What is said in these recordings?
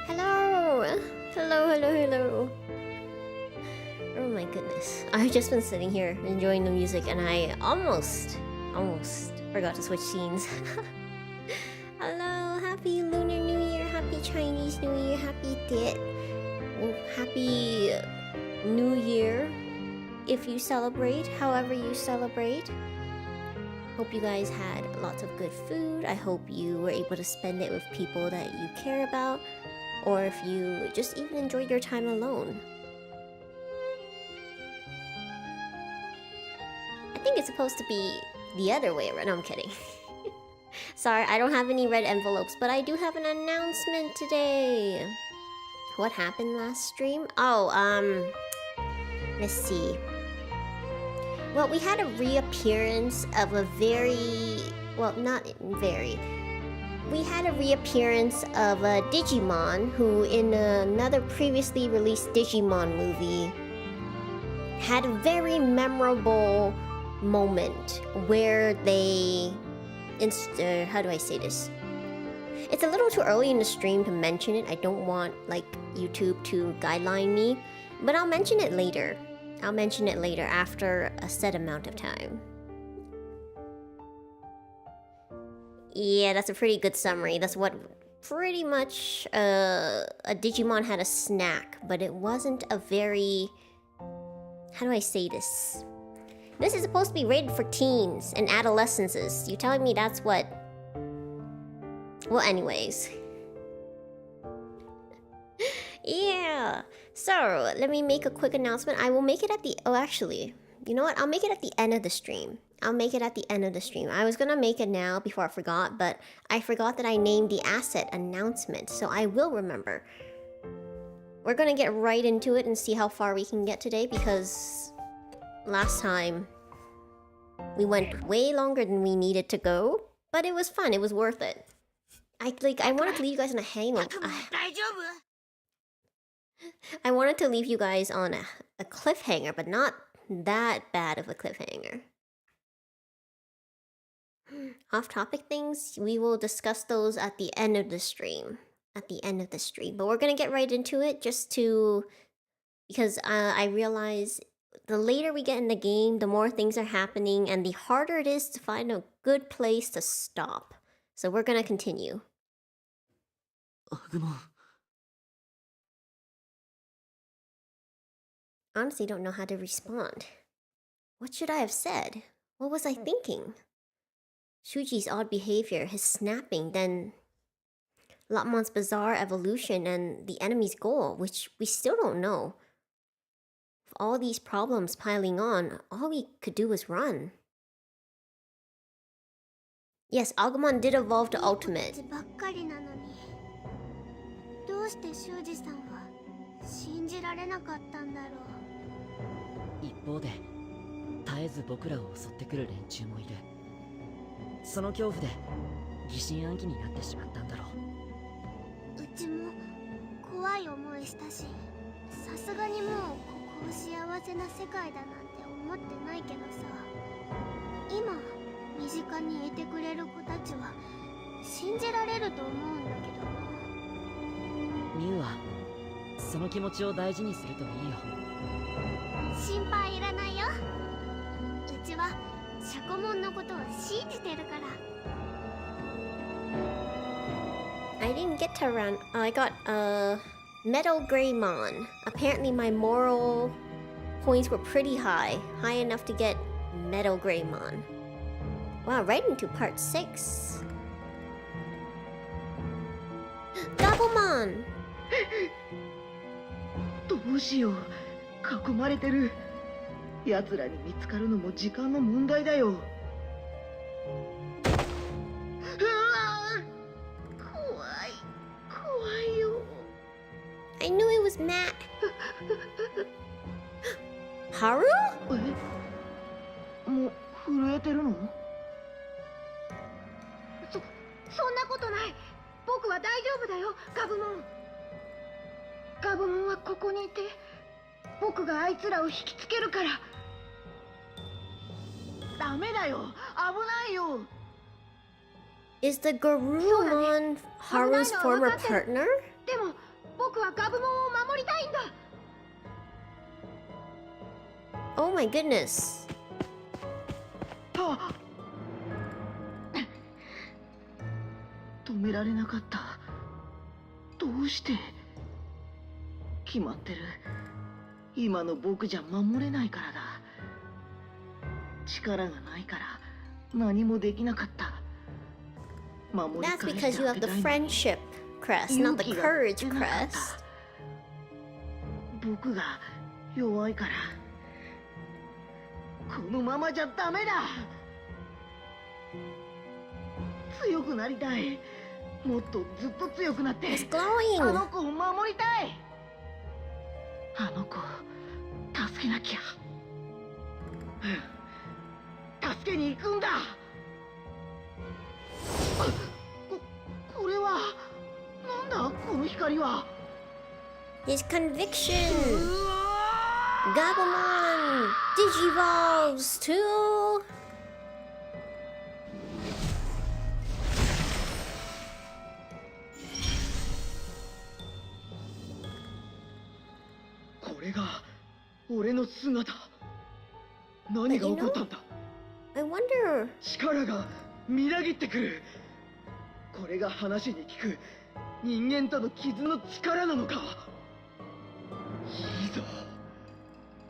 Hello! Hello, hello, hello. Oh my goodness. I've just been sitting here enjoying the music and I almost forgot to switch scenes. Hello, happy Lunar New Year, happy Chinese New Year, happy Tet. Well, happy New Year if you celebrate, however you celebrate. Hope you guys had lots of good food. I hope you were able to spend it with people that you care about, or if you just even enjoyed your time alone. I think it's supposed to be the other way around. No, I'm kidding. Sorry, I don't have any red envelopes, but I do have an announcement today. What happened last stream? Oh, let's see. Well, we had a reappearance of a very... well, not very... we had a reappearance of a Digimon who, in another previously released Digimon movie, had a very memorable moment where they... how do I say this? It's a little too early in the stream to mention it. I don't want, like, YouTube to guideline me, but I'll mention it later. I'll mention it later after a set amount of time. Yeah, that's a pretty good summary. That's what pretty much a Digimon had a snack, but it wasn't a very... how do I say this? This is supposed to be rated for teens and adolescences. You telling me that's what... well, anyways. Yeah. So, let me make a quick announcement. I will make it at the... oh, actually, you know what? I'll make it at the end of the stream. I'll make it at the end of the stream. I was gonna make it now before I forgot, but I forgot that I named the asset announcement, so I will remember. We're gonna get right into it and see how far we can get today, because last time we went way longer than we needed to go, but it was fun. It was worth it. I wanted to leave you guys on a hang on. I wanted to leave you guys on a cliffhanger, but not that bad of a cliffhanger. Off-topic things, we will discuss those at the end of the stream. At the end of the stream. But we're gonna get right into it just to... because I realize the later we get in the game, the more things are happening, and the harder it is to find a good place to stop. So we're gonna continue. Honestly, don't know how to respond. What should I have said? What was I thinking? Shuji's odd behavior, his snapping, then Lopmon's bizarre evolution, and the enemy's goal, which we still don't know. With all these problems piling on, all we could do was run. Yes, Agumon did evolve to ultimate. I didn't get to run. Oh, I got Metal Greymon. Apparently my moral points were pretty high. High enough to get Metal Greymon. Wow, right into part 6. Doublemon! どうしよう、囲まれてる。奴らに見つかるのも時間の問題だよ。うわー、怖い、怖いよ。I knew it was Matt. Haru? え、もう震えてるの？そんなことない。僕は大丈夫だよ、ガブモン。ガブモンはここにいて、僕があいつらを引きつけるから。ダメだよ、危ないよ。Is the Garurumon Haru's former partner? でも僕はガブモンを守りたいんだ。 Oh my goodness. あ止められなかった。どうして？決まってる。今の僕じゃ守れないからだ。力がないから何もできなかった。守り That's 返 because して you あ have げ the たいの。 friendship crest, not the courage crest. 僕が弱いから。このままじゃダメだ。強くなりたい。もっとずっと強くなって It's あ glowing. の子を守りたい。あの子助けなきゃ。助けに行くんだ。これはなんだこの光は。 His conviction. Gabumon Digivolves to... これが俺の姿。何が起こったんだ。 I wonder... 力がみなぎってくる。これが話に聞く人間との傷の力なのか。いいぞ。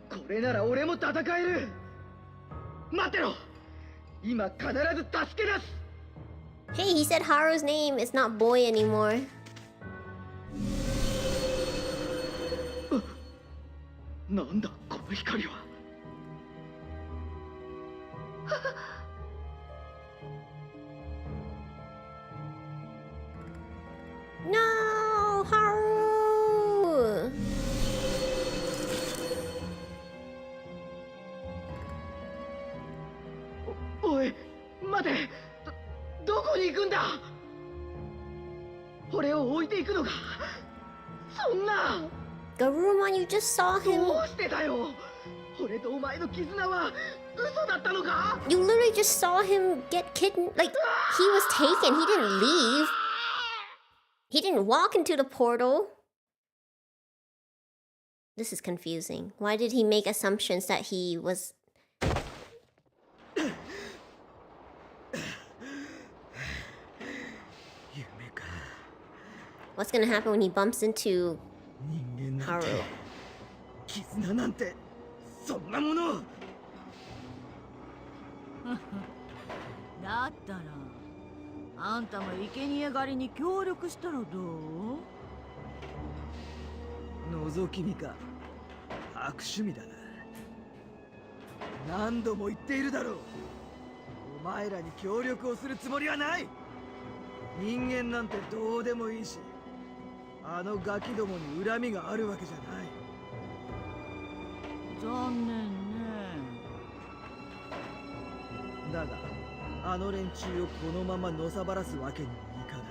これなら俺も戦える。待ってろ。今必ず助け出す。 Hey, he said Haru's name. It's not boy anymore. なんだこの光は。No, Haru! おい待て。どこに行くんだ。俺を置いていくのか。そんな。 Garurumon, you just saw him. どうしてだよ。俺とお前の絆は嘘だったのか。 You literally just saw him get kidnapped. Like, he was taken. He didn't leave. He didn't walk into the portal. This is confusing. Why did he make assumptions that he was... What's gonna happen when he bumps into Haru? 絆なんてそんなもの。だったらあんたも生贄狩りに協力したらどう？覗き見か。悪趣味だな。何度も言っているだろう。お前らに協力をするつもりはない。人間なんてどうでもいいし、あのガキどもに恨みがあるわけじゃない。残念ね。だがあの連中をこのままのさばらすわけにもいかない。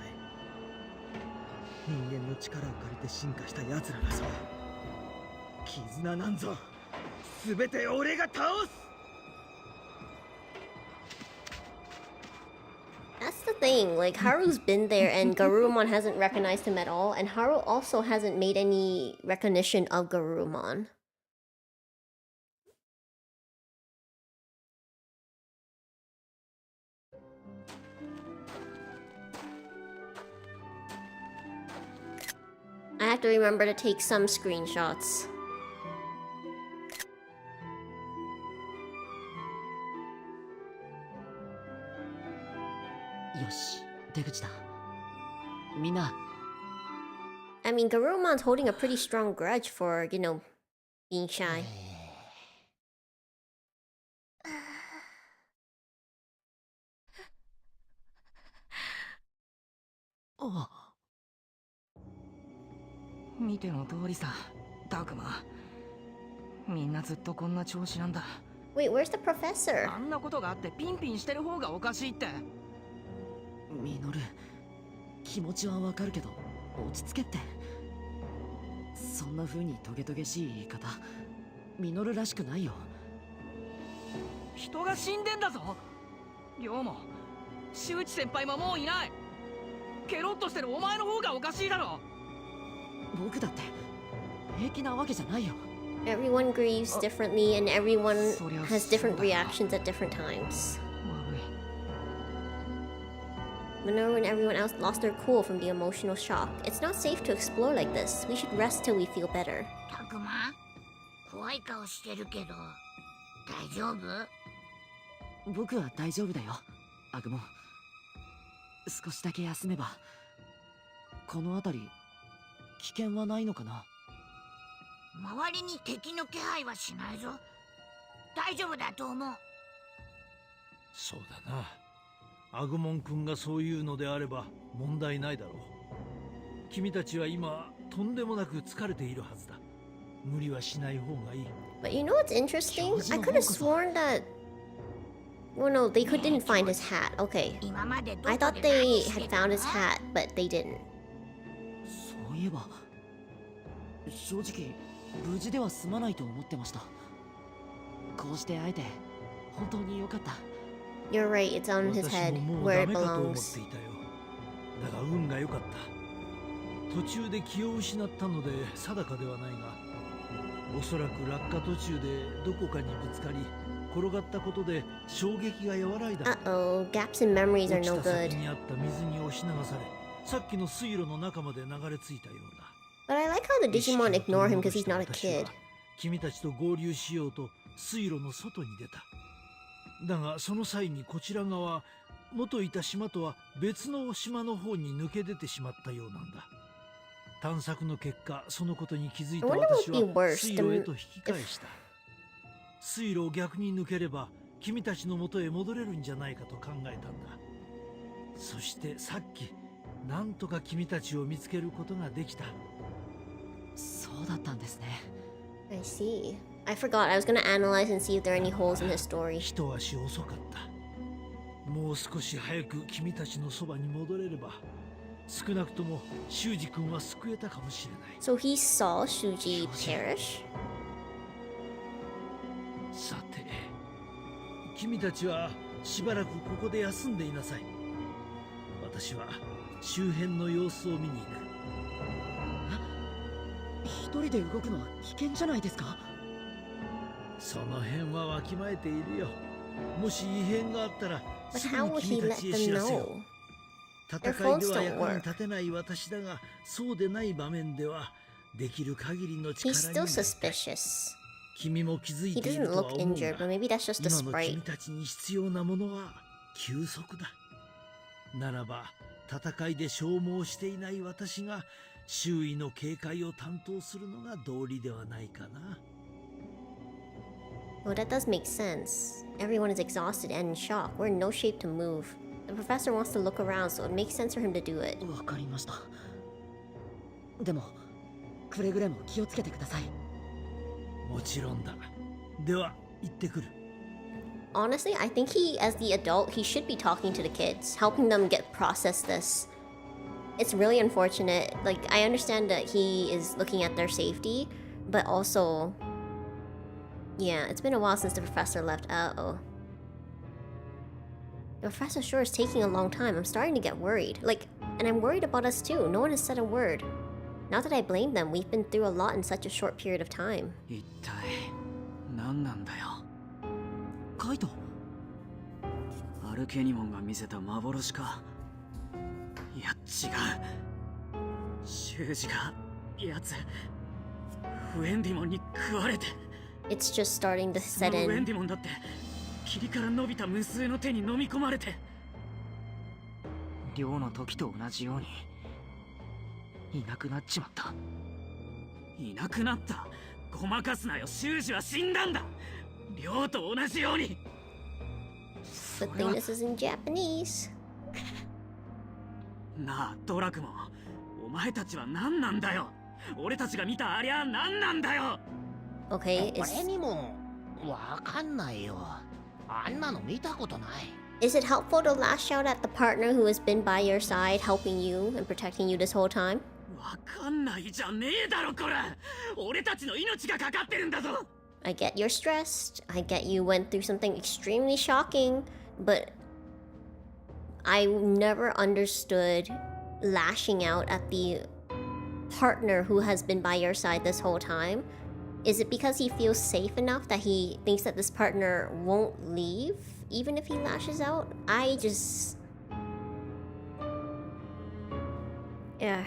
人間の力を借りて進化した奴らだぞ。絆なんぞ全て俺が倒す。 That's the thing, like Haru's been there and Garurumon hasn't recognized him at all, and Haru also hasn't made any recognition of Garurumon. I have to remember to take some screenshots. よし、出口だ。みんな、 I mean, Garurumon's holding a pretty strong grudge for, you know, being shy. お見ての通りさ、ダークマン。みんなずっとこんな調子なんだ。 Wait, where's the professor? あんなことがあってピンピンしてる方がおかしいって。ミノル、気持ちはわかるけど落ち着けって。そんな風にトゲトゲしい言い方、ミノルらしくないよ。人が死んでんだぞ。亮も周知先輩ももういない。ケロッとしてるお前の方がおかしいだろ。僕だって平気なわけじゃないよ。 Everyone grieves differently, and everyone has different そりゃそうだな。 reactions at different times. 悪い。 Minoru and everyone else lost their cool from the emotional shock. It's not safe to explore like this. We should rest till we feel better. たくま怖い顔してるけど大丈夫？僕は大丈夫だよ、アグモン。少しだけ休めば。この辺り危険はないのかな。周りに敵の気配はしないぞ。大丈夫だと思う。そうだな。アグモン君がそういうのであれば問題ないだろう。君たちは今とんでもなく疲れているはずだ。無理はしない方がいい。 But you know what's interesting? I could have sworn that. Well, no, they didn't find his hat. Okay. 今までど I こ thought で they 何して had た found の？ his hat, but they didn't. そういえば正直無事では済まないと思ってました。こうして会えて本当に良かった。 You're right, it's on his 私 head, ももう where ダ it メかと思っ belongs. ていたよ。だが運が良かった。途中で気を失ったので定かではないが、おそらく落下途中でどこかにぶつかり転がったことで衝撃が和らいだ。 Uh-oh, gaps in memories are 落ち no た good. 先にあった水に押し流され、さっきの水路の中まで流れ着いたようだ。 But I like how the 意識を Digimon 取り ignore him 戻 because し he's た not a 私は kid. 君たちと合流しようと水路の外に出た。だがその際にこちら側、元いた島とは別の島の方に抜け出てしまったようなんだ。探索の結果、そのことに気づいた I wonder what 私 would be は worse, 水路へと引き返した。水路を逆に抜ければ君たちの元へ戻れるんじゃないかと考えたんだ。そしてさっきなんとか君たちを見つけることができた。そうだったんですね。 I see. I forgot. I was gonna analyze and see if there are any holes in his story. 一足遅かった。もう少し早く君たちのそばに戻れれば、少なくとも修二君は救えたかもしれない。 So he saw Shuji perish? さて、君たちはしばらくここで休んでいなさい。私は周辺の様子を見に行く。一人で動くのは危険じゃないですか。その辺はわきまえているよ。もし異変があったら But すぐ how に would 君 he た let ちへ them 知らせよ know? う。 Their 戦いで phones は don't 役に work. 立てない私だが、そうでない場面ではできる限りの He's 力にな still りたい。 suspicious. 君も気づい He ている doesn't とは look 思う injured, but が、 maybe that's just a 今の君 sprite. たちに必要なものは休息だ。ならば戦いで消耗していない私が周囲の警戒を担当するのが道理ではないかな。 Well, that does make sense. Everyone is exhausted and in shock. We're in no shape to move. The professor wants to look around, so it makes sense for him to do it. わかりました。でもくれぐれも気をつけてください。もちろんだ。では行ってくる。 Honestly, I think he, as the adult, he should be talking to the kids, helping them process this. It's really unfortunate. Like, I understand that he is looking at their safety, but also, yeah, it's been a while since the professor left. Uh-oh. The professor sure is taking a long time. I'm starting to get worried. Like, and I'm worried about us too. No one has said a word. Not that I blame them. We've been through a lot in such a short period of time. 一体何なんだよ。カイト。アルケニモンが見せた幻か。いや違う。修二がやつウェンディモンに食われて。 It's just starting to そ set のウェン in. ディモンだって霧から伸びた無数の手に飲み込まれて。寮の時と同じようにいなくなっちまった。いなくなった。ごまかすなよ。修二は死んだんだ。寮と同じように。 Good thing this is in Japanese. なあドラクモン、お前たちは何なんだよ。俺たちが見たありゃ何なんだよ。 Okay, 俺にもわかんないよ。あんなの見たことない。is it helpful to lash out at the partner who has been by your side, helping you and protecting you this whole time? わかんないじゃねえだろこれ。俺たちの命がかかってるんだぞ。 I get you're stressed. I get you went through something extremely shocking, but I never understood lashing out at the partner who has been by your side this whole time? Is it because he feels safe enough that he thinks that this partner won't leave even if he lashes out? Yeah.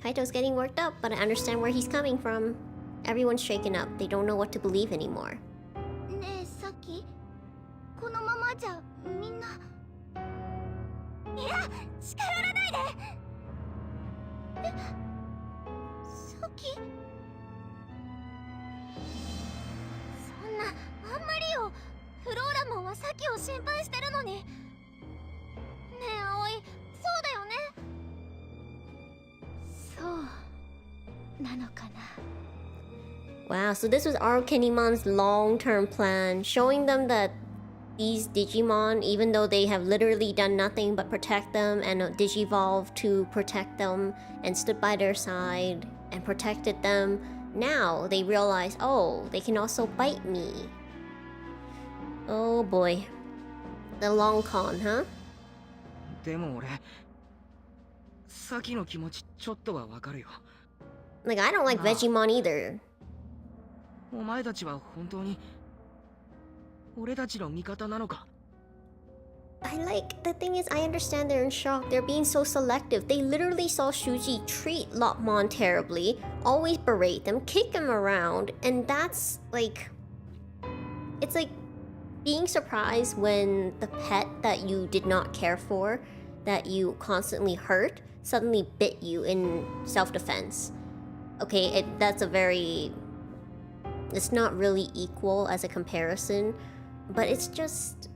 Kaito's getting worked up, but I understand where he's coming from. Everyone's shaken up. They don't know what to believe anymore. ねえさっきこのままじゃみんな。いや近寄らないで。さっきそんなあんまりよ。フローラモンはさっきを心配してるのに。ねえ葵、そうだよね。そうなのかな。 Wow, so this was Arukenimon's long-term plan, showing them that these Digimon, even though they have literally done nothing but protect them and Digivolve to protect them and stood by their side and protected them, now they realize, oh, they can also bite me. Oh boy. The long con, huh? でも俺さきの気持ちちょっとはわかるよ。 Like, I don't like Vegemon either. お前たちは本当に俺たちの味方なのか？ The thing is, I understand they're in shock. They're being so selective. They literally saw Shuji treat Lopmon terribly, always berate them, kick him around, and that's like... It's like being surprised when the pet that you did not care for, that you constantly hurt, suddenly bit you in self-defense. Okay, that's a very... It's not really equal as a comparison, but it's just...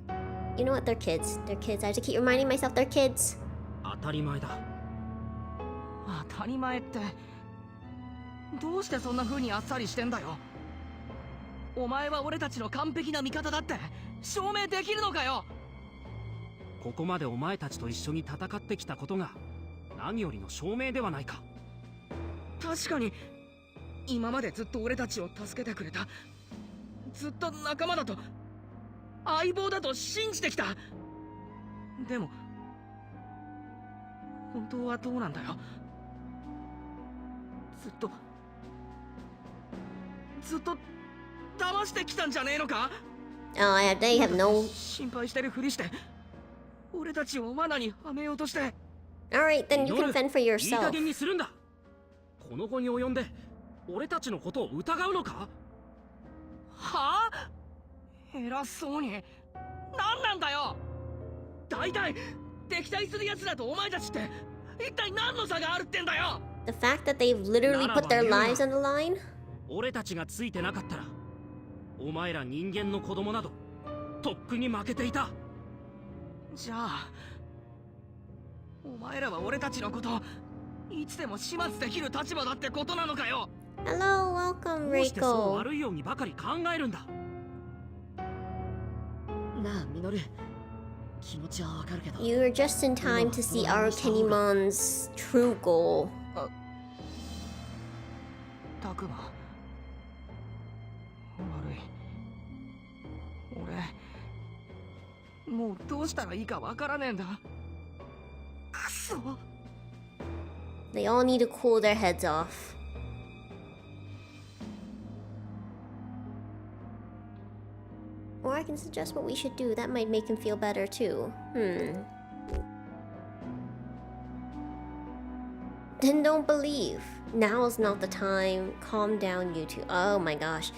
You know what? They're kids. They're kids. I have to keep reminding myself they're kids. 当たり前だ。当たり前ってどうしてそんな風にあっさりしてんだよ。お前は俺たちの完璧な味方だって証明できるのかよ。ここまでお前たちと一緒に戦ってきたことが何よりの証明ではないか。確かに今までずっと俺たちを助けてくれた。ずっと仲間だと相棒だと信じてきた。でも本当はどうなんだよ。ずっと騙してきたんじゃねえのか。 Oh, they have no... 心配してるふりして俺たちを罠にはめようとして。 Alright, then you can fend for いい加 yourself. 減にするんだ。この後に及んで俺たちのことを疑うのか。はあ？偉そうに。何なんだよ。大体敵対する奴らとお前たちって一体何の差があるってんだよ。 The fact that they've literally put their lives on the line? 俺たちがついてなかったらお前ら人間の子供などとっくに負けていた。じゃあお前らは俺たちのこといつでも始末できる立場だってことなのかよ。 Hello, welcome, どうしてそう Reiko. 悪いようにばかり考えるんだ。なあミノル、気持ちはわかるけど。 You are just in time to see Arukenimon's true goal. タクマ悪い。俺もうどうしたらいいかわからねえんだ。くそ。 They all need to cool their heads off. Or I can suggest what we should do. That might make him feel better too. Then don't believe. Now is not the time. Calm down, you two. Oh my gosh.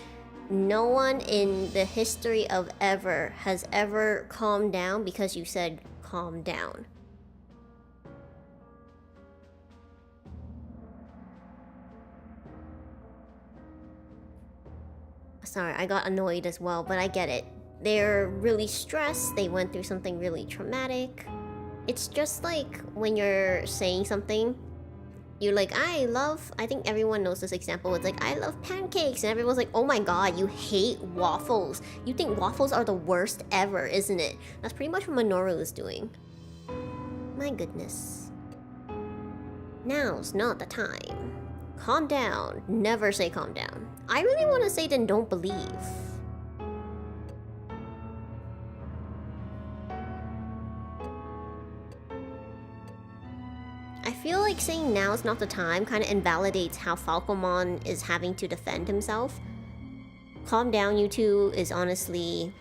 No one in the history of ever has ever calmed down because you said calm down. Sorry, I got annoyed as well, but I get it. They're really stressed, they went through something really traumatic. It's just like when you're saying something, you're like, I think everyone knows this example. It's like, I love pancakes, and everyone's like, oh my god, you hate waffles. You think waffles are the worst ever, isn't it? That's pretty much what Minoru is doing. My goodness. Now's not the time. Calm down. Never say calm down. I really want to say then don't believe. I feel like saying now is not the time kind of invalidates how Falcomon is having to defend himself. Calm down, you two is honestly...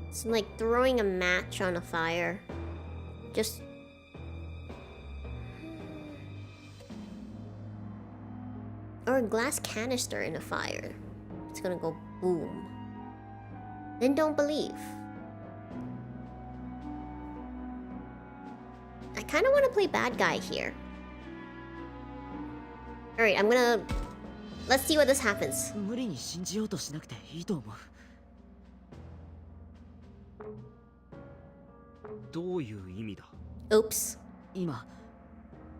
It's like throwing a match on a fire. Just... Or a glass canister in a fire. It's gonna go boom. Then don't believe. I kind of want to play bad guy here. Alright, I'm gonna... Let's see what this happens. 無理に信じようとしなくていいと思う。どういう意味だ？ Oops. 今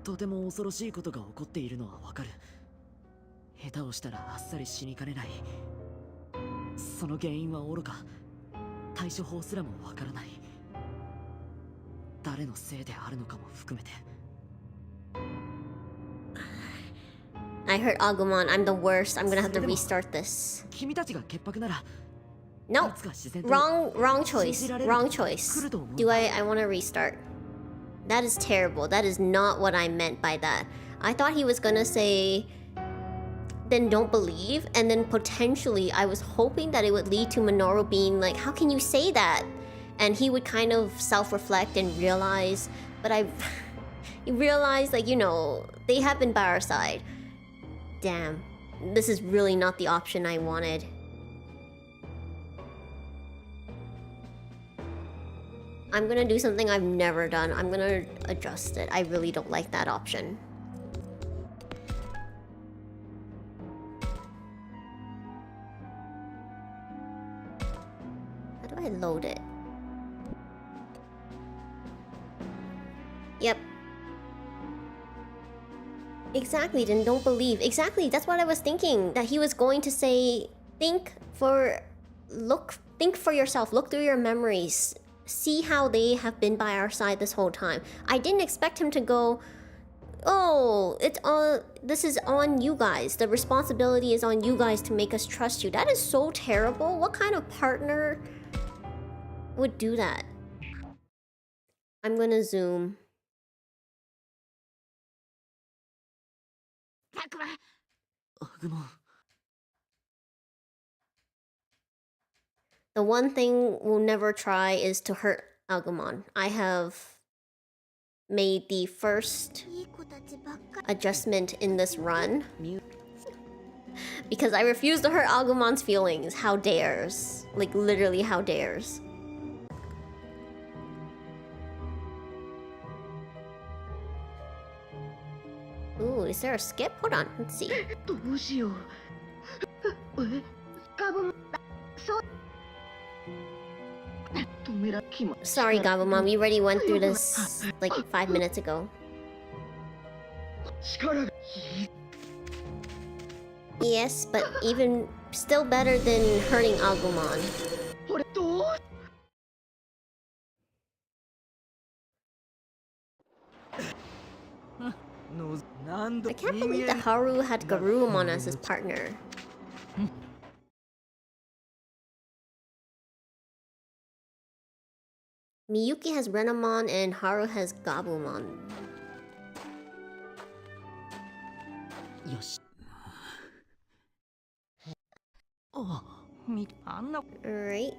とても恐ろしいことが起こっているのはわかる。下手をしたらあっさり死にかねない。その原因は愚か、対処法すらもわからない。誰のせいであるのかも含めて。I heard Agumon. I'm the worst. I'm gonna have to restart this. 君たちが潔白なら。 No. Wrong choice. Wrong choice. I want to restart. That is terrible. That is not what I meant by that. I thought he was gonna say, then don't believe, and then potentially I was hoping that it would lead to Minoru being like, how can you say that? And he would kind of self-reflect and realize, but I realized, like, you know, they have been by our side. Damn, this is really not the option I wanted. I'm gonna do something I've never done. I'm gonna adjust it. I really don't like that option. How do I load it? Yep. Exactly, then don't believe. Exactly, that's what I was thinking. That he was going to say, think for yourself. Look through your memories. See how they have been by our side this whole time. I didn't expect him to go, oh, this is on you guys. The responsibility is on you guys to make us trust you. That is so terrible. What kind of partner would do that? I'm gonna zoom. The one thing we'll never try is to hurt Agumon. I have made the first adjustment in this run. Because I refuse to hurt Agumon's feelings. How dares. Like, literally, how dares. Ooh, is there a skip? Hold on, let's see. どうしよう。Sorry, Gabumon, we already went through this like 5 minutes ago. Yes, but even still better than hurting Agumon. I can't believe that Haru had Garurumon as his partner. Miyuki has Renamon and Haru has Gabumon. Yosh. Alright.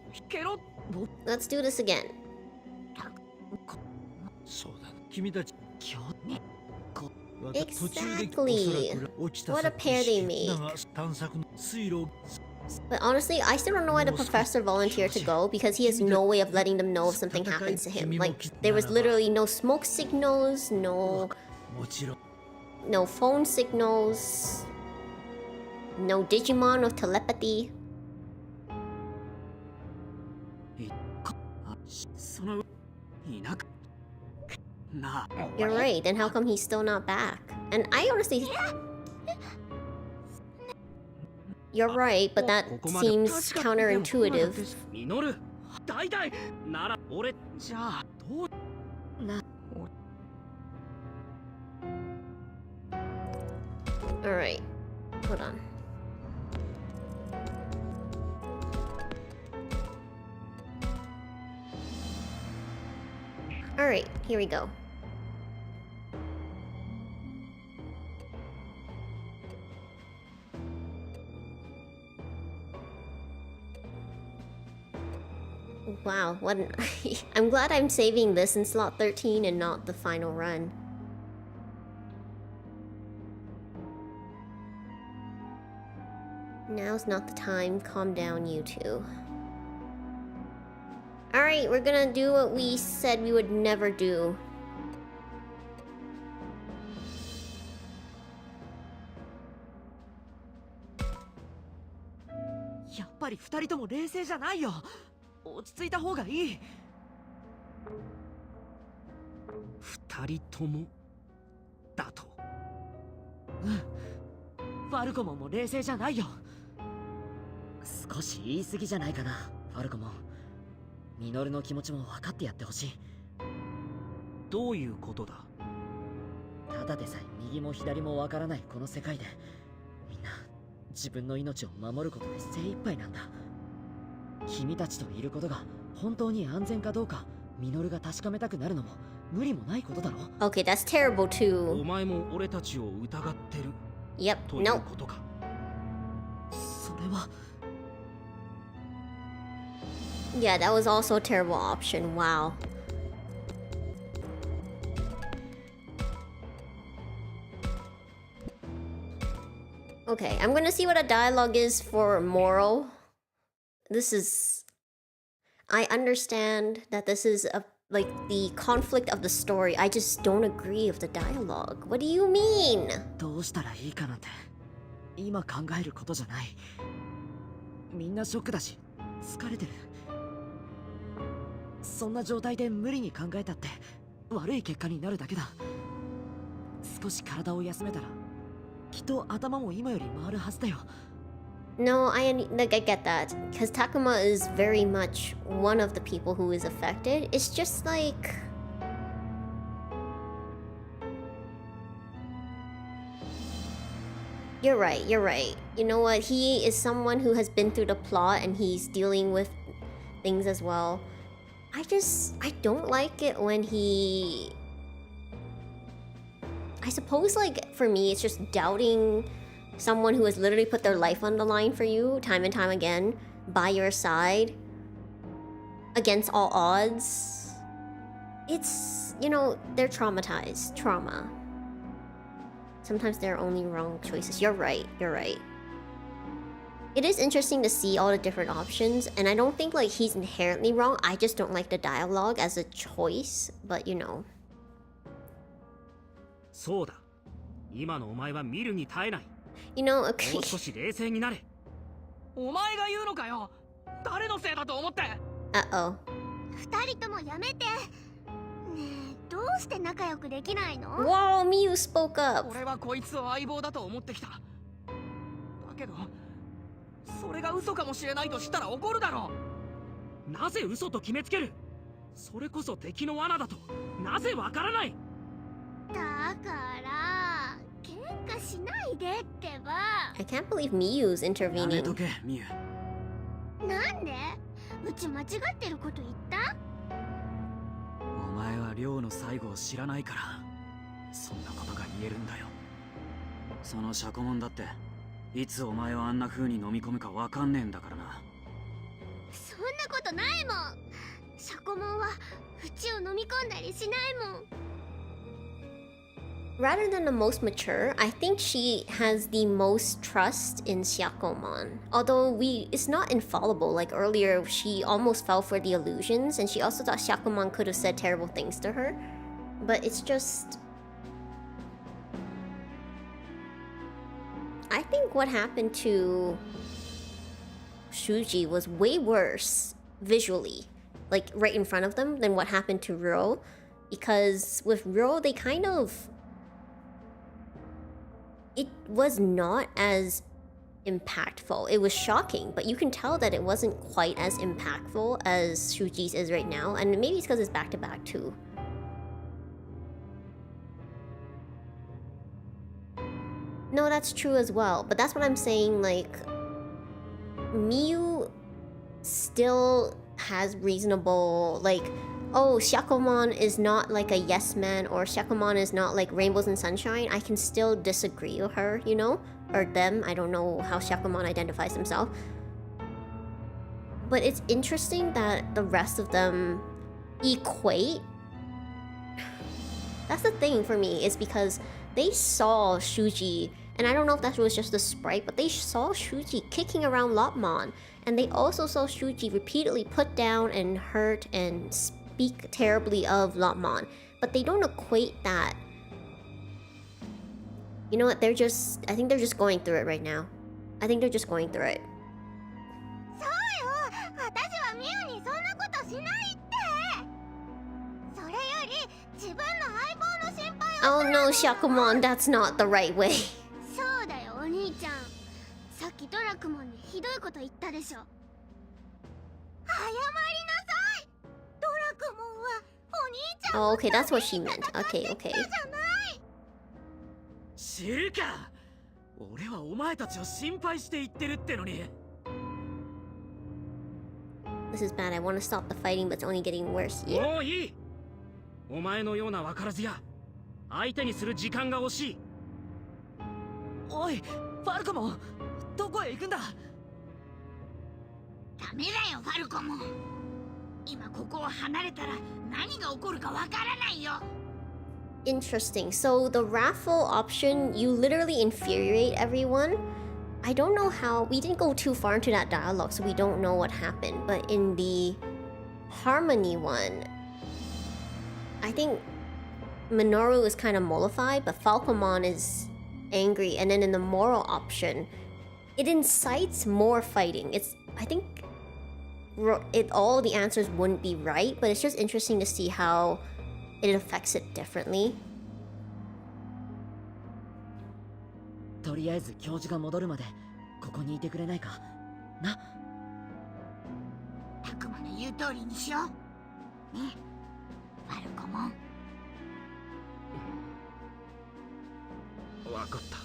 Let's do this again. Exactly. What a pair they made. But honestly, I still don't know why the professor volunteered to go, because he has no way of letting them know if something happens to him. Like, there was literally no smoke signals, no phone signals, no Digimon of telepathy. You're right, then how come he's still not back? And I honestly... You're right, but that seems counterintuitive. Alright, hold on. Alright, here we go. Wow, what an I'm glad I'm saving this in slot 13 and not the final run. Now's not the time. Calm down, you two. Alright, we're gonna do what we said we would never do.やっぱり二人とも冷静じゃないよ。落ち着いた方がいい。二人ともだと。ファルコモンも冷静じゃないよ。少し言い過ぎじゃないかな、ファルコモン。ミノルの気持ちも分かってやってほしい。どういうことだ？ただでさえ右も左も分からないこの世界で、みんな自分の命を守ることで精一杯なんだ。君たちといることが本当に安全かどうかミノルが確かめたくなるのも無理もないことだろ。 Okay, that's terrible お too. 前も俺たちを疑ってる Yep, という no. ことか。それは Yeah, that was also a terrible option. Wow. Okay, I'm gonna see what a dialogue is for moral. This is... I understand that this is like the conflict of the story. I just don't agree with the dialogue. What do you mean? どうしたらいいかなんて今考えることじゃない。みんなショックだし疲れてる。そんな状態で無理に考えたって悪い結果になるだけだ。少し体を休めたらきっと頭も今より回るはずだよ。No, I get that. Because Takuma is very much one of the people who is affected. It's just like... You're right, you're right. You know what? He is someone who has been through the plot and he's dealing with things as well. I don't like it when he... I suppose, like, for me, it's just doubting someone who has literally put their life on the line for you time and time again, by your side, against all odds. It's, you know, they're traumatized. Trauma. Sometimes they're only wrong choices. You're right, you're right. It is interesting to see all the different options, and I don't think, like, he's inherently wrong. I just don't like the dialogue as a choice, but, you know. そうだ。今のお前は見るに耐えない。 You know, も okay. う少し冷静になれ。お前が言うのかよ。誰のせいだと思って。 Uh-oh. 二人ともやめて。ねえ、どうして仲良くできないの？ Whoa, Miyu spoke up. 俺はこいつを相棒だと思ってきた。だけど、それが嘘かもしれないと知ったら怒るだろう。なぜ嘘と決めつける？それこそ敵の罠だとなぜわからない？だから喧嘩しないでってば。 I can't believe Miyu's やめ intervening. とけ、ミユ。なんで？うち間違ってること言った？お前は亮の最後を知らないからそんなことが言えるんだよ。そのシャコモンだっていつお前をあんな風に飲み込むかわかんねえんだからな。そんなことないもん。シャコモンはうちを飲み込んだりしないもん。 Rather than the most mature, I think she has the most trust in Syakomon. Although it's not infallible. Like earlier, she almost fell for the illusions, and she also thought Syakomon could have said terrible things to her. But it's just... I think what happened to Shuji was way worse visually, like right in front of them, than what happened to Ro. Because with Ro, they kind of... It was not as impactful. It was shocking, but you can tell that it wasn't quite as impactful as Shuji's is right now, and maybe it's because it's back-to-back too. No, that's true as well, but that's what I'm saying, like... Miyu still has reasonable, like... Oh, Shakomon is not like a yes man, or Shakomon is not like rainbows and sunshine. I can still disagree with her, you know? Or them. I don't know how Shakomon identifies himself. But it's interesting that the rest of them equate. That's the thing for me, is because they saw Shuji, and I don't know if that was just a sprite, but they saw Shuji kicking around Lopmon, and they also saw Shuji repeatedly put down and hurt and speak terribly of Lopmon, but they don't equate that. You know what, I think they're just going through it right now. I think they're just going through it. Oh no, Shakumon, that's not the right way. Oh, okay, that's what she meant. Okay, okay. 知るか。俺はお前たちを心配して言ってるってのに。This is bad. I want to stop the fighting, but it's only getting worse. Yeah. もういい。お前のような分からずや相手にする時間が惜しい。おい、ファルコモン、どこへ行くんだ。ダメだよ、ファルコモン。今ここを離れたら何が起こるかわからないよ。Interesting. So the raffle option, you literally infuriate everyone. I don't know how. We didn't go too far into that dialogue, so we don't know what happened. But in the Harmony one, I think Minoru is kind of mollified, but Falcomon is angry. And then in the moral option, it incites more fighting. I think all the answers wouldn't be right, but it's just interesting to see how it affects it differently. とりあえず教授が戻るまでここにいてくれないかな。タクマの言う通りにしようね、ファルコモン。わかった。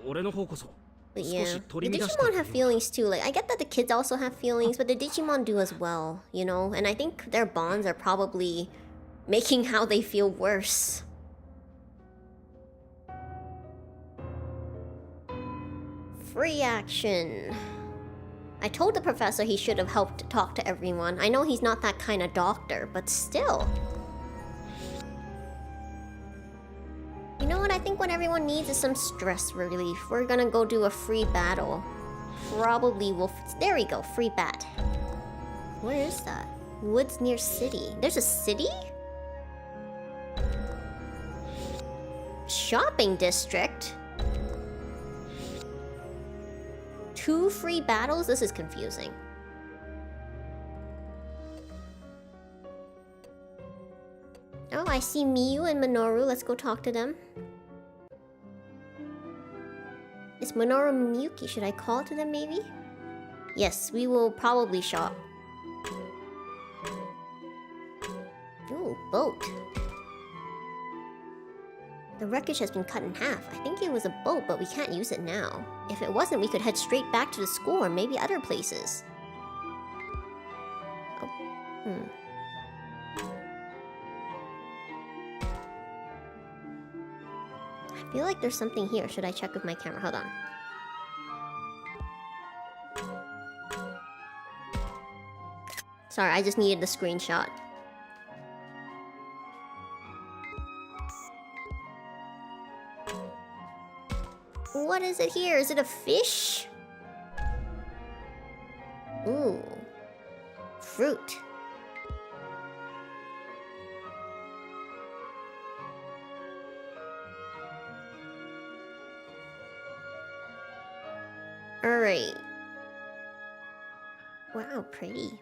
俺の方こそ But yeah, the Digimon have feelings too. Like, I get that the kids also have feelings, but the Digimon do as well, you know? And I think their bonds are probably making how they feel worse. Free action. I told the professor he should have helped talk to everyone. I know he's not that kind of doctor, but still. You know what? I think what everyone needs is some stress relief. We're gonna go do a free battle. Probably will. There we go, free bat. Where is that? Woods near city. There's a city? Shopping district? 2 free battles? This is confusing. Oh, I see Miyu and Minoru. Let's go talk to them. It's Minoru and Miyuki. Should I call to them maybe? Yes, we will probably shop. Ooh, boat. The wreckage has been cut in half. I think it was a boat, but we can't use it now. If it wasn't, we could head straight back to the school or maybe other places. Oh, I feel like there's something here. Should I check with my camera? Hold on. Sorry, I just needed the screenshot. What is it here? Is it a fish? Ooh. Fruit. Alright. Wow, pretty.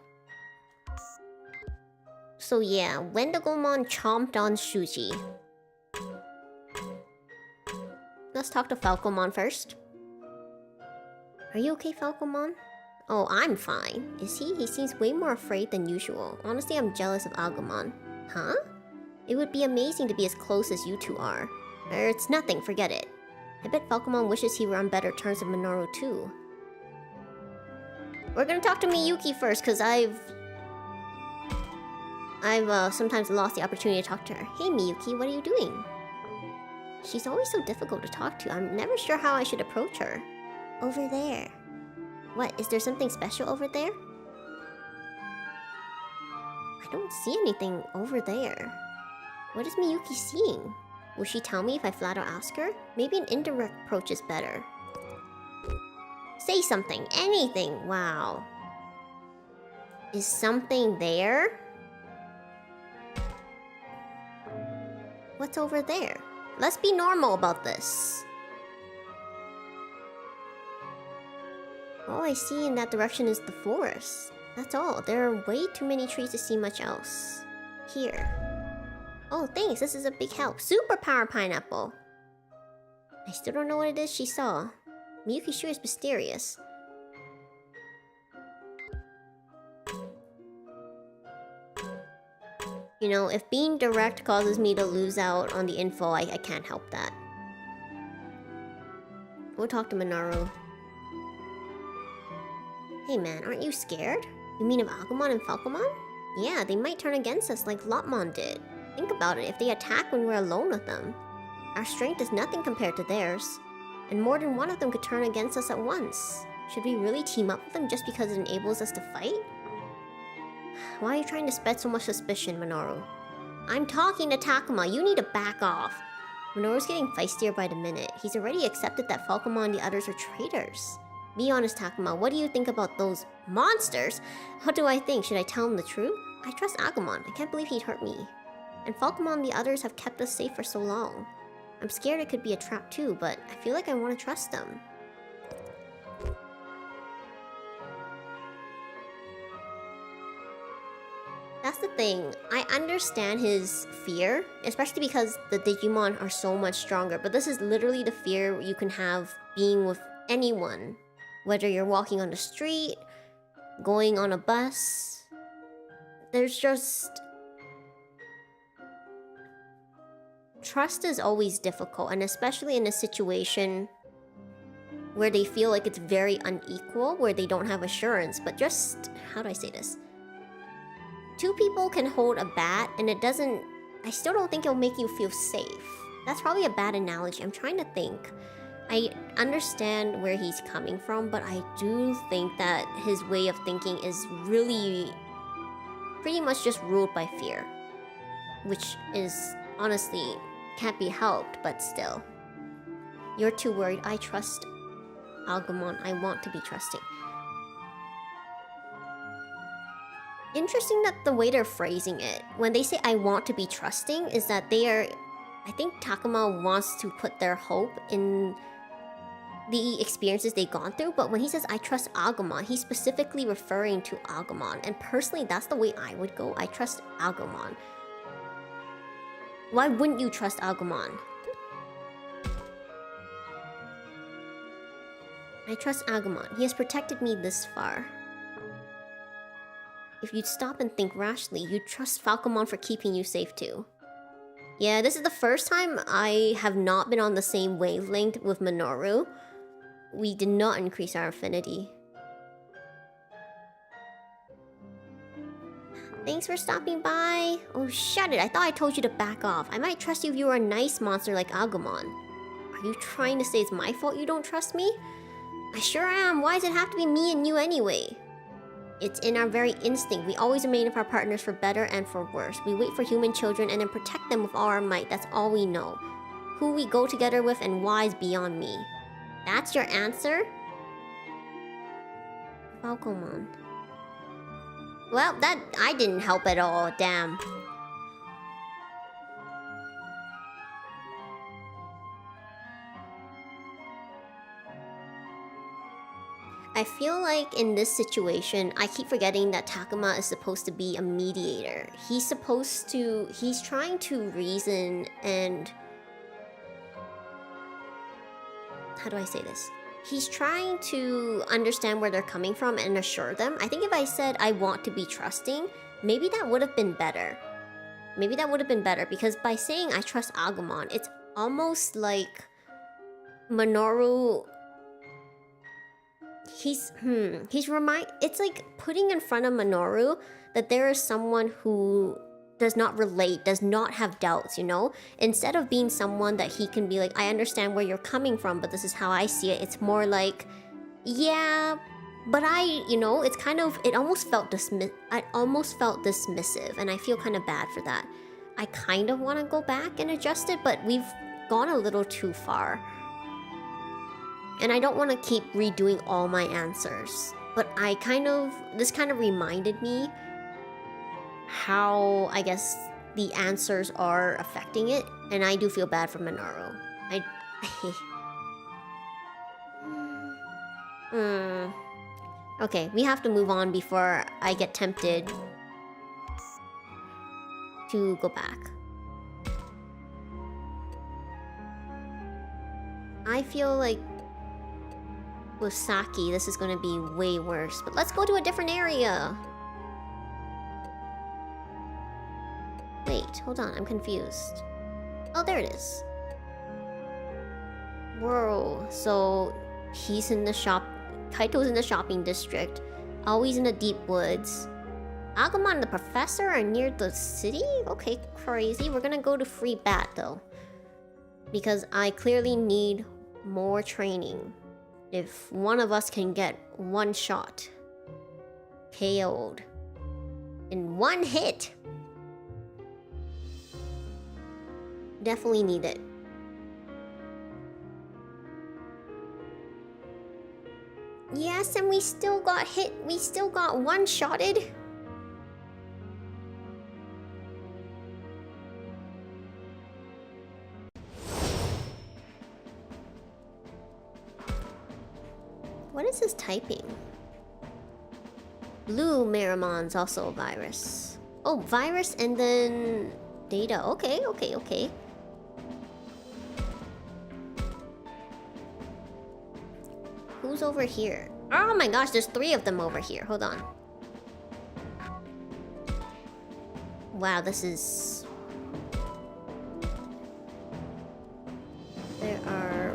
So yeah, Wendigomon chomped on Shuji. Let's talk to Falcomon first. Are you okay, Falcomon? Oh, I'm fine. Is he? He seems way more afraid than usual. Honestly, I'm jealous of Agumon. Huh? It would be amazing to be as close as you two are. It's nothing, forget it. I bet Falcomon wishes he were on better terms with Minoru too. We're gonna talk to Miyuki first, because I've sometimes lost the opportunity to talk to her. Hey Miyuki, what are you doing? She's always so difficult to talk to. I'm never sure how I should approach her. Over there. What, is there something special over there? I don't see anything over there. What is Miyuki seeing? Will she tell me if I flat out ask her? Maybe an indirect approach is better. Say something, anything, wow. Is something there? What's over there? Let's be normal about this. All I see in that direction is the forest. That's all. There are way too many trees to see much else. Here. Oh, thanks. This is a big help. Superpower pineapple. I still don't know what it is she saw. Miyuki sure is mysterious. You know, if being direct causes me to lose out on the info, I can't help that. We'll talk to Minoru. Hey man, aren't you scared? You mean of Agumon and Falcomon? Yeah, they might turn against us like Lopmon did. Think about it, if they attack when we're alone with them. Our strength is nothing compared to theirs. And more than one of them could turn against us at once. Should we really team up with them just because it enables us to fight? Why are you trying to spread so much suspicion, Minoru? I'm talking to Takuma, you need to back off. Minoru's getting feistier by the minute. He's already accepted that Falcomon and the others are traitors. Be honest, Takuma, what do you think about those monsters? What do I think? Should I tell him the truth? I trust Agumon. I can't believe he'd hurt me. And Falcomon and the others have kept us safe for so long. I'm scared it could be a trap too, but I feel like I want to trust them. That's the thing. I understand his fear, especially because the Digimon are so much stronger, but this is literally the fear you can have being with anyone. Whether you're walking on the street, going on a bus, there's just... Trust is always difficult, and especially in a situation where they feel like it's very unequal, where they don't have assurance, but just... How do I say this? Two people can hold a bat, and it doesn't... I still don't think it'll make you feel safe. That's probably a bad analogy. I'm trying to think. I understand where he's coming from, but I do think that his way of thinking is really pretty much just ruled by fear. Which is, honestly, can't be helped, but still. You're too worried. I trust Agumon. I want to be trusting. Interesting that the way they're phrasing it, when they say I want to be trusting, is that they are... I think Takuma wants to put their hope in the experiences they've gone through, but when he says I trust Agumon, he's specifically referring to Agumon, and personally that's the way I would go. I trust Agumon. Why wouldn't you trust Agumon? I trust Agumon. He has protected me this far. If you'd stop and think rationally, you'd trust Falcomon for keeping you safe too. Yeah, this is the first time I have not been on the same wavelength with Minoru. We did not increase our affinity. Thanks for stopping by. Oh, shut it. I thought I told you to back off. I might trust you if you were a nice monster like Agumon. Are you trying to say it's my fault you don't trust me? I sure am. Why does it have to be me and you anyway? It's in our very instinct. We always remain with our partners for better and for worse. We wait for human children and then protect them with all our might. That's all we know. Who we go together with and why is beyond me. That's your answer? Falcomon. Well, that... I didn't help at all, damn. I feel like in this situation, I keep forgetting that Takuma is supposed to be a mediator. He's trying to reason and... How do I say this? He's trying to understand where they're coming from and assure them. I think if I said I want to be trusting, maybe that would have been better. Maybe that would have been better, because by saying I trust Agumon, it's almost like Minoru... It's like putting in front of Minoru that there is someone who does not relate, does not have doubts, you know? Instead of being someone that he can be like, I understand where you're coming from, but this is how I see it. It's more like, yeah, But it's kind of, it almost felt I almost felt dismissive, and I feel kind of bad for that. I kind of want to go back and adjust it, but we've gone a little too far. And I don't want to keep redoing all my answers. But this kind of reminded me how, I guess, the answers are affecting it. And I do feel bad for Minoru. Okay, we have to move on before I get tempted to go back. I feel like with Saki, this is gonna be way worse. But let's go to a different area. Wait, hold on, I'm confused. Oh, there it is. Whoa, so he's in the shop. Kaito's in the shopping district. Always in the deep woods. Agumon and the professor are near the city? Okay, crazy. We're gonna go to Free Bat though. Because I clearly need more training. If one of us can get one shot KO'd in one hit, definitely need it. Yes, and we still got hit. We still got one-shotted. What is this typing? Blue Maramon's also a virus. Oh, virus and then data. Okay, okay, okay. Who's over here? Oh my gosh, there's 3 of them over here. Hold on. Wow, this is... There are...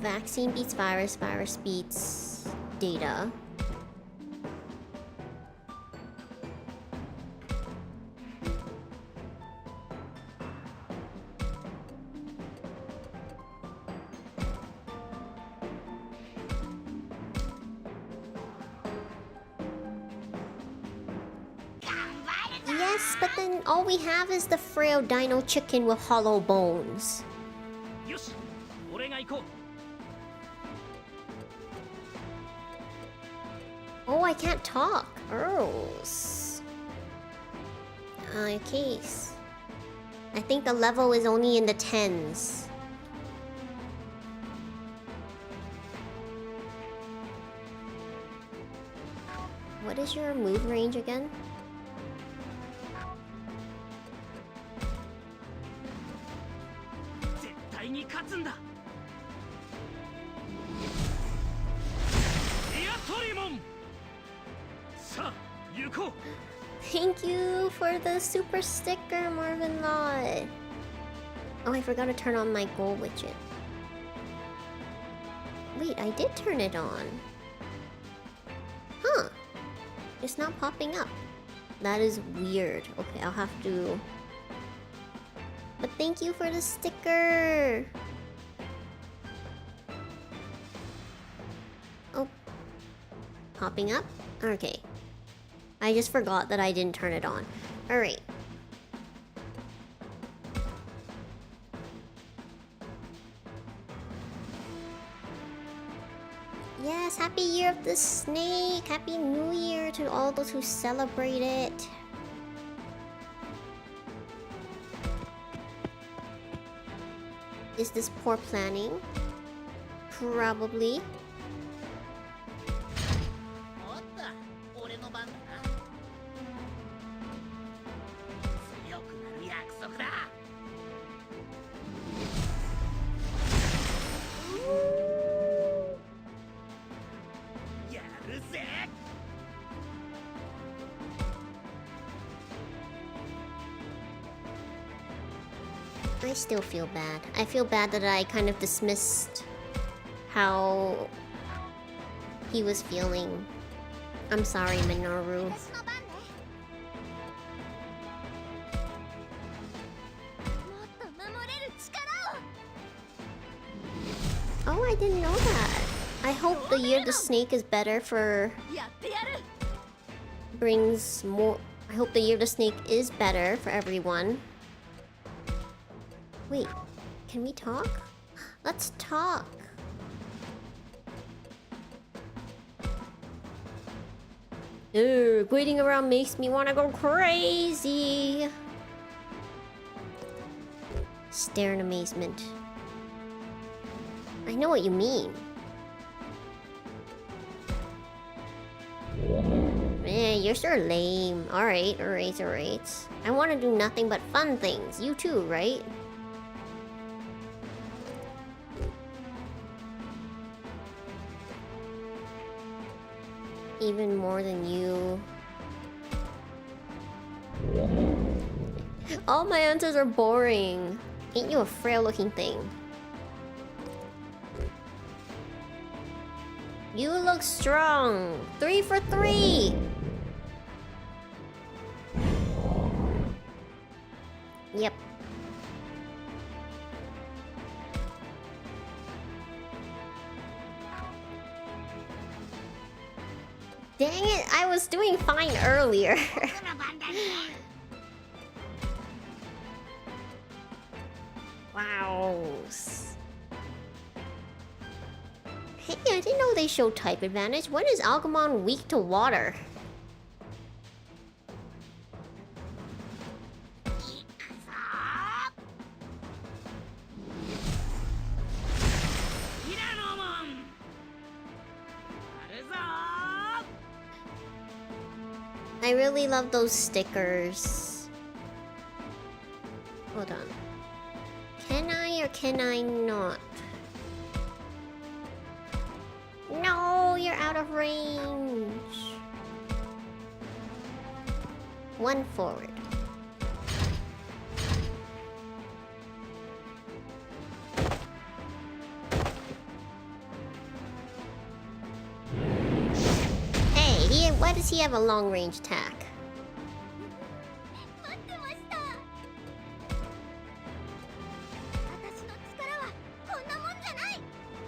Vaccine beats virus, virus beats data. Yes, but then all we have is the frail dino chicken with hollow bones. Oh, I can't talk. Gross. Okay. I think the level is only in the 10s. What is your move range again? Thank you for the super sticker, Marvin Lot. Oh, I forgot to turn on my goal widget. Wait, I did turn it on. Huh. It's not popping up. That is weird. Okay, I'll have to... But thank you for the sticker! Oh. Popping up? Okay. I just forgot that I didn't turn it on. Alright. Yes, happy year of the snake! Happy New Year to all those who celebrate it. Is this poor planning? Probably. I still feel bad. I feel bad that I kind of dismissed how he was feeling. I'm sorry, Minoru. Oh, I didn't know that. I hope the year the snake is better for... brings more... I hope the year the snake is better for everyone. Wait, can we talk? Let's talk. Ugh, waiting around makes me want to go crazy. Stare in amazement. I know what you mean. Man, you're so lame. Alright. I want to do nothing but fun things. You too, right? Even more than you. All my answers are boring. Ain't you a frail looking thing? You look strong. 3 for 3. Yep. Dang it, I was doing fine earlier. Wow. Hey, I didn't know they showed type advantage. When is Agumon weak to water? I really love those stickers. Hold on. Can I or can I not? No, you're out of range. 1 forward. Hey, why does he have a long range attack?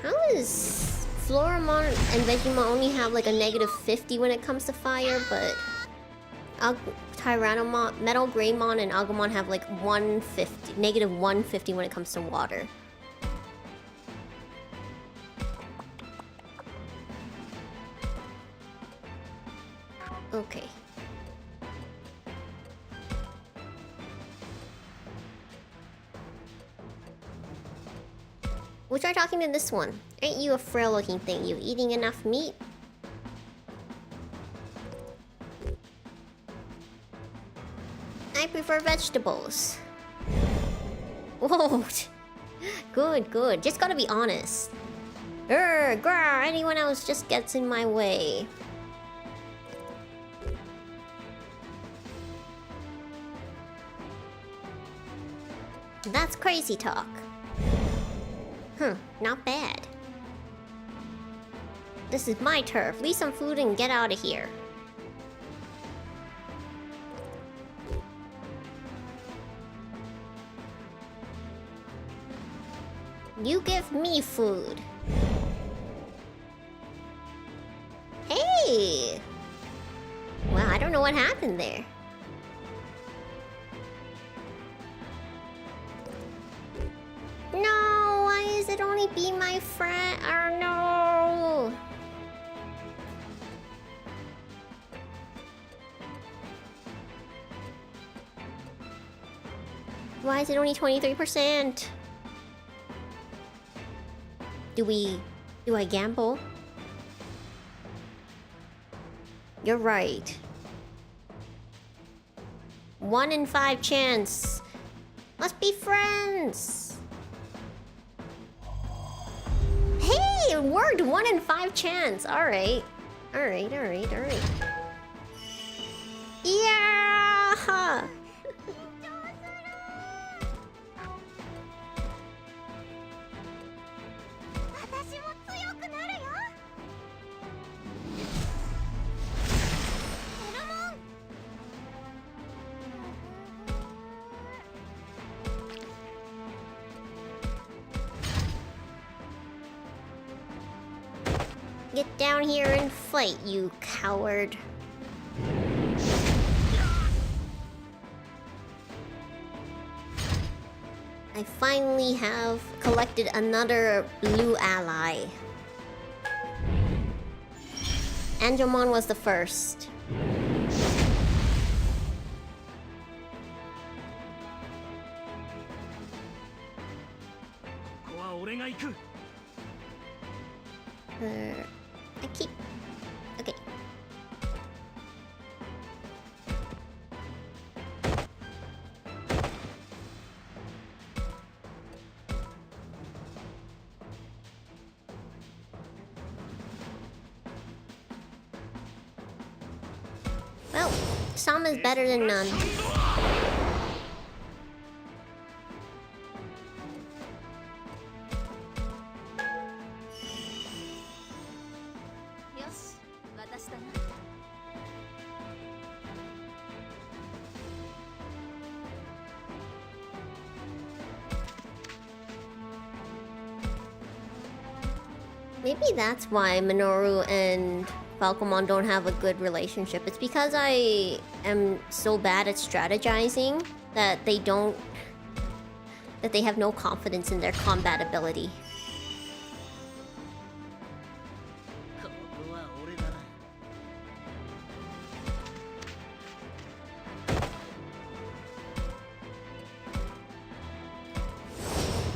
How is Floramon and Vegemon only have like a -50 when it comes to fire, but Tyrannomon, Metal Greymon, and Agumon have like -150 when it comes to water. Okay. We'll try talking to this one. Ain't you a frail looking thing? You eating enough meat? I prefer vegetables. Whoa. Good. Just gotta be honest. Grr, anyone else just gets in my way. That's crazy talk. Not bad. This is my turf. Leave some food and get out of here. You give me food. Hey! Well, I don't know what happened there. No, why is it only be my friend? Oh no! Why is it only 23%? Do I gamble? You're right. 1 in 5 chance. Let's be friends. Hey, it worked. 1 in 5 chance. All right. Yeah. Get down here and fight, you coward. I finally have collected another blue ally. Angemon was the first. I keep... Okay. Well, some is better than none. Maybe that's why Minoru and Falcomon don't have a good relationship. It's because I am so bad at strategizing that they have no confidence in their combat ability.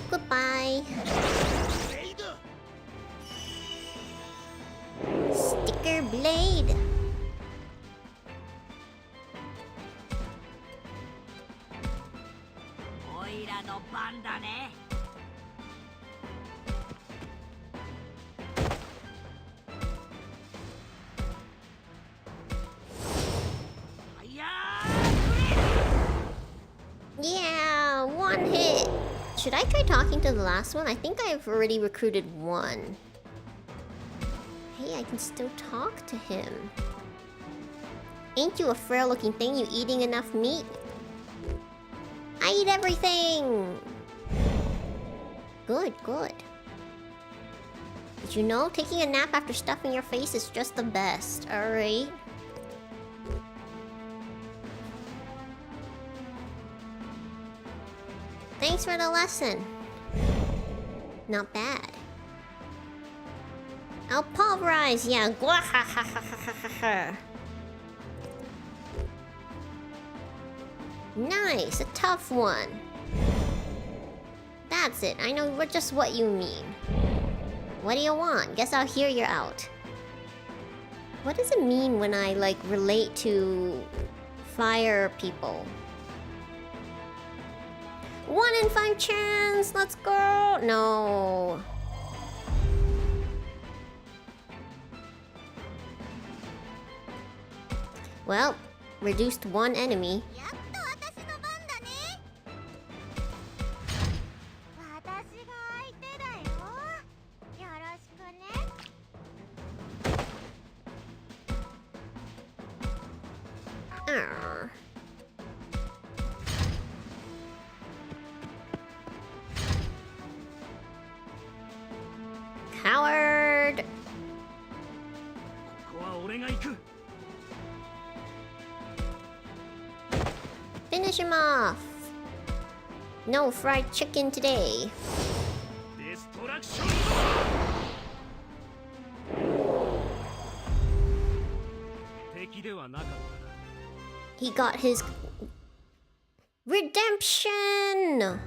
Goodbye. Sticker blade. Yeah, one hit. Should I try talking to the last one? I think I've already recruited one. Hey, I can still talk to him. Ain't you a frail looking thing? You eating enough meat? I eat everything! Good, good. Did you know taking a nap after stuffing your face is just the best, alright? Thanks for the lesson. Not bad. I'll pulverize, yeah. Nice, a tough one. That's it, I know just what you mean. What do you want? Guess I'll hear you out. What does it mean when I, like, relate to fire people? 1 in 5 chance, let's go! No. Well, reduced 1 enemy. Arr. Coward! Finish him off! No fried chicken today. He got his redemption!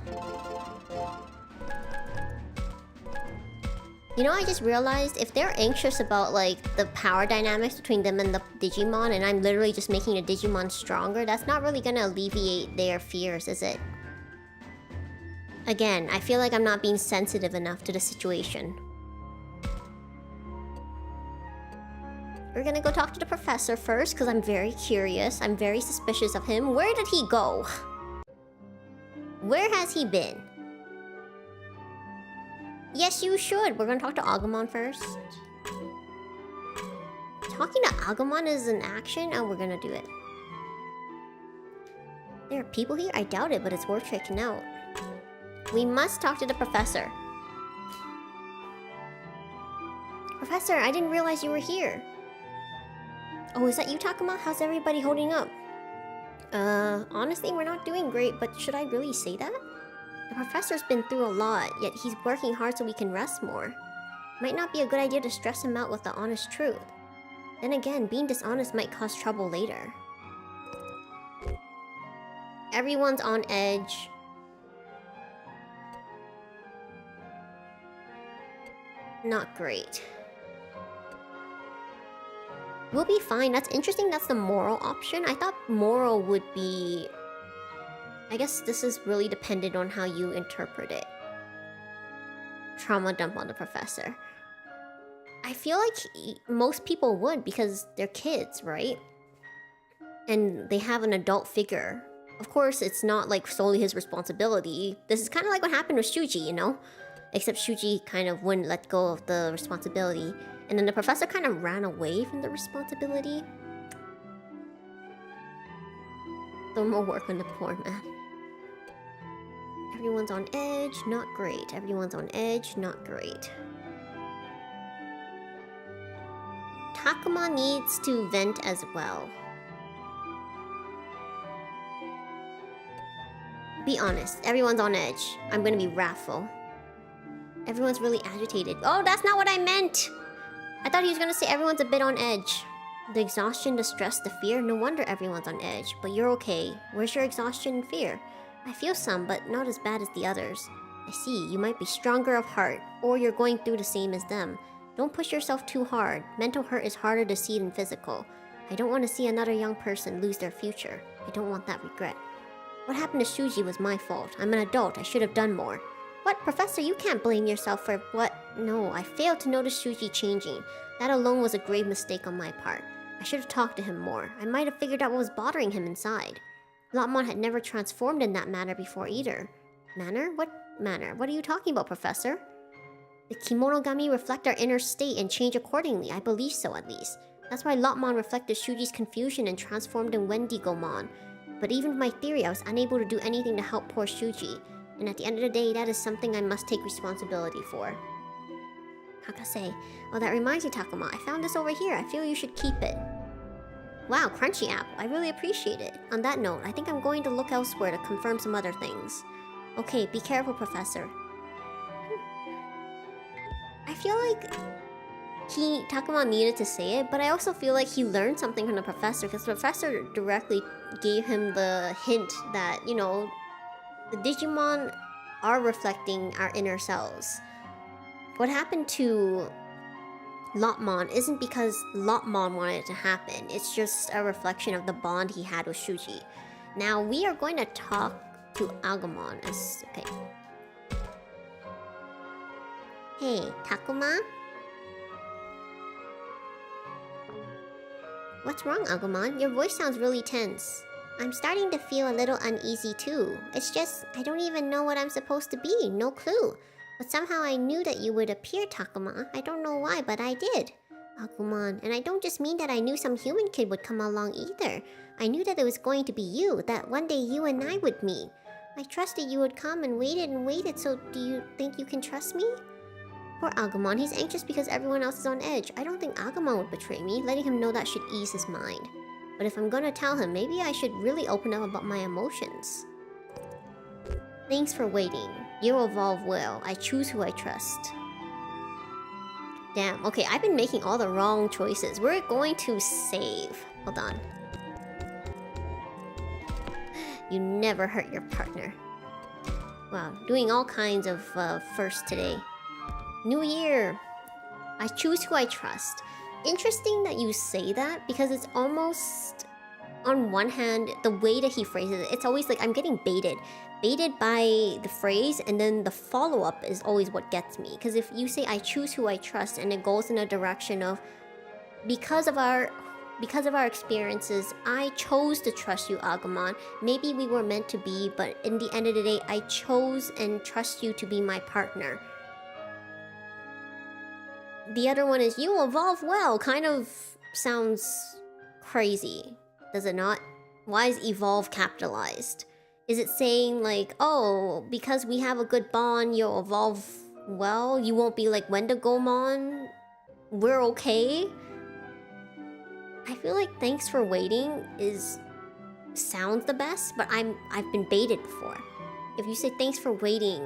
You know, I just realized if they're anxious about, like, the power dynamics between them and the Digimon, and I'm literally just making a Digimon stronger, that's not really gonna alleviate their fears, is it? Again, I feel like I'm not being sensitive enough to the situation. We're gonna go talk to the professor first, because I'm very curious. I'm very suspicious of him. Where did he go? Where has he been? Yes, you should. We're gonna talk to Agumon first. Talking to Agumon is an action? Oh, we're gonna do it. There are people here? I doubt it, but it's worth checking out. We must talk to the professor. Professor, I didn't realize you were here. Oh, is that you, Takuma? How's everybody holding up? Honestly, we're not doing great, but should I really say that? The professor's been through a lot, yet he's working hard so we can rest more. Might not be a good idea to stress him out with the honest truth. Then again, being dishonest might cause trouble later. Everyone's on edge. Not great. We'll be fine. That's interesting. That's the moral option. I thought moral would be... I guess this is really dependent on how you interpret it. Trauma dump on the professor. I feel like most people would because they're kids, right? And they have an adult figure. Of course, it's not like solely his responsibility. This is kind of like what happened with Shuji, you know? Except Shuji kind of wouldn't let go of the responsibility. And then the professor kind of ran away from the responsibility. No more work on the poor man. Everyone's on edge, not great. Everyone's on edge, not great. Takuma needs to vent as well. Be honest, everyone's on edge. I'm gonna be wrathful. Everyone's really agitated. Oh, that's not what I meant! I thought he was gonna say everyone's a bit on edge. The exhaustion, the stress, the fear, no wonder everyone's on edge. But you're okay. Where's your exhaustion and fear? I feel some, but not as bad as the others. I see, you might be stronger of heart, or you're going through the same as them. Don't push yourself too hard. Mental hurt is harder to see than physical. I don't want to see another young person lose their future. I don't want that regret. What happened to Shuji was my fault. I'm an adult. I should have done more. What? Professor, you can't blame yourself for what? No, I failed to notice Shuji changing. That alone was a grave mistake on my part. I should have talked to him more. I might have figured out what was bothering him inside. Lotmon had never transformed in that manner before either. Manner? What manner? What are you talking about, Professor? The Kimonogami reflect our inner state and change accordingly. I believe so, at least. That's why Lotmon reflected Shuji's confusion and transformed in Wendigomon. But even with my theory, I was unable to do anything to help poor Shuji. And at the end of the day, that is something I must take responsibility for. Hakase. Oh, that reminds me, Takuma. I found this over here. I feel you should keep it. Wow, crunchy apple. I really appreciate it. On that note, I think I'm going to look elsewhere to confirm some other things. Okay, be careful, Professor. I feel like Takuma needed to say it, but I also feel like he learned something from the professor, because the professor directly gave him the hint that, you know, the Digimon are reflecting our inner selves. What happened to Lotmon isn't because Lotmon wanted it to happen. It's just a reflection of the bond he had with Shuji. Now we are going to talk to Agumon. Okay. Hey, Takuma? What's wrong, Agumon? Your voice sounds really tense. I'm starting to feel a little uneasy too. It's just, I don't even know what I'm supposed to be. No clue. But somehow I knew that you would appear, Takuma. I don't know why, but I did. Agumon, and I don't just mean that I knew some human kid would come along either. I knew that it was going to be you, that one day you and I would meet. I trusted you would come and waited, so do you think you can trust me? Poor Agumon, he's anxious because everyone else is on edge. I don't think Agumon would betray me. Letting him know that should ease his mind. But if I'm gonna tell him, maybe I should really open up about my emotions. Thanks for waiting. You'll evolve well. I choose who I trust. Damn, okay, I've been making all the wrong choices. We're going to save. Hold on. You never hurt your partner. Wow, doing all kinds of firsts today. New year. I choose who I trust. Interesting that you say that, because it's almost, on one hand, the way that he phrases it, it's always like I'm getting baited. Baited by the phrase, and then the follow-up is always what gets me. Because if you say I choose who I trust, and it goes in a direction of because of our experiences, I chose to trust you, Agumon. Maybe we were meant to be, but in the end of the day, I chose and trust you to be my partner. The other one is, you evolve well. Kind of sounds crazy, does it not? Why is evolve capitalized? Is it saying like, oh, because we have a good bond, you'll evolve well? You won't be like Wendigomon? we're okay. I feel like thanks for waiting sounds the best, but I've been baited before. If you say thanks for waiting,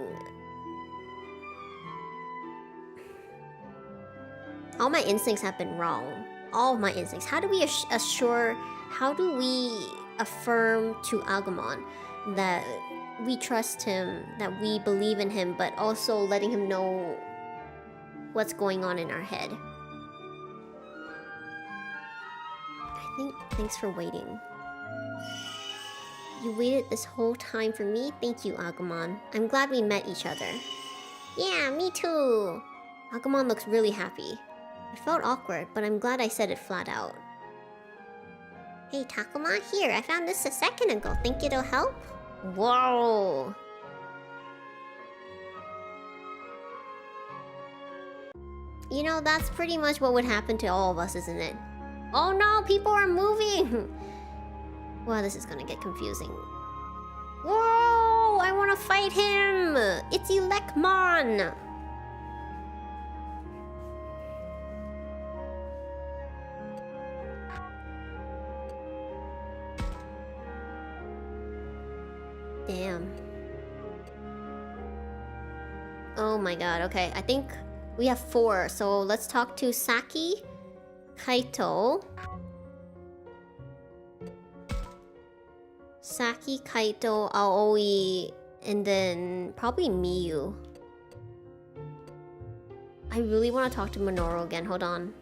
all my instincts have been wrong. All of my instincts. How do we how do we affirm to Agumon that we trust him, that we believe in him, but also letting him know what's going on in our head? I think thanks for waiting. You waited this whole time for me? Thank you, Agumon. I'm glad we met each other. Yeah, me too! Agumon looks really happy. It felt awkward, but I'm glad I said it flat out. Hey, Takuma, here, I found this a second ago. Think it'll help? Whoa! You know, that's pretty much what would happen to all of us, isn't it? Oh no, people are moving! Well, this is gonna get confusing. Whoa! I wanna fight him! It's Elecmon! Damn. Oh my god, okay. I think we have 4, so let's talk to Saki, Kaito, Aoi, and then probably Miyu. I really want to talk to Minoru again, hold on.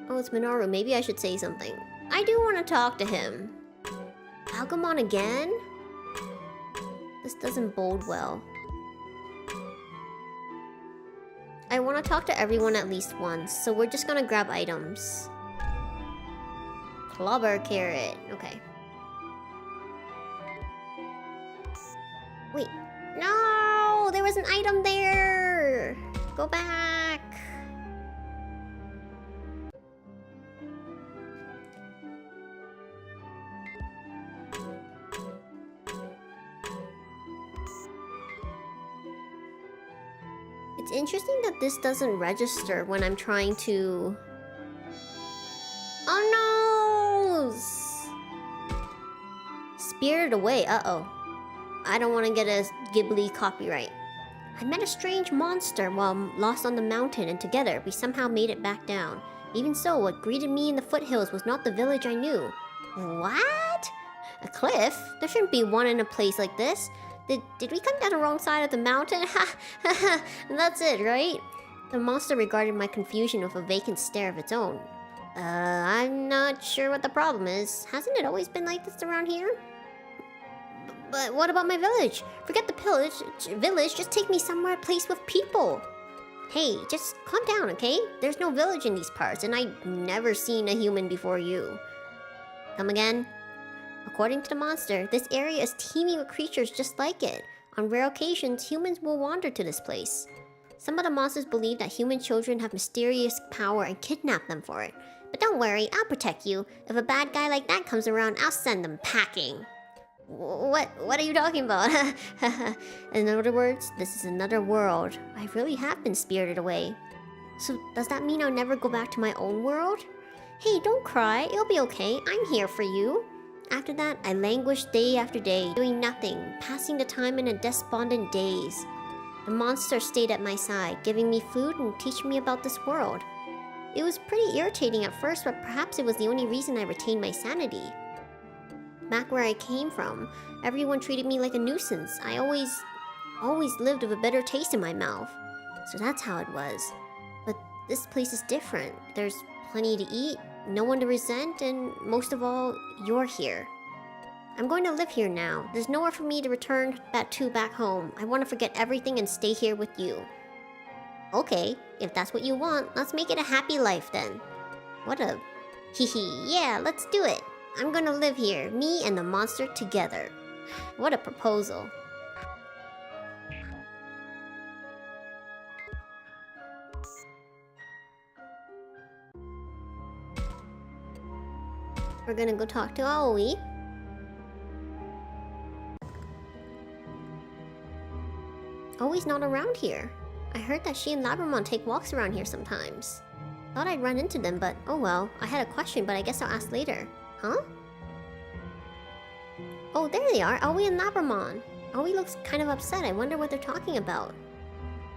Oh, it's Minoru. Maybe I should say something. I do want to talk to him. Agumon again? This doesn't bode well. I want to talk to everyone at least once, so we're just gonna grab items. Clobber carrot. Okay. Wait. No! There was an item there! Go back! It's interesting that this doesn't register when I'm trying to... Oh no! Spirited Away, uh-oh. I don't want to get a Ghibli copyright. I met a strange monster while lost on the mountain, and together we somehow made it back down. Even so, what greeted me in the foothills was not the village I knew. What? A cliff? There shouldn't be one in a place like this. Did we come down the wrong side of the mountain? Ha ha! That's it, right? The monster regarded my confusion with a vacant stare of its own. I'm not sure what the problem is. Hasn't it always been like this around here? But what about my village? Forget the village, just take me somewhere, a place with people. Hey, just calm down, okay? There's no village in these parts, and I've never seen a human before you. Come again? According to the monster, this area is teeming with creatures just like it. On rare occasions, humans will wander to this place. Some of the monsters believe that human children have mysterious power and kidnap them for it. But don't worry, I'll protect you. If a bad guy like that comes around, I'll send them packing. What are you talking about? In other words, this is another world. I really have been spirited away. So does that mean I'll never go back to my own world? Hey, don't cry, it'll be okay. I'm here for you. After that, I languished day after day, doing nothing, passing the time in a despondent daze. The monster stayed at my side, giving me food and teaching me about this world. It was pretty irritating at first, but perhaps it was the only reason I retained my sanity. Back where I came from, everyone treated me like a nuisance. I always lived with a bitter taste in my mouth. So that's how it was. But this place is different. There's plenty to eat, no one to resent, and most of all, you're here. I'm going to live here now. There's nowhere for me to return back home. I want to forget everything and stay here with you. Okay, if that's what you want, let's make it a happy life then. What a... yeah, let's do it. I'm gonna live here, me and the monster together. What a proposal. We're gonna go talk to Aoi. Always not around here. I heard that she and Labramon take walks around here sometimes. Thought I'd run into them, but oh well. I had a question, but I guess I'll ask later. Huh? Oh, there they are, Aoi and Labramon. Aoi looks kind of upset. I wonder what they're talking about.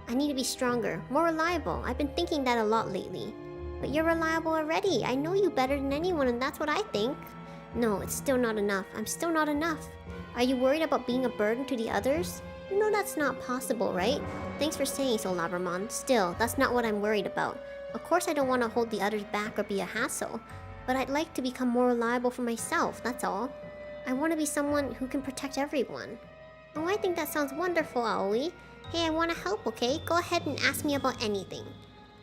I need to be stronger, more reliable. I've been thinking that a lot lately. But you're reliable already. I know you better than anyone, and that's what I think. No, it's still not enough. I'm still not enough. Are you worried about being a burden to the others? You know that's not possible, right? Thanks for saying so, Labramon. Still, that's not what I'm worried about. Of course I don't want to hold the others back or be a hassle. But I'd like to become more reliable for myself, that's all. I want to be someone who can protect everyone. Oh, I think that sounds wonderful, Aoi. Hey, I want to help, okay? Go ahead and ask me about anything.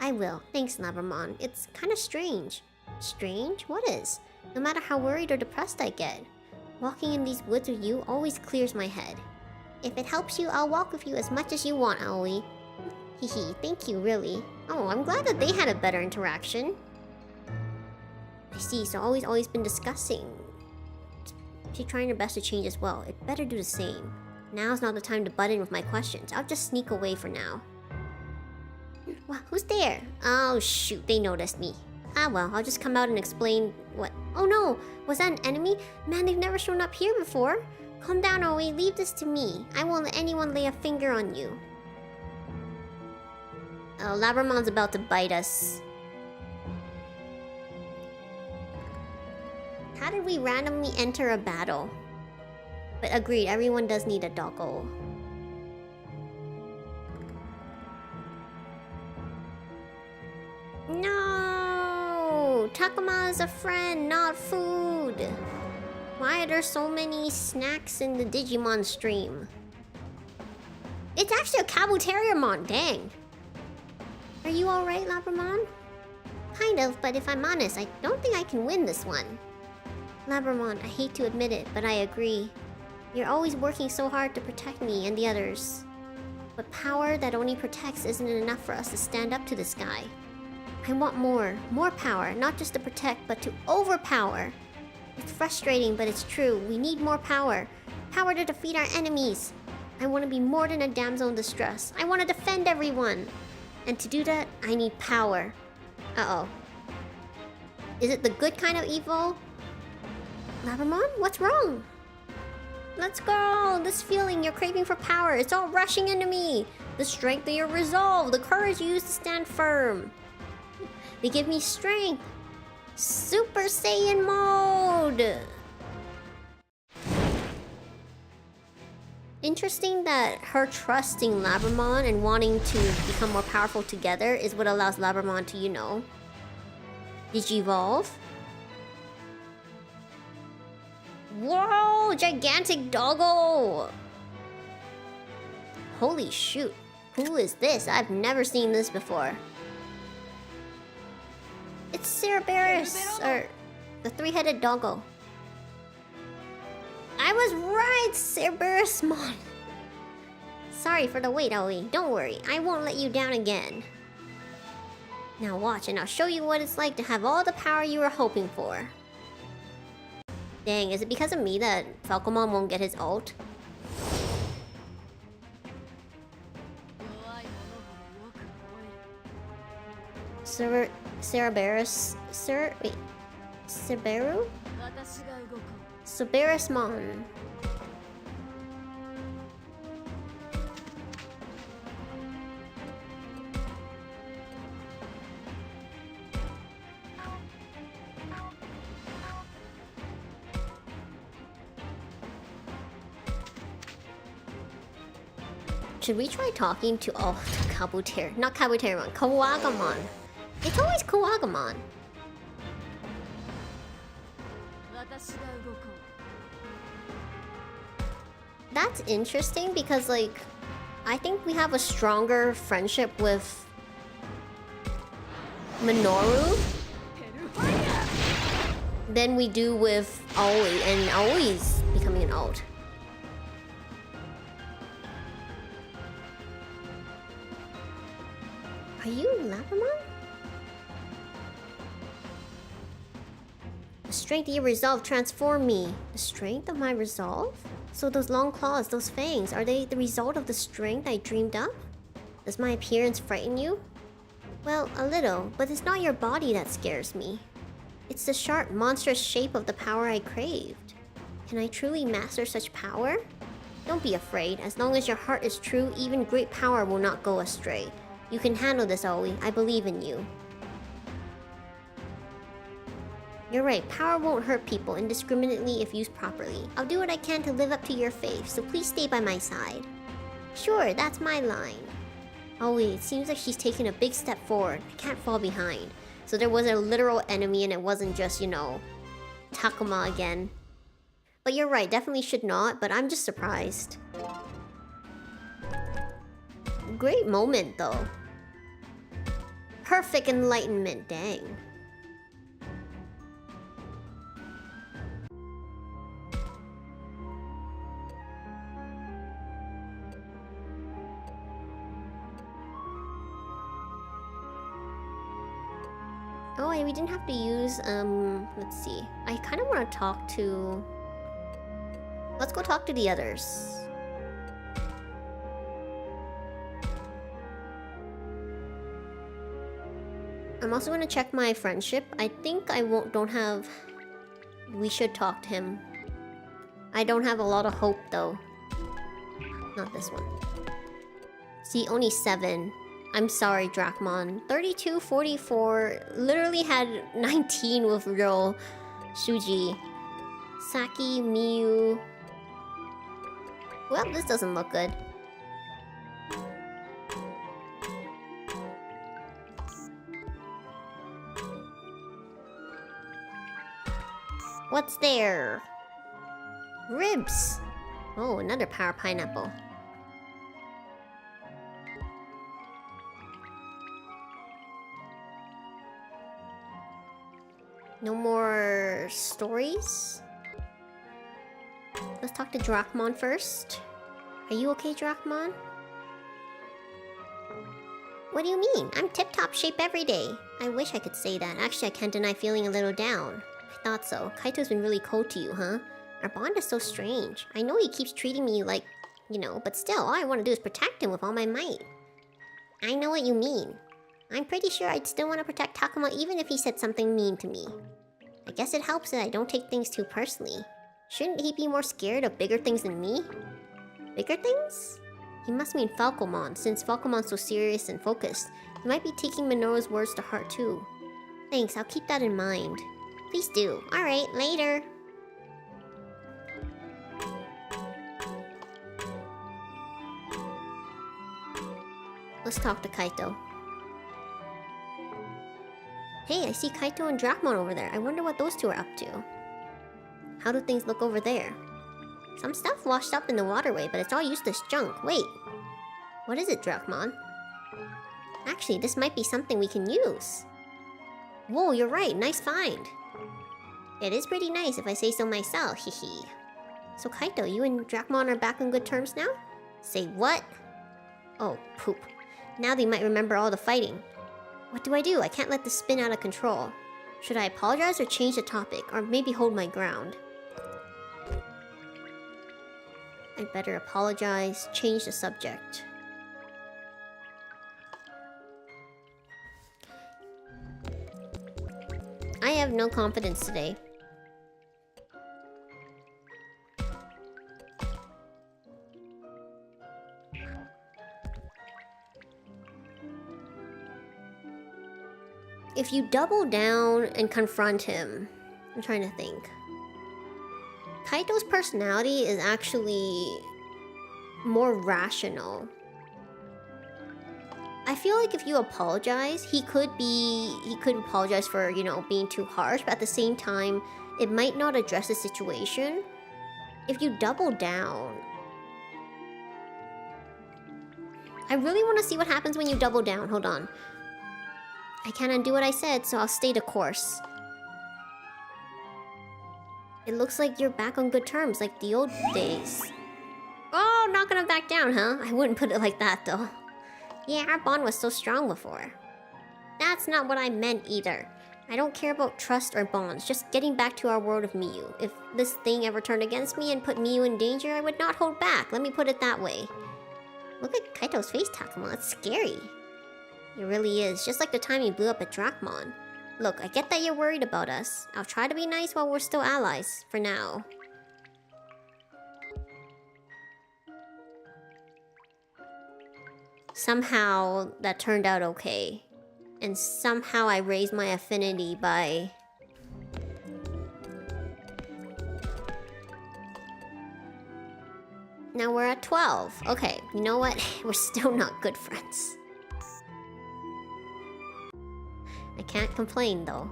I will. Thanks, Labramon. It's kind of strange. Strange? What is? No matter how worried or depressed I get, walking in these woods with you always clears my head. If it helps you, I'll walk with you as much as you want, Aoi. Hehe, thank you, really. Oh, I'm glad that they had a better interaction. I see, so always been discussing. She's trying her best to change as well. It better do the same. Now's not the time to butt in with my questions. I'll just sneak away for now. Wow, who's there? Oh shoot, they noticed me. Ah well, I'll just come out and explain what... Oh no! Was that an enemy? Man, they've never shown up here before. Calm down, Aoi. Leave this to me. I won't let anyone lay a finger on you. Oh, Labramon's about to bite us. How did we randomly enter a battle? But agreed, everyone does need a doggo. No! Takuma is a friend, not food! Why are there so many snacks in the Digimon stream? It's actually a Kabuterimon, dang! Are you alright, Labramon? Kind of, but if I'm honest, I don't think I can win this one. Labramon, I hate to admit it, but I agree. You're always working so hard to protect me and the others. But power that only protects isn't enough for us to stand up to this guy. I want more. More power, not just to protect, but to overpower. It's frustrating, but it's true. We need more power. Power to defeat our enemies. I want to be more than a damsel in distress. I want to defend everyone. And to do that, I need power. Uh-oh. Is it the good kind of evil? Labramon, what's wrong? Let's go! This feeling you're craving for power, it's all rushing into me! The strength of your resolve, the courage you use to stand firm. They give me strength. Super Saiyan mode! Interesting that her trusting Labramon and wanting to become more powerful together is what allows Labramon to, you know, Digivolve. Whoa! Gigantic doggo! Holy shoot. Who is this? I've never seen this before. It's Cerberus, or the three-headed doggo. I was right, Cerberusmon. Sorry for the wait, Aoi. Don't worry, I won't let you down again. Now watch, and I'll show you what it's like to have all the power you were hoping for. Dang, is it because of me that Falcomon won't get his ult? Cerberus... wait... Cerberu? Cerberusmon. Should we try talking to not Kabuterimon, Kawagamon. It's always Kawagamon. That's interesting because, like, I think we have a stronger friendship with Minoru than we do with Aoi, and Aoi's becoming an ult. Are you Labramon? The strength of your resolve transformed me. The strength of my resolve? So those long claws, those fangs, are they the result of the strength I dreamed up? Does my appearance frighten you? Well, a little, but it's not your body that scares me. It's the sharp, monstrous shape of the power I craved. Can I truly master such power? Don't be afraid. As long as your heart is true, even great power will not go astray. You can handle this, Aoi. I believe in you. You're right, power won't hurt people indiscriminately if used properly. I'll do what I can to live up to your faith, so please stay by my side. Sure, that's my line. Aoi, it seems like she's taken a big step forward. I can't fall behind. So there was a literal enemy and it wasn't just, you know, Takuma again. But you're right, definitely should not, but I'm just surprised. Great moment, though. Perfect enlightenment, dang. Oh, and we didn't have to use, let's see. I kind of want to talk to... Let's go talk to the others. I'm also going to check my friendship. I think don't have... We should talk to him. I don't have a lot of hope, though. Not this one. See, only 7. I'm sorry, Drachmon. 32, 44, literally had 19 with real Shuji. Saki, Miyu. Well, this doesn't look good. What's there? Ribs! Oh, another power pineapple. No more stories? Let's talk to Drachmon first. Are you okay, Drachmon? What do you mean? I'm tip-top shape every day. I wish I could say that. Actually, I can't deny feeling a little down. I thought so. Kaito's been really cold to you, huh? Our bond is so strange. I know he keeps treating me like, you know, but still, all I want to do is protect him with all my might. I know what you mean. I'm pretty sure I'd still want to protect Takuma even if he said something mean to me. I guess it helps that I don't take things too personally. Shouldn't he be more scared of bigger things than me? Bigger things? He must mean Falcomon, since Falcomon's so serious and focused. He might be taking Minoru's words to heart too. Thanks, I'll keep that in mind. Please do. Alright, later. Let's talk to Kaito. Hey, I see Kaito and Drachmon over there. I wonder what those two are up to. How do things look over there? Some stuff washed up in the waterway, but it's all useless junk. Wait. What is it, Drachmon? Actually, this might be something we can use. Whoa, you're right. Nice find. It is pretty nice if I say so myself, hehe. So Kaito, you and Drachmon are back on good terms now? Say what? Oh, poop. Now they might remember all the fighting. What do? I can't let this spin out of control. Should I apologize or change the topic? Or maybe hold my ground? I'd better apologize, change the subject. I have no confidence today. If you double down and confront him... I'm trying to think. Kaito's personality is actually more rational. I feel like if you apologize, he could apologize for, you know, being too harsh, but at the same time, it might not address the situation. If you double down... I really want to see what happens when you double down. Hold on. I can't undo what I said, so I'll stay the course. It looks like you're back on good terms, like the old days. Oh, not gonna back down, huh? I wouldn't put it like that, though. Yeah, our bond was so strong before. That's not what I meant either. I don't care about trust or bonds, just getting back to our world of Miyu. If this thing ever turned against me and put Miyu in danger, I would not hold back. Let me put it that way. Look at Kaito's face, Takuma. It's scary. It really is, just like the time you blew up at Drachmon. Look, I get that you're worried about us. I'll try to be nice while we're still allies, for now. Somehow, that turned out okay. And somehow I raised my affinity by... Now we're at 12. Okay, you know what? We're still not good friends. I can't complain though.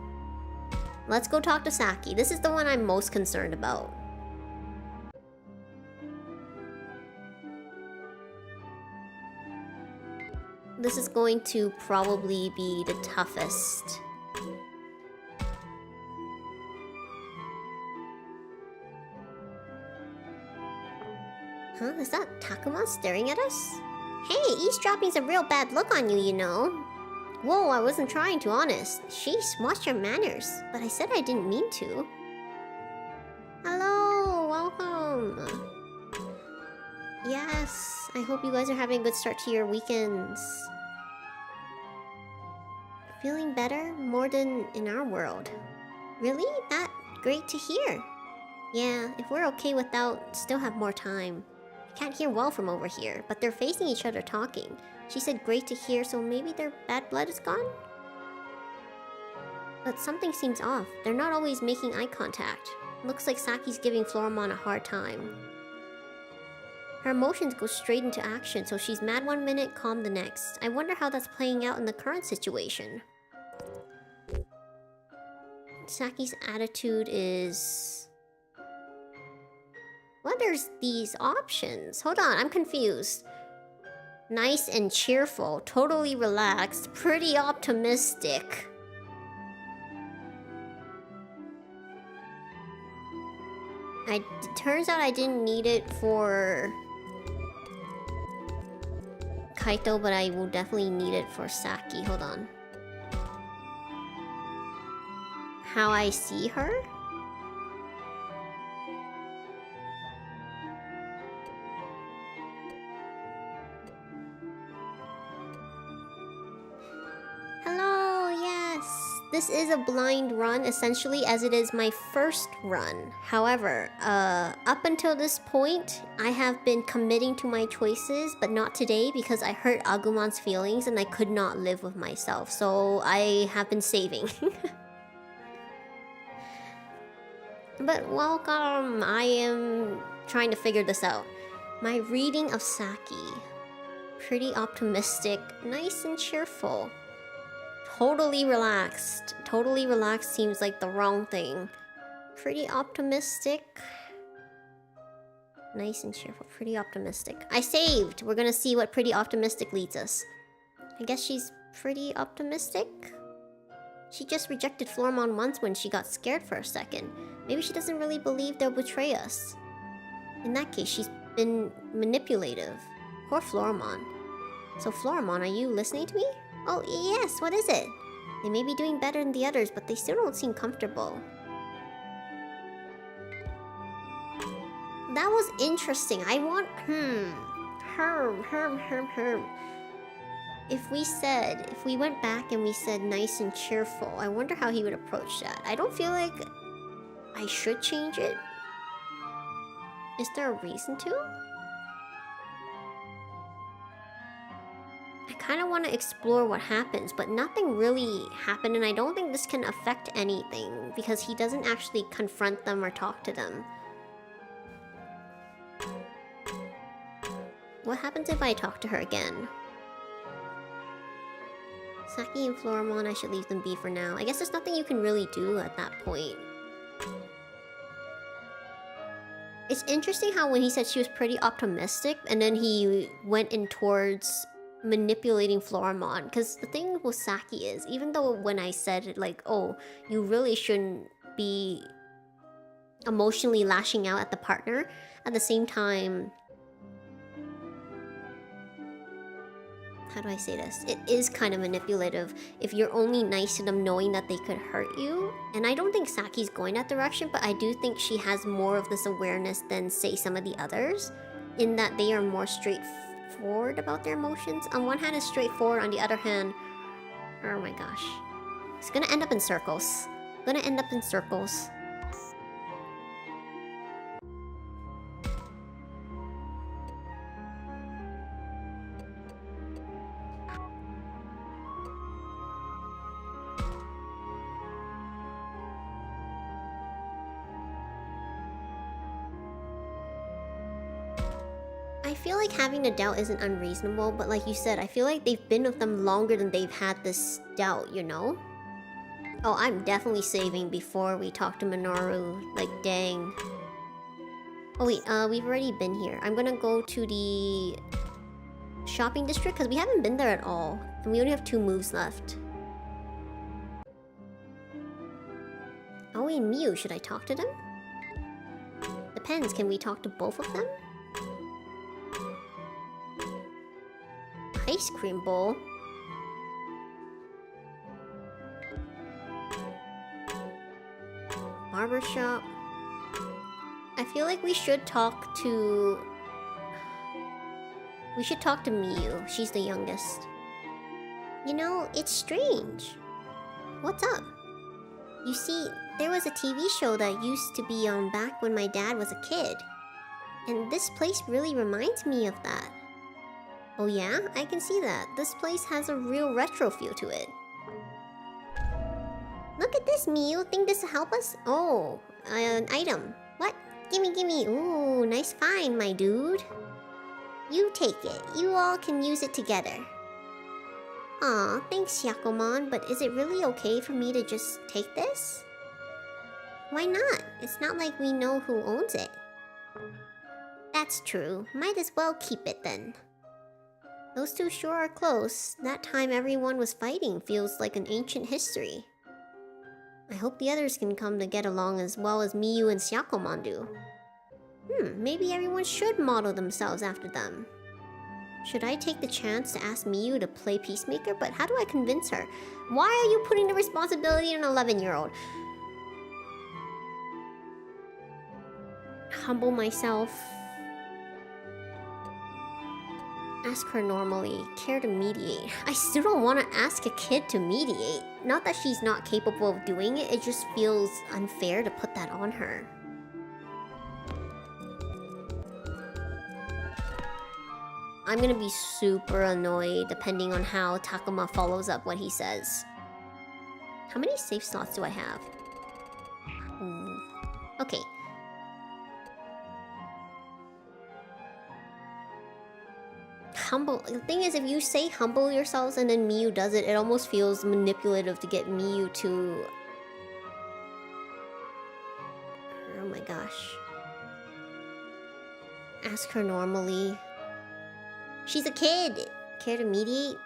Let's go talk to Saki. This is the one I'm most concerned about. This is going to probably be the toughest. Huh? Is that Takuma staring at us? Hey, eavesdropping's a real bad look on you, you know. Whoa, I wasn't trying to, honest. Sheesh, watch your manners. But I said I didn't mean to. Hello, welcome. Yes, I hope you guys are having a good start to your weekends. Feeling better? More than in our world. Really? That great to hear. Yeah, if we're okay without, still have more time. I can't hear well from over here, but they're facing each other talking. She said great to hear, so maybe their bad blood is gone? But something seems off. They're not always making eye contact. Looks like Saki's giving Floramon a hard time. Her emotions go straight into action, so she's mad one minute, calm the next. I wonder how that's playing out in the current situation. Saki's attitude is... Well, there's these options. Hold on, I'm confused. Nice and cheerful, totally relaxed, pretty optimistic. It turns out I didn't need it for Kaito, but I will definitely need it for Saki. Hold on. How I see her? Hello, yes. This is a blind run, essentially, as it is my first run. However, up until this point, I have been committing to my choices, but not today because I hurt Agumon's feelings and I could not live with myself. So I have been saving. But welcome, I am trying to figure this out. My reading of Saki. Pretty optimistic, nice and cheerful. Totally relaxed. Totally relaxed seems like the wrong thing. Pretty optimistic. Nice and cheerful, pretty optimistic. I saved! We're gonna see what pretty optimistic leads us. I guess she's pretty optimistic? She just rejected Floramon once when she got scared for a second. Maybe she doesn't really believe they'll betray us. In that case, she's been manipulative. Poor Floramon. So Floramon, are you listening to me? Oh, yes, what is it? They may be doing better than the others, but they still don't seem comfortable. That was interesting. I want... If we went back and we said nice and cheerful, I wonder how he would approach that. I don't feel like I should change it. Is there a reason to? I kind of want to explore what happens, but nothing really happened, and I don't think this can affect anything because he doesn't actually confront them or talk to them. What happens if I talk to her again? Saki and Floramon, I should leave them be for now. I guess there's nothing you can really do at that point. It's interesting how when he said she was pretty optimistic, and then he went in towards manipulating Floramon. Because the thing with Saki is, even though when I said, like, oh, you really shouldn't be emotionally lashing out at the partner, at the same time... how do I say this? It is kind of manipulative if you're only nice to them knowing that they could hurt you. And I don't think Saki's going that direction, but I do think she has more of this awareness than, say, some of the others, in that they are more straightforward about their emotions. On one hand, it's straightforward. On the other hand, oh my gosh. It's gonna end up in circles. Gonna end up in circles. I feel like having a doubt isn't unreasonable, but like you said, I feel like they've been with them longer than they've had this doubt, you know? Oh, I'm definitely saving before we talk to Minoru. Like, dang. Oh wait, we've already been here. I'm gonna go to the shopping district because we haven't been there at all. And we only have 2 moves left. Oh, and Miu, should I talk to them? Depends, can we talk to both of them? Ice cream bowl? Barbershop? I feel like we should talk to... We should talk to Miu. She's the youngest. You know, it's strange. What's up? You see, there was a TV show that used to be on back when my dad was a kid. And this place really reminds me of that. Oh yeah? I can see that. This place has a real retro feel to it. Look at this, Miu. Think this will help us? Oh, an item. What? Gimme, gimme. Ooh, nice find, my dude. You take it. You all can use it together. Aw, thanks, Yakomon, but is it really okay for me to just take this? Why not? It's not like we know who owns it. That's true. Might as well keep it then. Those two sure are close. That time everyone was fighting feels like an ancient history. I hope the others can come to get along as well as Miu and Syakomon do. Maybe everyone should model themselves after them. Should I take the chance to ask Miu to play Peacemaker? But how do I convince her? Why are you putting the responsibility on an 11-year-old? Humble myself. Ask her normally. Care to mediate. I still don't want to ask a kid to mediate. Not that she's not capable of doing it, it just feels unfair to put that on her. I'm gonna be super annoyed depending on how Takuma follows up what he says. How many safe slots do I have? Okay. Humble. The thing is, if you say humble yourselves and then Miu does it, it almost feels manipulative to get Miu to... Oh my gosh. Ask her normally. She's a kid! Care to mediate?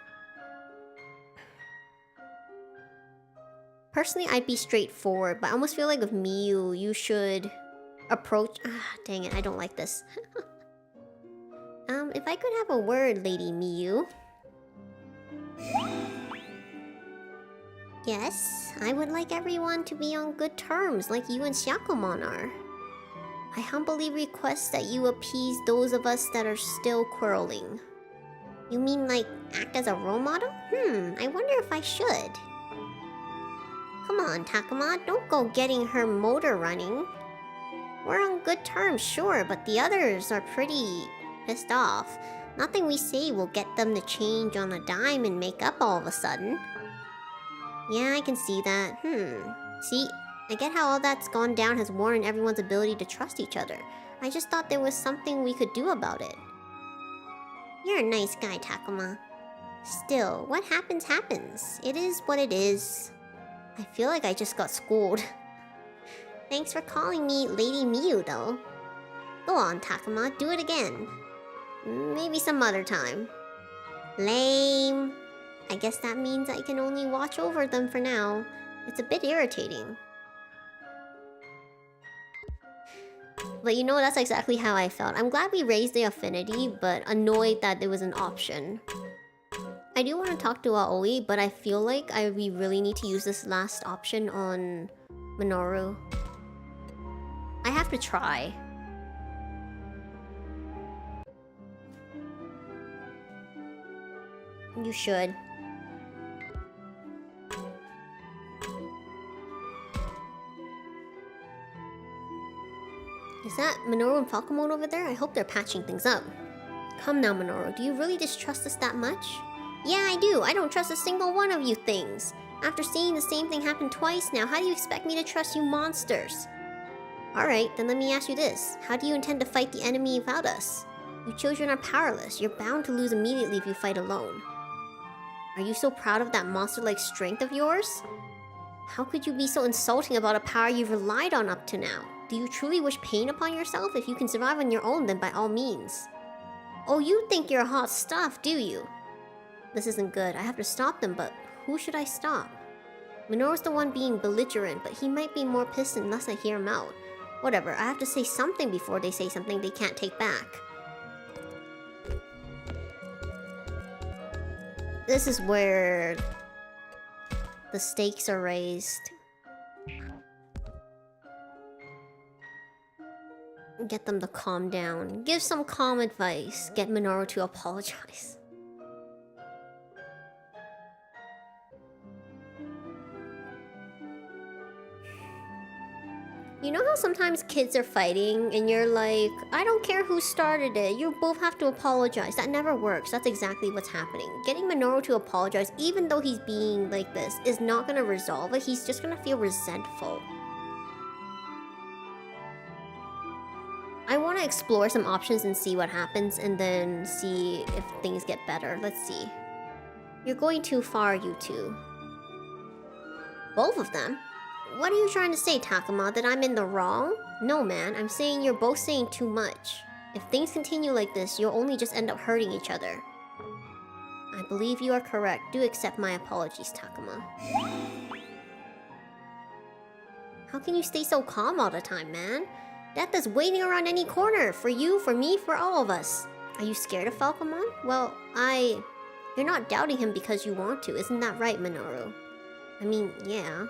Personally, I'd be straightforward, but I almost feel like with Miu, you should approach... dang it, I don't like this. If I could have a word, Lady Miu. Yes, I would like everyone to be on good terms like you and Syakomon are. I humbly request that you appease those of us that are still quarreling. You mean like act as a role model? I wonder if I should. Come on, Takuma, don't go getting her motor running. We're on good terms, sure, but the others are pretty pissed off. Nothing we say will get them to change on a dime and make up all of a sudden. Yeah, I can see that. See, I get how all that's gone down has worn everyone's ability to trust each other. I just thought there was something we could do about it. You're a nice guy, Takuma. Still, what happens happens. It is what it is. I feel like I just got schooled. Thanks for calling me Lady Miu, though. Go on, Takuma, do it again. Maybe some other time. Lame. I guess that means I can only watch over them for now. It's a bit irritating. But you know, that's exactly how I felt. I'm glad we raised the affinity, but annoyed that there was an option. I do want to talk to Aoi, but I feel like we really need to use this last option on Minoru. I have to try. You should. Is that Minoru and Falcomon over there? I hope they're patching things up. Come now, Minoru, do you really distrust us that much? Yeah, I do. I don't trust a single one of you things. After seeing the same thing happen twice now, how do you expect me to trust you monsters? Alright, then let me ask you this. How do you intend to fight the enemy without us? You children are powerless. You're bound to lose immediately if you fight alone. Are you so proud of that monster-like strength of yours? How could you be so insulting about a power you've relied on up to now? Do you truly wish pain upon yourself? If you can survive on your own, then by all means. Oh, you think you're hot stuff, do you? This isn't good. I have to stop them, but who should I stop? Minoru's the one being belligerent, but he might be more pissed unless I hear him out. Whatever, I have to say something before they say something they can't take back. This is where the stakes are raised. Get them to calm down. Give some calm advice. Get Minoru to apologize. You know how sometimes kids are fighting and you're like, I don't care who started it, you both have to apologize. That never works. That's exactly what's happening. Getting Minoru to apologize, even though he's being like this, is not gonna resolve it. He's just gonna feel resentful. I want to explore some options and see what happens, and then see if things get better. Let's see. You're going too far, you two. Both of them? What are you trying to say, Takuma? That I'm in the wrong? No, man. I'm saying you're both saying too much. If things continue like this, you'll only just end up hurting each other. I believe you are correct. Do accept my apologies, Takuma. How can you stay so calm all the time, man? Death is waiting around any corner. For you, for me, for all of us. Are you scared of Falcomon? Well, You're not doubting him because you want to. Isn't that right, Minoru? I mean, yeah.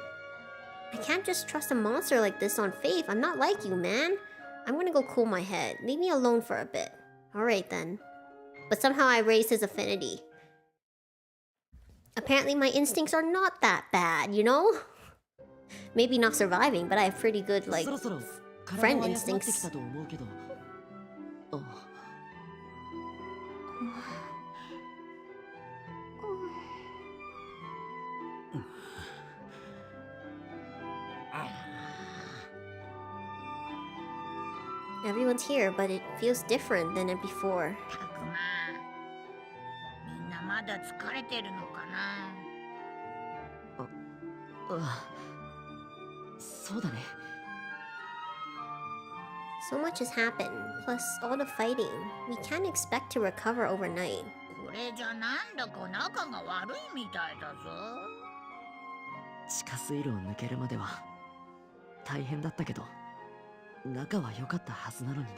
I can't just trust a monster like this on faith. I'm not like you, man. I'm gonna go cool my head. Leave me alone for a bit. Alright then. But somehow I raised his affinity. Apparently my instincts are not that bad, you know? Maybe not surviving, but I have pretty good, like, friend instincts. Everyone's here, but it feels different than it before. みんなまだ疲れてるのかな。そうだね。 So much has happened, plus all the fighting. We can't expect to recover overnight. これじゃなんだか仲が悪いみたいだぞ。地下水路を抜けるまでは大変だったけど、仲は良かったはずなのにね。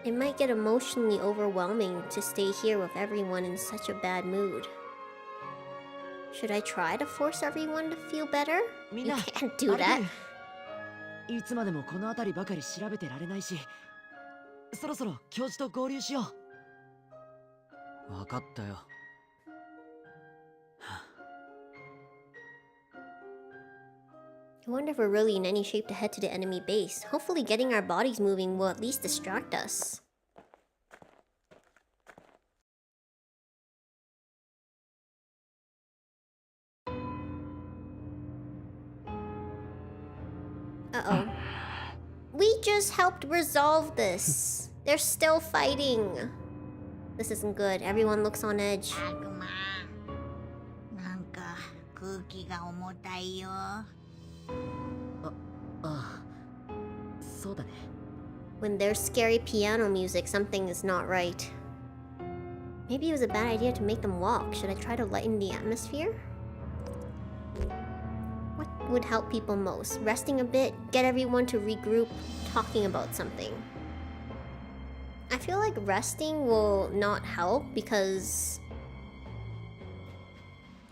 It might get emotionally overwhelming to stay here with everyone in such a bad mood. Should I try to force everyone to feel better? You can't do that. いつまでもこの辺りばかり調べてられないし、そろそろ教授と合流しよう。分かったよ。I wonder if we're really in any shape to head to the enemy base. Hopefully getting our bodies moving will at least distract us. Uh-oh. We just helped resolve this. They're still fighting. This isn't good. Everyone looks on edge. なんか空気が重たいよ。そうだね。 When there's scary piano music, something is not right. Maybe it was a bad idea to make them walk. Should I try to lighten the atmosphere? What would help people most? Resting a bit, get everyone to regroup, talking about something. I feel like resting will not help because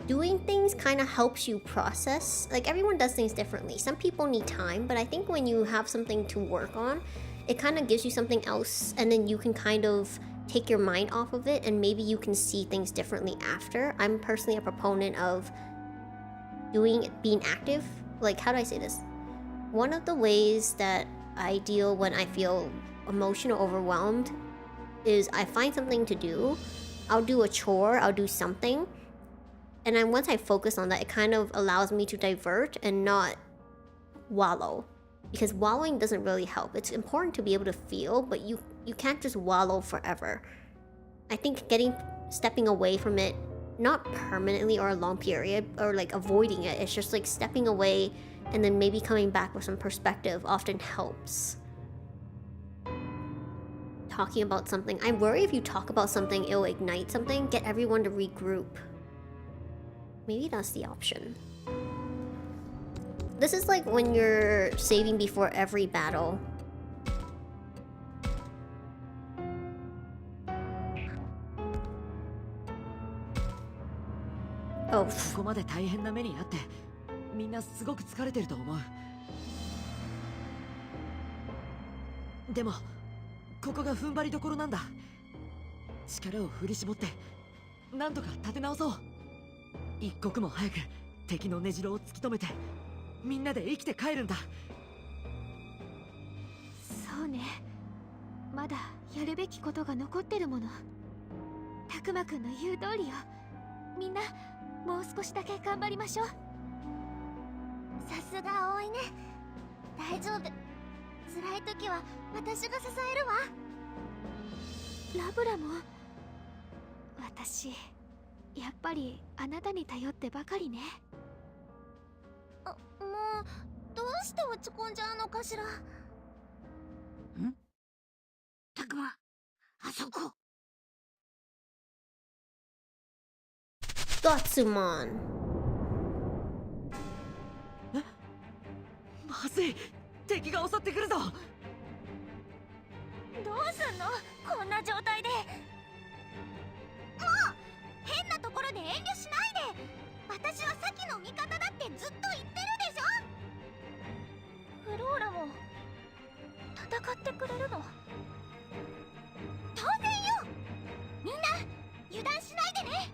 doing things kind of helps you process. Like, everyone does things differently. Some people need time, but I think when you have something to work on, it kind of gives you something else, and then you can kind of take your mind off of it, and maybe you can see things differently after. I'm personally a proponent of being active. Like, how do I say this? One of the ways that I deal when I feel emotional overwhelmed is I find something to do. I'll do a chore, I'll do something, and then once I focus on that, it kind of allows me to divert and not wallow, because wallowing doesn't really help. It's important to be able to feel, but you can't just wallow forever. I think stepping away from it, not permanently or a long period or like avoiding it, it's just like stepping away and then maybe coming back with some perspective often helps. Talking about something, I worry if you talk about something, it'll ignite something, get everyone to regroup. Maybe that's the option. This is like when you're saving before every battle. Oh. ここまで大変な目にあってみんなすごく疲れてると思う。でもここが踏ん張りどころなんだ。力を振り絞ってなんとか立て直そう。一刻も早く敵の根城を突き止めてみんなで生きて帰るんだ。そうね、まだやるべきことが残ってるもの。たくまくんの言う通りよ。みんなもう少しだけ頑張りましょう。さすが葵ね。大丈夫。辛い時は私が支えるわ。ラブラも。私やっぱりあなたに頼ってばかりね。もうどうして落ち込んじゃうのかしら。ん？たくま、あそこ。Gotsumon. まずい、敵が襲ってくるぞ。どうすんの？こんな状態で。もう変なところで遠慮しないで。私はさっきの味方だってずっと言ってるでしょ。フローラも戦ってくれるの？当然よ。みんな油断しないでね。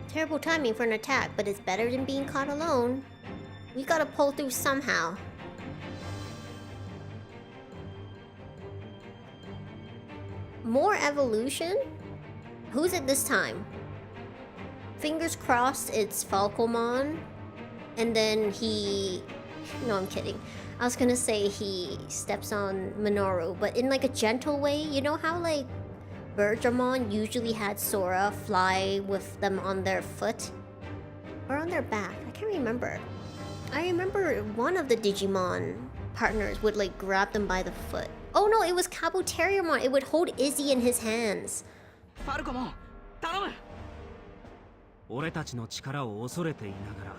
Terrible timing for an attack, but it's better than being caught alone. We gotta pull through somehow. More evolution? Who's it this time? Fingers crossed it's Falcomon. And then he... No, I'm kidding. I was gonna say he steps on Minoru, but in like a gentle way. You know how like Bergermon usually had Sora fly with them on their foot? Or on their back? I can't remember. I remember one of the Digimon partners would like grab them by the foot. Oh no, it was Kabuterimon. It would hold Izzy in his hands. ファルコモン、頼む。俺たちの力を恐れていながら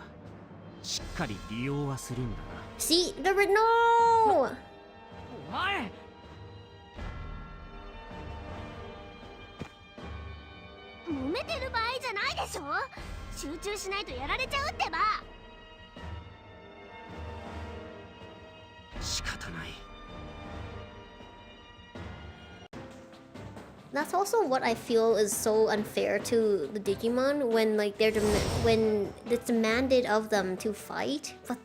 しっかり利用はするんだな。 See? No! お前。揉めてる場合じゃないでしょ。集中しないとやられちゃうってば。仕方ない。 That's also what I feel is so unfair to the Digimon when like when it's demanded of them to fight, but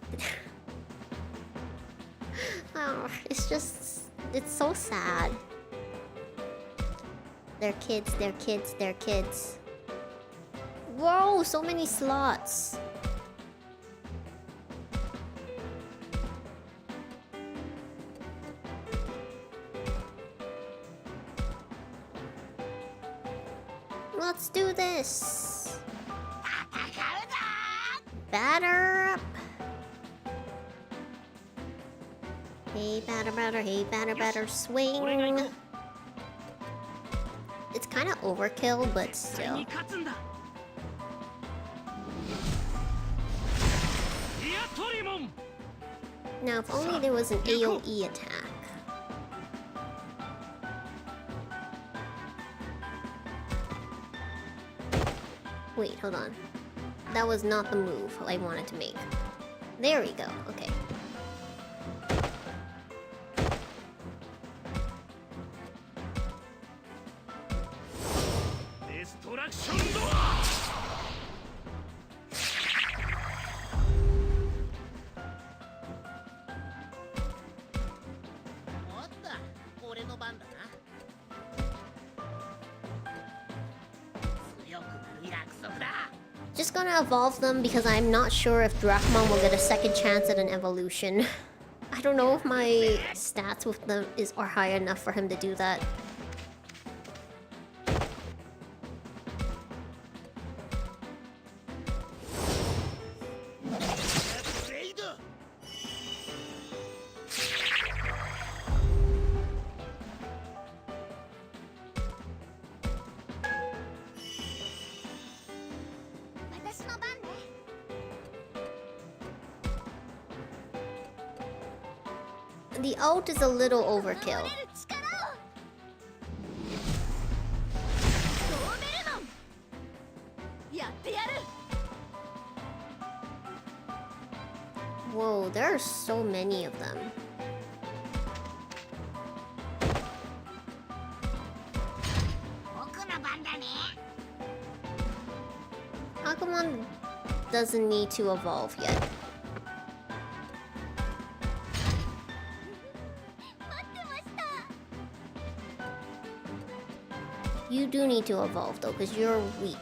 oh, it's so sad. They're kids, they're kids, they're kids. Whoa, so many slots. Let's do this. Batter up. Hey, batter, batter, hey, batter, batter, swing. It's kind of overkill, but still. Now, if only there was an AoE attack. Wait, hold on. That was not the move I wanted to make. There we go. Okay. Just gonna evolve them because I'm not sure if Drachmon will get a second chance at an evolution. I don't know if my stats with them are high enough for him to do that. The ult is a little overkill. Whoa, there are so many of them. Agumon doesn't need to evolve yet. You do need to evolve though, because you're weak.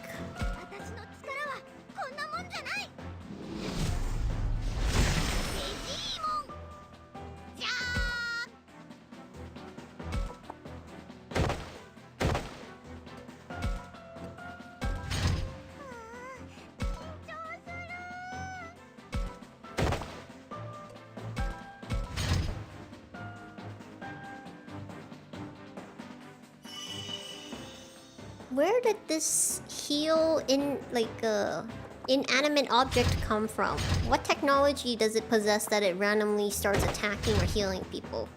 Where did this heal in inanimate object come from? What technology does it possess that it randomly starts attacking or healing people?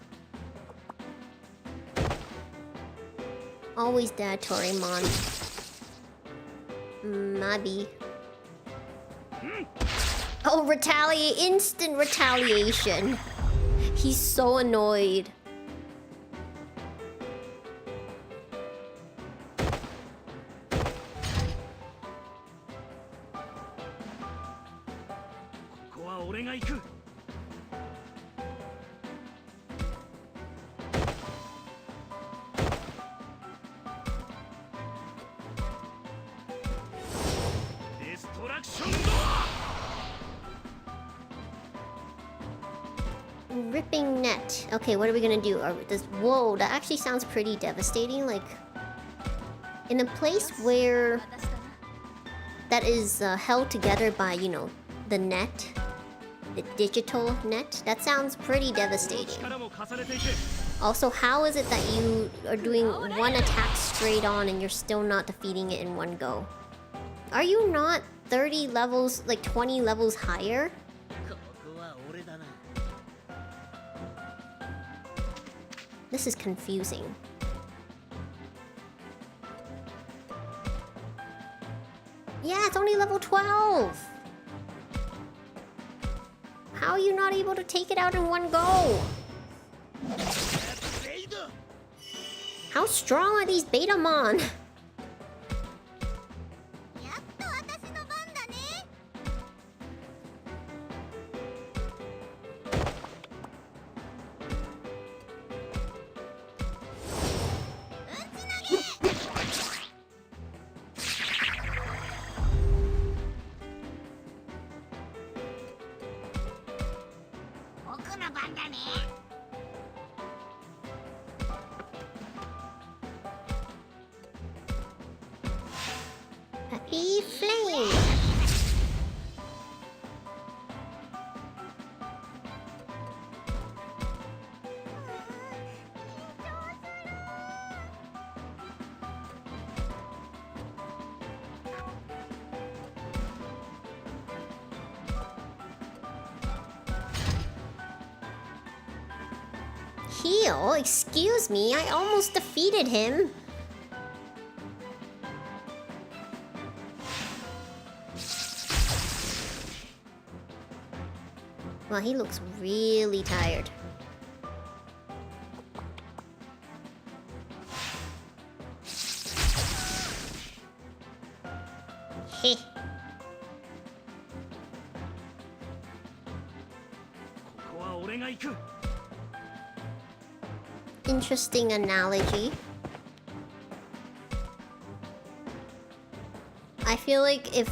Always dead, Torimon. Maybe. Oh, retaliate! Instant retaliation. He's so annoyed. Ripping net. Okay, what are we gonna do? Whoa, that actually sounds pretty devastating. Like, in a place where that is held together by, you know, the net, the digital net, that sounds pretty devastating. Also, how is it that you are doing one attack straight on and you're still not defeating it in one go? Are you not 30 levels, like 20 levels higher? This is confusing. Yeah, it's only level 12! How are you not able to take it out in one go? How strong are these Betamon? Happy flame! Heal? Excuse me, I almost defeated him. Well, he looks really tired. Heh. ここは俺が行く。 Interesting analogy. I feel like if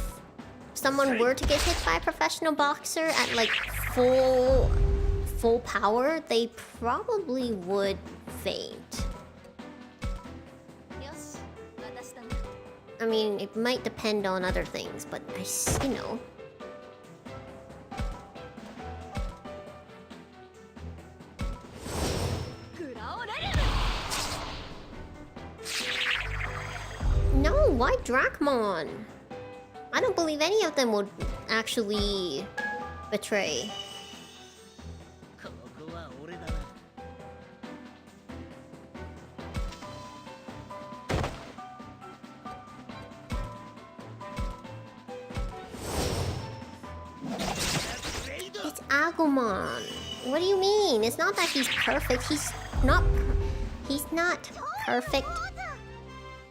someone were to get hit by a professional boxer at like full power, they probably would faint. I mean, it might depend on other things, but you know. No, why Drachmon? I don't believe any of them would actually betray. ここは俺だな。 It's Agumon. What do you mean? It's not that he's perfect. He's not perfect.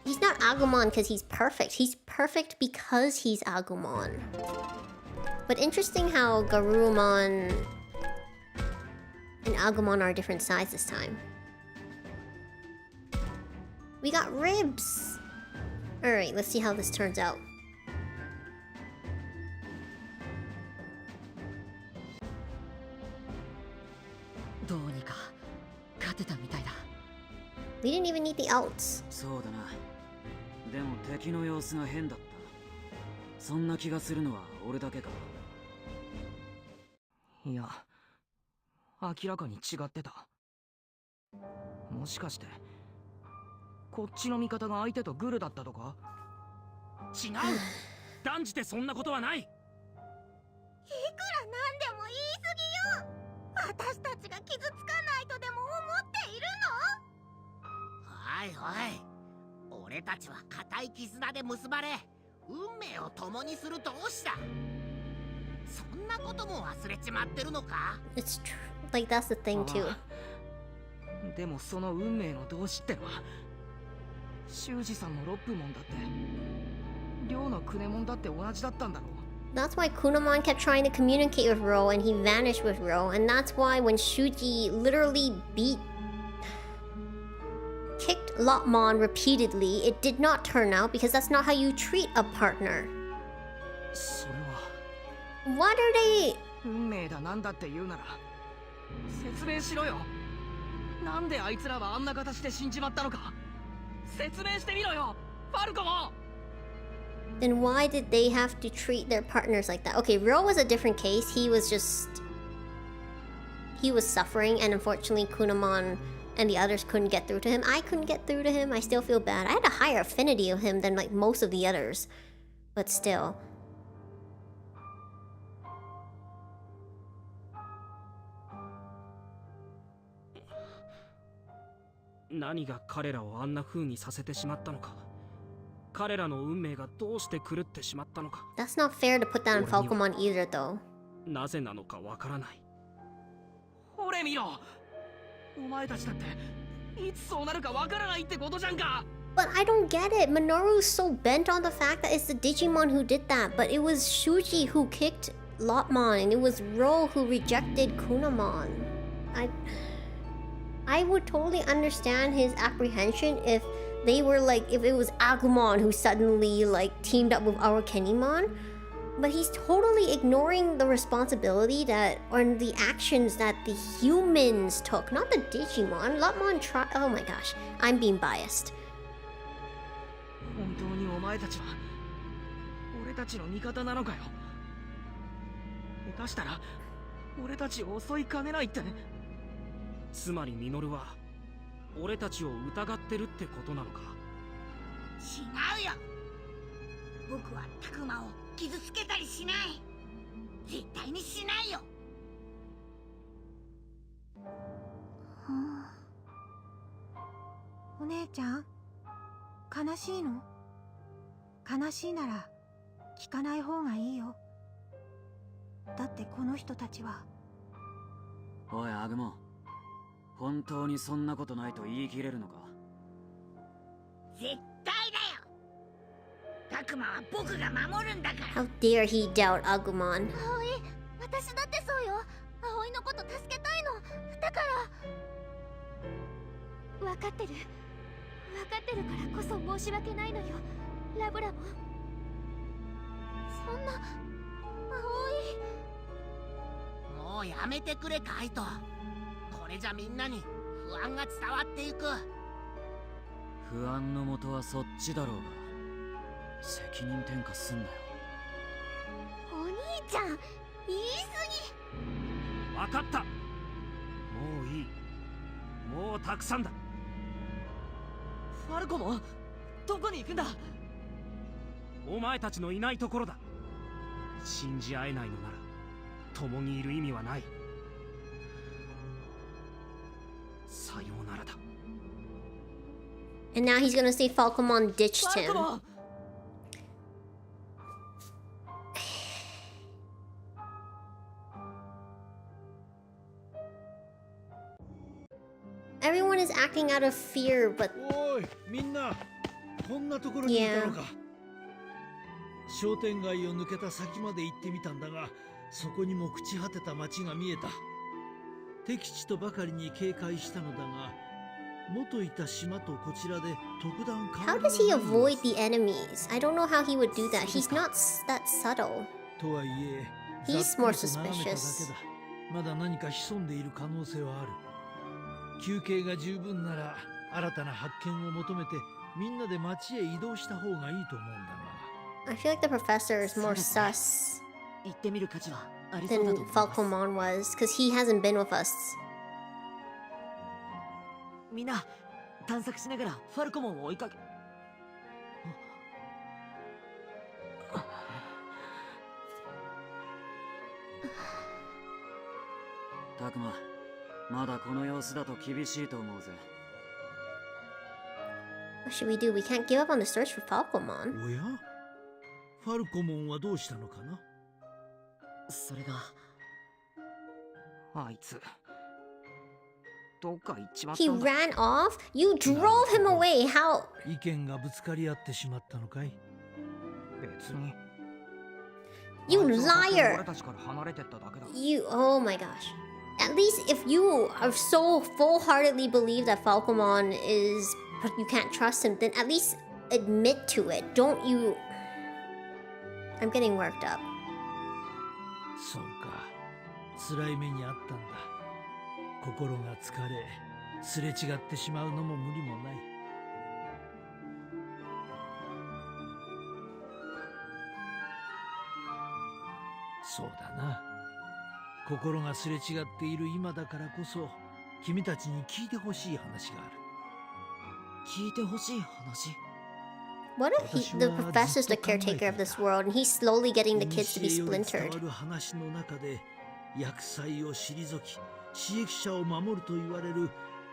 He's not Agumon because he's perfect. He's perfect because he's Agumon. But interesting how Garurumon and Agumon are different sides this time. We got ribs! Alright, let's see how this turns out. We didn't even need the outs. そうだな。でも敵の様子が変だった。そんな気がするのは俺だけか。いや、明らかに違ってた。もしかしてこっちの味方が相手とグルだったとか？違う。断じてそんなことはない。いくらなんでも言い過ぎよ。私たちが傷つかないとでも思っているおいおい、俺たちは固い絆で結ばれ、運命を共にする同志だ。そんなことも忘れちまってるのか？ It's true. Like, that's the thing, too. でもその運命の同志ってのは、修二さんもロップモンだって、亮のクネモンだって同じだったんだろう。 That's why Kunamon kept trying to communicate with Ro and he vanished with Ro. And that's why when Shuji literally kicked Lopmon repeatedly, it did not turn out because that's not how you treat a partner. それは What are they? 運命だなんだって言うなら説明しろよ。なんであいつらはあんな形で死んじまったのか説明してみろよ、ファルコも。 Then why did they have to treat their partners like that? Okay, Ro was a different case. He was suffering, and unfortunately Kunamon and the others couldn't get through to him. I couldn't get through to him. I still feel bad. I had a higher affinity of him than like most of the others. But still. 何が彼らをあんな風にさせてしまったのか。彼らの運命がどうして狂ってしまったのか。 That's not fair to put that on Falcomon either, though. なぜなのかわからない。ほれ見ろ。お前たちだっていつそうなるかわからないってことじゃんか。 But I don't get it. Minoru's so bent on the fact that it's the Digimon who did that, but it was Shuji who kicked Lopmon, and it was Ro who rejected Kunamon. I would totally understand his apprehension if they were like, if it was Agumon who suddenly like teamed up with our Kenimon. But he's totally ignoring the responsibility that, or the actions that the humans took, not the Digimon. Lopmon tried. Oh my gosh, I'm being biased. 本当にお前たちは俺たちの味方なのかよ。下手したら俺たちを襲いかねないって。つまりミノルは俺たちを疑ってるってことなのか。違うよ。僕はタクマを傷つけたりしない。絶対にしないよ。お姉ちゃん、悲しいの？悲しいなら聞かない方がいいよ。だってこの人たちはおいアグモ、本当にそんなことないと言い切れるのか？絶対だよ。タクマは僕が守るんだから。 How dare he doubt Agumon? 葵、私だってそうよ。葵のこと助けたいの。だから分かってる。分かってるからこそ申し訳ないのよ、ラブラも。そんな葵。もうやめてくれカイト。これじゃみんなに不安が伝わっていく。不安の元はそっちだろうが、責任転嫁すんなよ。お兄ちゃん、言い過分かった。もういい。もうたくさんだ。ファルコもどこに行くんだ？お前たちのいないところだ。信じ合えないのなら共にいる意味はない。さようならだ。 And now he's gonna say Falcomon ditched ファル him. コも Everyone is acting out of fear, but おいみんな、こんなところにいたのか。商店街を抜けた先まで行ってみたんだが、そこにも朽ち果てた町が見えた。敵地とばかりに警戒したのだが、元いた島とこちらで特段変わ how りは does he ない avoid the enemies? I don't know how he would do that. He's not that subtle. とはいえ、 He's ざっ more くりと眺めただけ suspicious. だ。まだ何か潜んでいる可能性はある。休憩が十分なら新たな発見を求めてみんなで町へ移動した方がいいと思うんだが。I feel like the professor is more sus 行ってみる価値はありそうだ than と思います。 Falcomon was, because he hasn't been with us. みんな探索しながらファルコモンを追いかけ。タクマ、まだこの様子だと厳しいと思うぜ。 What should we do? We can't give up on the search for Falcomon. おや、ファルコモンはどうしたのかな。それがあいつどっか行っちまった He んだ。 ran off? You drove him away. How? 意見がぶつかり合ってしまったのかい。別に You あいつは勝手に liar! 俺たちから離れてっただけだ。 You, oh my gosh. At least if you are so full-heartedly believe that Falcomon is, you can't trust him, then at least admit to it. Don't you... I'm getting worked up. そうか、辛い目にあったんだ。心が疲れ、すれ違ってしまうのも無理もない。そうだな。心がすれ違っている今だからこそ、君たちに聞いてほしい話がある。聞いてほしい話。 What if the professor's the caretaker of this world and he's slowly getting the kids to be 古より伝 splintered? わる話の中で、厄災を退き、刺激者を守ると言われる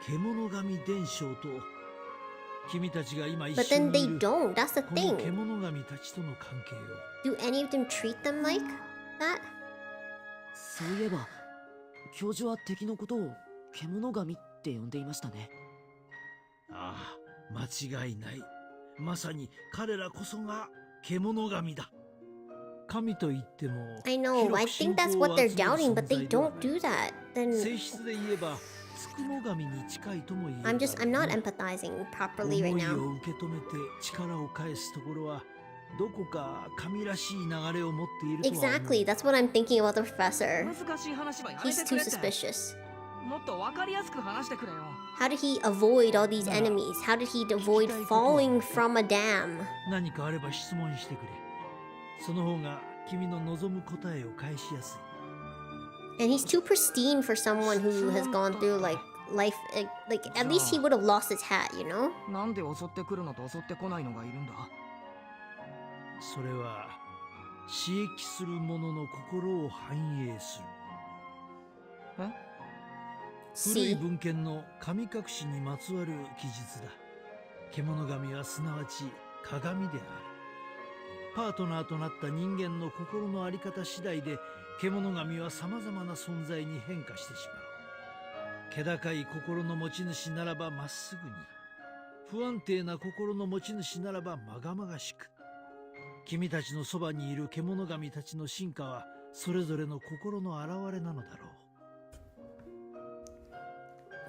獣神伝承と、君たちが今一 But 緒 then にい they る don't. That's the この thing. 獣神たちとの関係を。 Do any of them treat them like that? そういえば教授は敵のことを獣神って呼んでいましたね。ああ、間違いない。まさに彼らこそが獣神だ。神と言っても、 I know. I think that's what they're doubting, but they don't do that. 性 Then 質で言えば、つくの神に近いとも言える。 I'm not empathizing properly 思 right い now. を受け止めて力を返すところは、どこか神らしい流れを持っているとは思う。 Exactly. That's what I'm thinking about the professor. 難しい話はやめ He's てく too れって。 suspicious. もっとわかりやすく話してくれよ。 How did he avoid all these enemies? How did he avoid falling from a dam? 何かあれば質問してくれ。その方が君の望む答えを返しやすい。 And he's too pristine for someone who has gone through like life. Like at least he would have lost his hat, you know? なんで襲ってくるのと襲ってこないのがいるんだ。それは刺激する者の心を反映する。古い See? 文献の神隠しにまつわる記述だ。獣神はすなわち鏡である。パートナーとなった人間の心の在り方次第で獣神は様々な存在に変化してしまう。気高い心の持ち主ならばまっすぐに、不安定な心の持ち主ならばまがまがしく。君たちのそばにいる獣神たちの進化はそれぞれの心の表れなのだろ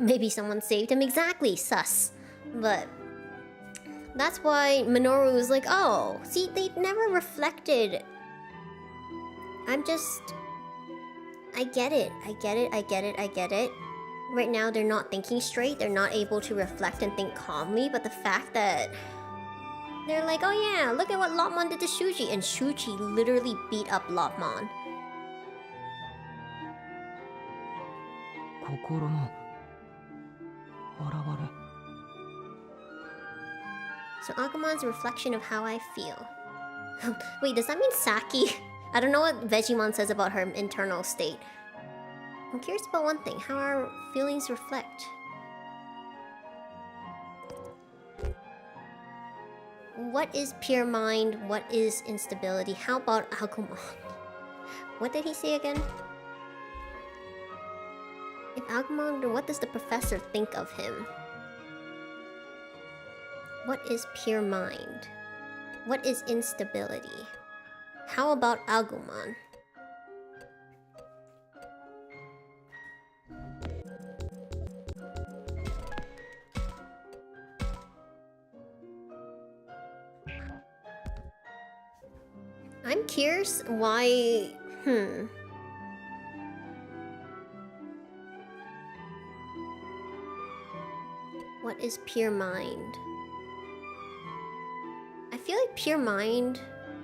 う。 Maybe someone saved him. Exactly, sus. But that's why Minoru was like, oh, see, they never reflected. I get it. Right now, they're not thinking straight. They're not able to reflect and think calmly. But the fact that they're like, oh yeah, look at what Lopmon did to Shuji. And Shuji literally beat up Lopmon. 心の現れ。 So Agumon's a reflection of how I feel. Wait, does that mean Saki? I don't know what Vegemon says about her internal state. I'm curious about one thing, how our feelings reflect. What is pure mind? What is instability? How about Agumon? What did he say again? If Agumon, what does the professor think of him? What is pure mind? What is instability? How about Agumon? I'm curious why... What is pure mind? I feel like pure mind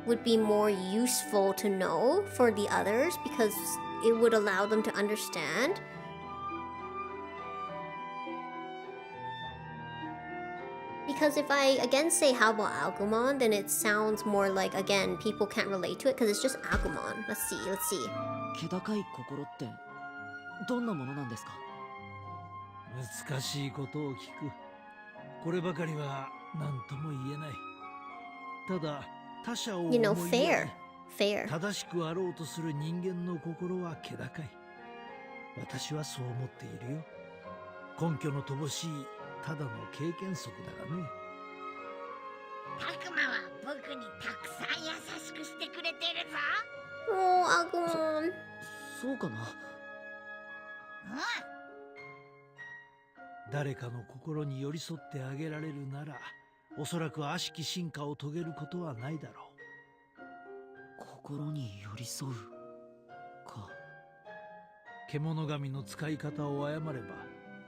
would be more useful to know for the others because it would allow them to understand. Because if I again say how about Agumon, then it sounds more like, again, people can't relate to it because it's just Agumon. Let's see. 気高い心ってどんなものなんですか？難しいことを聞く。こればかりは何とも言えない。ただ他者を思い You know, やり fair. 正しくあろうとする人間の心は気高い。私はそう思っているよ。根拠の乏しいただの経験則だがね。タクマは僕にたくさん優しくしてくれてるぞ。 Oh, Agumon. そうかな。誰かの心に寄り添ってあげられるなら、おそらく悪しき進化を遂げることはないだろう。心に寄り添うか。獣神の使い方を誤れば、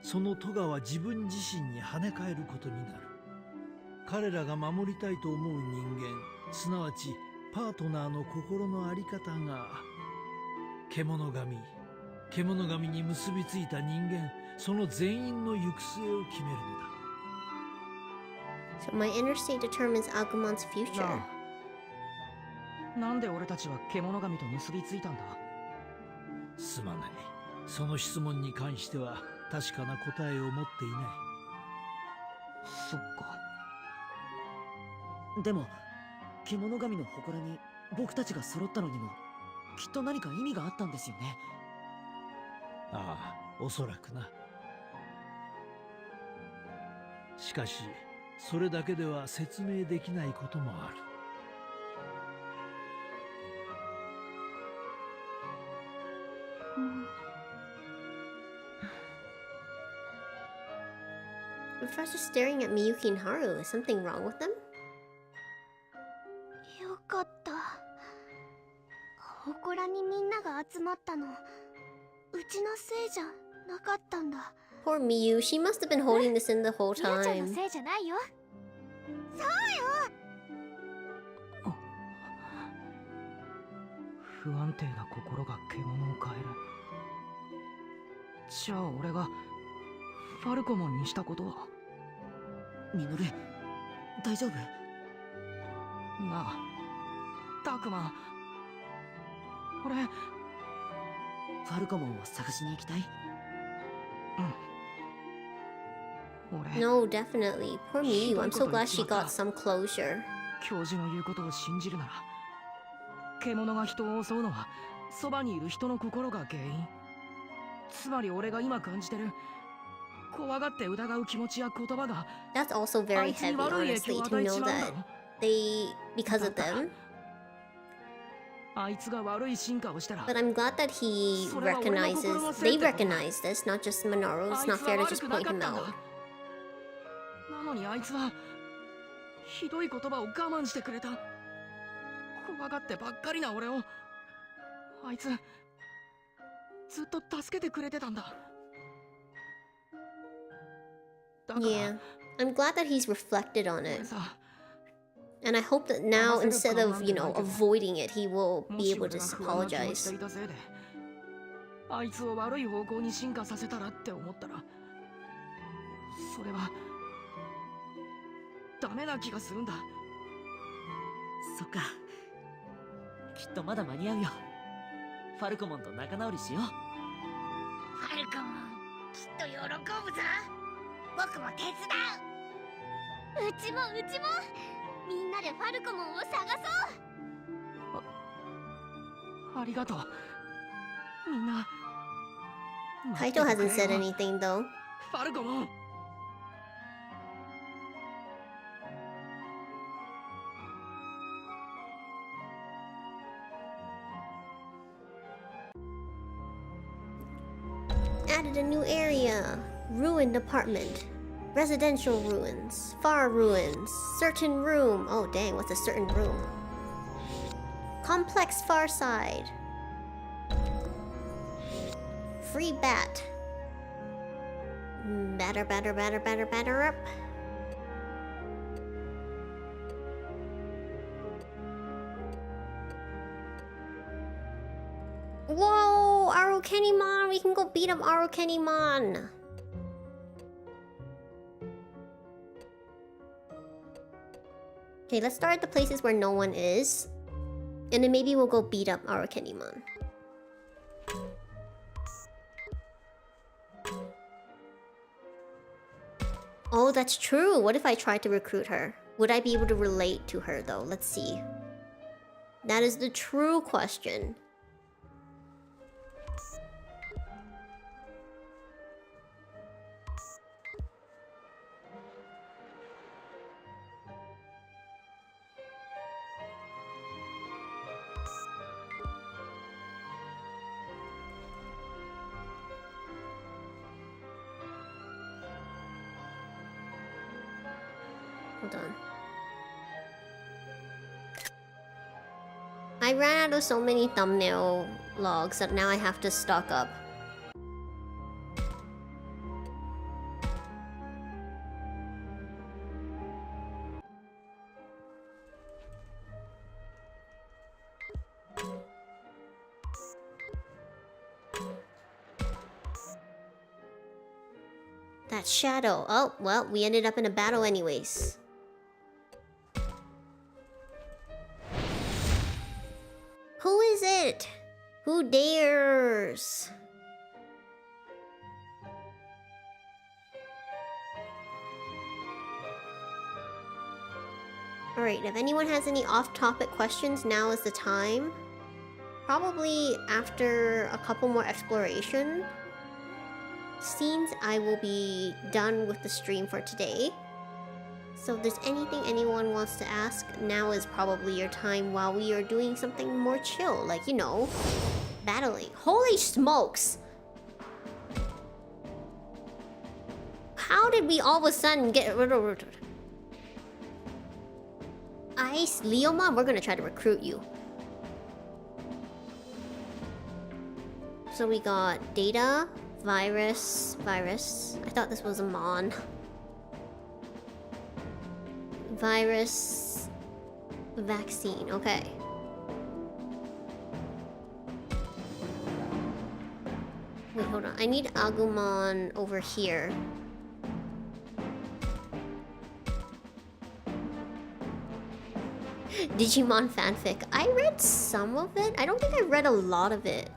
その咎は自分自身に跳ね返ることになる。彼らが守りたいと思う人間、すなわちパートナーの心の在り方が、獣神に結びついた人間、その全員の行く末を決めるのだ。So my inner state determines Agumon's future. なんで俺たちは獣神と結びついたんだ？すまない。その質問に関しては確かな答えを持っていない。そっか。でも獣神の祠に僕たちが揃ったのにもきっと何か意味があったんですよね。ああ、おそらくな。しかしそれだけでは説明できないこともある。Professor staring at Miyuki and Haru. Is something wrong with them? よかった。祠にみんなが集まったの、うちのせいじゃなかったんだ。Poor Miyu. She must have been holding this in the whole みゆちゃんの time. せいじゃないよ。不安定な心が獣を変える。じゃあ俺がファルコモンにしたことは？ミノル、大丈夫？なあ、タクマ、俺ファルコモンを探しに行きたい？俺 No, definitely. Poor Miyu. I'm so glad she got some closure. 教授の言うことを信じるなら、獣が人を襲うのはそばにいる人の心が原因。つまり俺が今感じてる怖がって疑う気持ちや言葉が That's also very あいつに heavy, 悪い影 honestly, 響を to 与え know ちまうんだ that ろ。 because of them. あいつが悪い進化をしたら But I'm glad that he recognizes, they recognize this, not just Minoru. It's not fair to just point him out. なのにあいつはひどい言葉を我慢してくれた。怖がってばっかりな俺をあいつずっと助けてくれてたんだ。だから Yeah, I'm glad that he's reflected on 俺 it. さ And I hope that now, instead of, you know, avoiding it, he will も be し able 俺 to が不安な気持ち apologize. でいたせいであいつを悪い方向に進化させたらって思ったらそれはダメな気がするんだ。そっか。きっとまだ間に合うよ。ファルコモンと仲直りしよう。ファルコモンきっと喜ぶぞ。僕も手伝う。うちもみんなでファルコモンを探そう。ありがとう。みんな。 Kaito hasn't said anything though. ファルコモン。 Added a new area. Ruined apartment. Residential ruins. Far ruins. Certain room. Oh dang, what's a certain room? Complex far side. Free bat. Batter up. Whoa, Arukenimon! We can go beat up Arukenimon! Okay, let's start at the places where no one is. And then maybe we'll go beat up Arukenimon. Oh, that's true! What if I tried to recruit her? Would I be able to relate to her though? Let's see. That is the true question. Hold on. I ran out of so many thumbnail logs that now I have to stock up. That shadow. Oh, well, we ended up in a battle anyways. Who is it? Who dares? Alright, if anyone has any off-topic questions, now is the time. Probably after a couple more exploration scenes, I will be done with the stream for today. So if there's anything anyone wants to ask, now is probably your time while we are doing something more chill, like, you know, battling. Holy smokes! How did we all of a sudden get rid of... Ice, Leomon, we're gonna try to recruit you. So we got Data, Virus. I thought this was a Mon. Virus, vaccine, okay. Wait, hold on. I need Agumon over here. Digimon fanfic. I read some of it. I don't think I read a lot of it.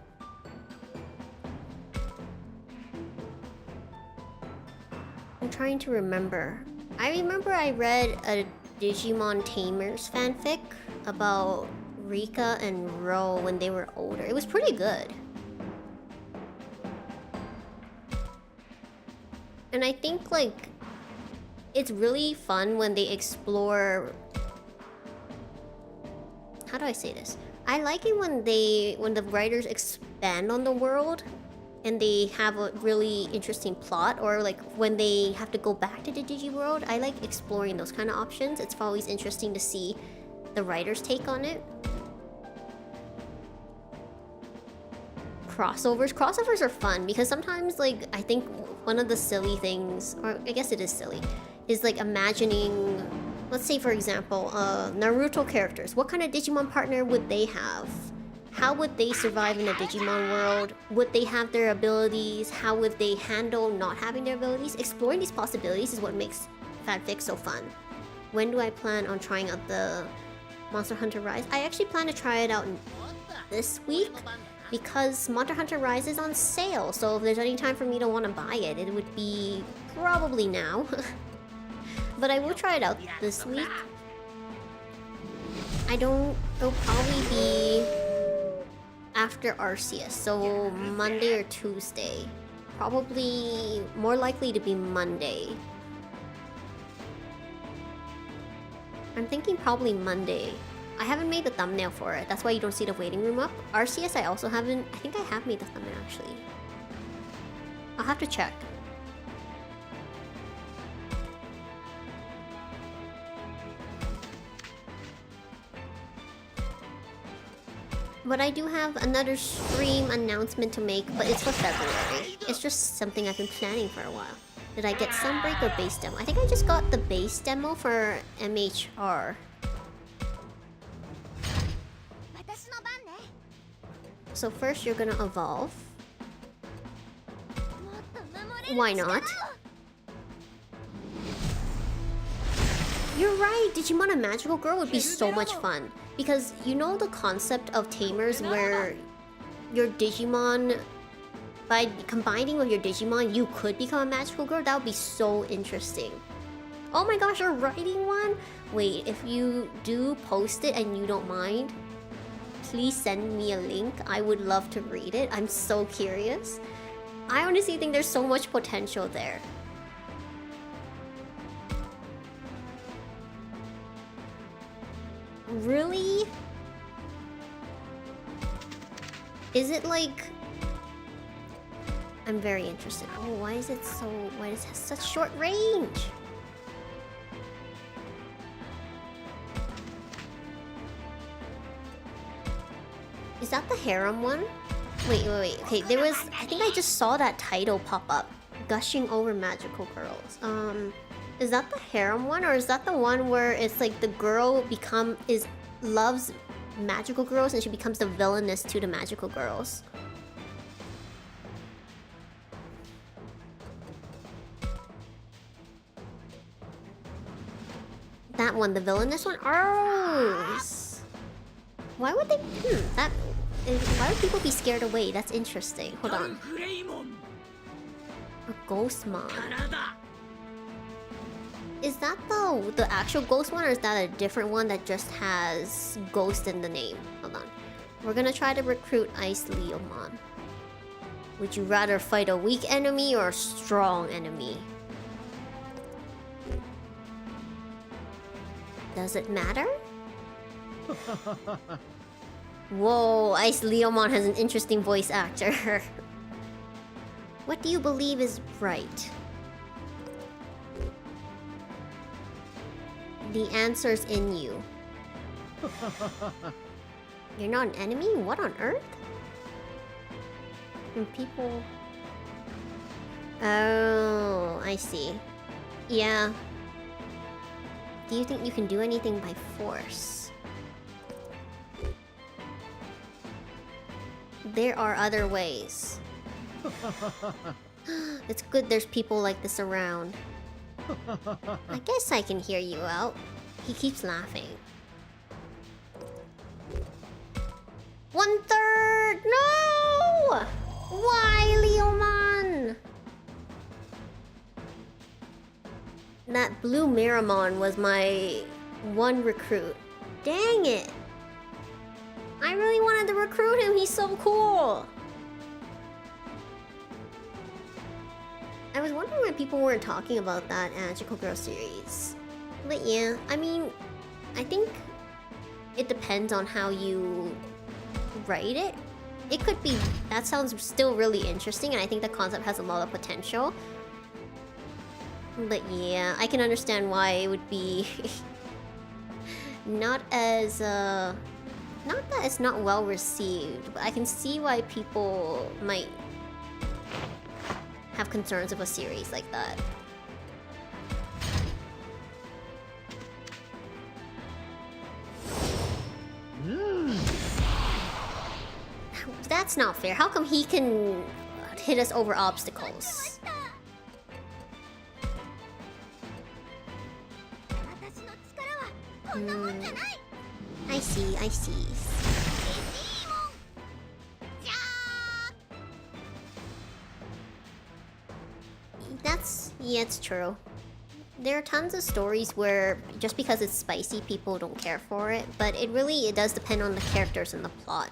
I'm trying to remember. I remember I read a Digimon Tamers fanfic about Rika and Ro when they were older. It was pretty good. And I think like it's really fun when they explore. How do I say this? I like it when the writers expand on the world and they have a really interesting plot, or like when they have to go back to the Digi world. I like exploring those kind of options. It's always interesting to see the writer's take on it. Crossovers are fun because sometimes, like, I think one of the silly things, or I guess it is silly, is like imagining, let's say for example, Naruto characters. What kind of Digimon partner would they have? How would they survive in a Digimon world? Would they have their abilities? How would they handle not having their abilities? Exploring these possibilities is what makes fanfic so fun. When do I plan on trying out the Monster Hunter Rise? I actually plan to try it out this week because Monster Hunter Rise is on sale. So if there's any time for me to want to buy it, it would be probably now. But I will try it out this week. It'll probably be after Arceus, so Monday or Tuesday. Probably more likely to be Monday. I'm thinking probably Monday. I haven't made the thumbnail for it, that's why you don't see the waiting room up. Arceus I also haven't. I think I have made the thumbnail actually. I'll have to check. But I do have another stream announcement to make, but it's for February. It's just something I've been planning for a while. Did I get Sunbreak or base demo? I think I just got the base demo for MHR. So first you're gonna evolve. Why not? You're right, Digimon a Magical Girl would be so much fun. Because you know the concept of tamers where your Digimon, by combining with your Digimon, you could become a magical girl? That would be so interesting. Oh my gosh, you're writing one? Wait, if you do post it and you don't mind, please send me a link. I would love to read it. I'm so curious. I honestly think there's so much potential there. Really? Is it like... I'm very interested. Oh, why does it have such short range? Is that the harem one? Wait. Okay, there was... I think I just saw that title pop up. Gushing over magical girls. Is that the harem one, or is that the one where it's like the girl loves magical girls and she becomes the villainess to the magical girls? That one, the villainous one? Oh! Why would they... why would people be scared away? That's interesting. Hold on. A ghost mom. Is that the actual ghost one, or is that a different one that just has ghost in the name? Hold on. We're gonna try to recruit Ice Leomon. Would you rather fight a weak enemy or a strong enemy? Does it matter? Whoa, Ice Leomon has an interesting voice actor. What do you believe is right? The answer's in you. You're not an enemy? What on earth? And people... Oh, I see. Yeah. Do you think you can do anything by force? There are other ways. It's good there's people like this around. I guess I can hear you out. He keeps laughing. 1/3! No! Why, Leomon? That blue Miramon was my one recruit. Dang it! I really wanted to recruit him, he's so cool! I was wondering why people weren't talking about that Magical Girl series. But yeah, I mean, I think it depends on how you write it. It could be, that sounds still really interesting, and I think the concept has a lot of potential. But yeah, I can understand why it would be not as, not that it's not well received, but I can see why people might have concerns of a series like that. That's not fair. How come he can hit us over obstacles? I see, I see. Yeah, it's true. There are tons of stories where just because it's spicy, people don't care for it, but it does depend on the characters and the plot.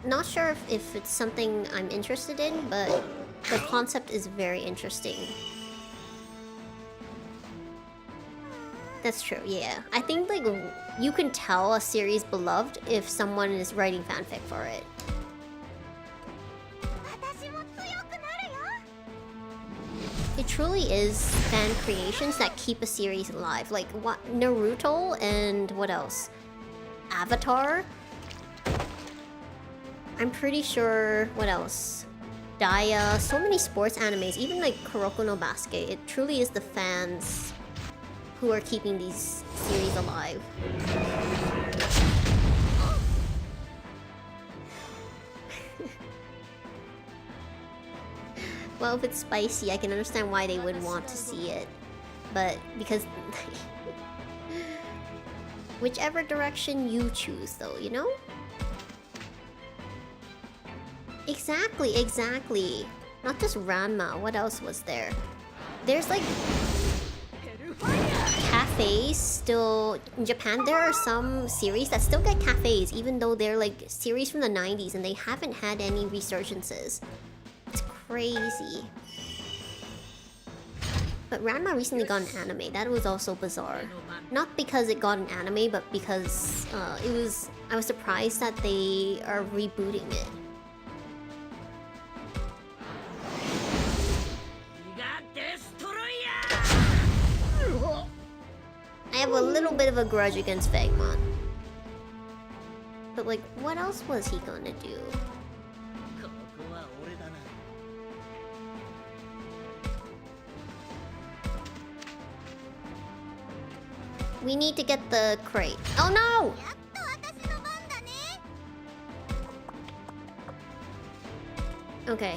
Not sure if it's something I'm interested in, but the concept is very interesting. That's true, yeah. I think like you can tell a series beloved if someone is writing fanfic for it. It truly is fan creations that keep a series alive. Like what, Naruto and what else? Avatar? I'm pretty sure, what else? Daya, so many sports animes, even like Kuroko no Basket. It truly is the fans who are keeping these series alive. Well, if it's spicy, I can understand why they would want to see it. But because... whichever direction you choose though, you know? Exactly, exactly. Not just Ranma, what else was there? There's like... cafes still... In Japan, there are some series that still get cafes, even though they're like series from the 90s and they haven't had any resurgences. It's crazy. But Ranma recently got an anime. That was also bizarre. Not because it got an anime, but because I was surprised that they are rebooting it. I have a little bit of a grudge against Vagmon. But like, what else was he gonna do? We need to get the crate. Oh no! Okay.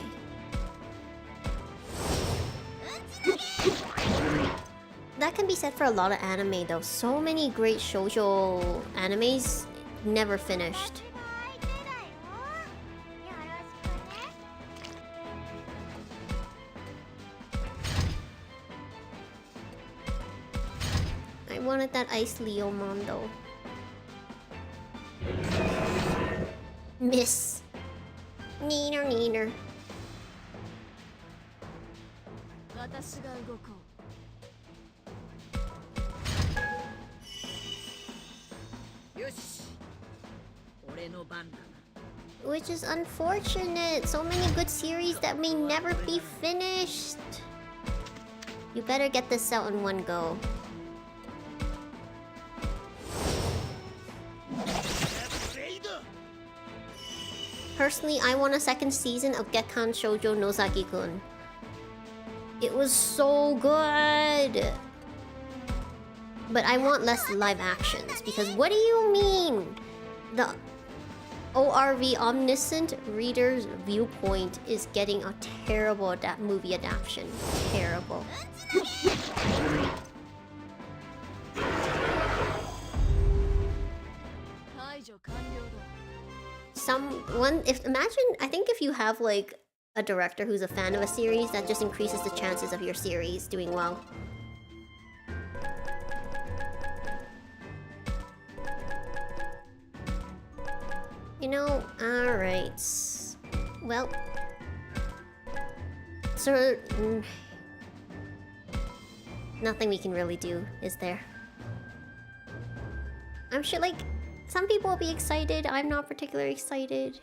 That can be said for a lot of anime though. So many great shoujo animes never finished. I wanted that Ice Leomon though. Miss. Neener, neener. Which is unfortunate. So many good series that may never be finished. You better get this out in one go. Personally, I want a second season of Gekkan Shoujo Nozaki-kun. It was so good! But I want less live actions, because what do you mean? The ORV Omniscient Reader's Viewpoint is getting a terrible movie adaptation. Terrible. I think if you have like a director who's a fan of a series, that just increases the chances of your series doing well. You know, alright. Well, so... nothing we can really do, is there? I'm sure, like, some people will be excited. I'm not particularly excited.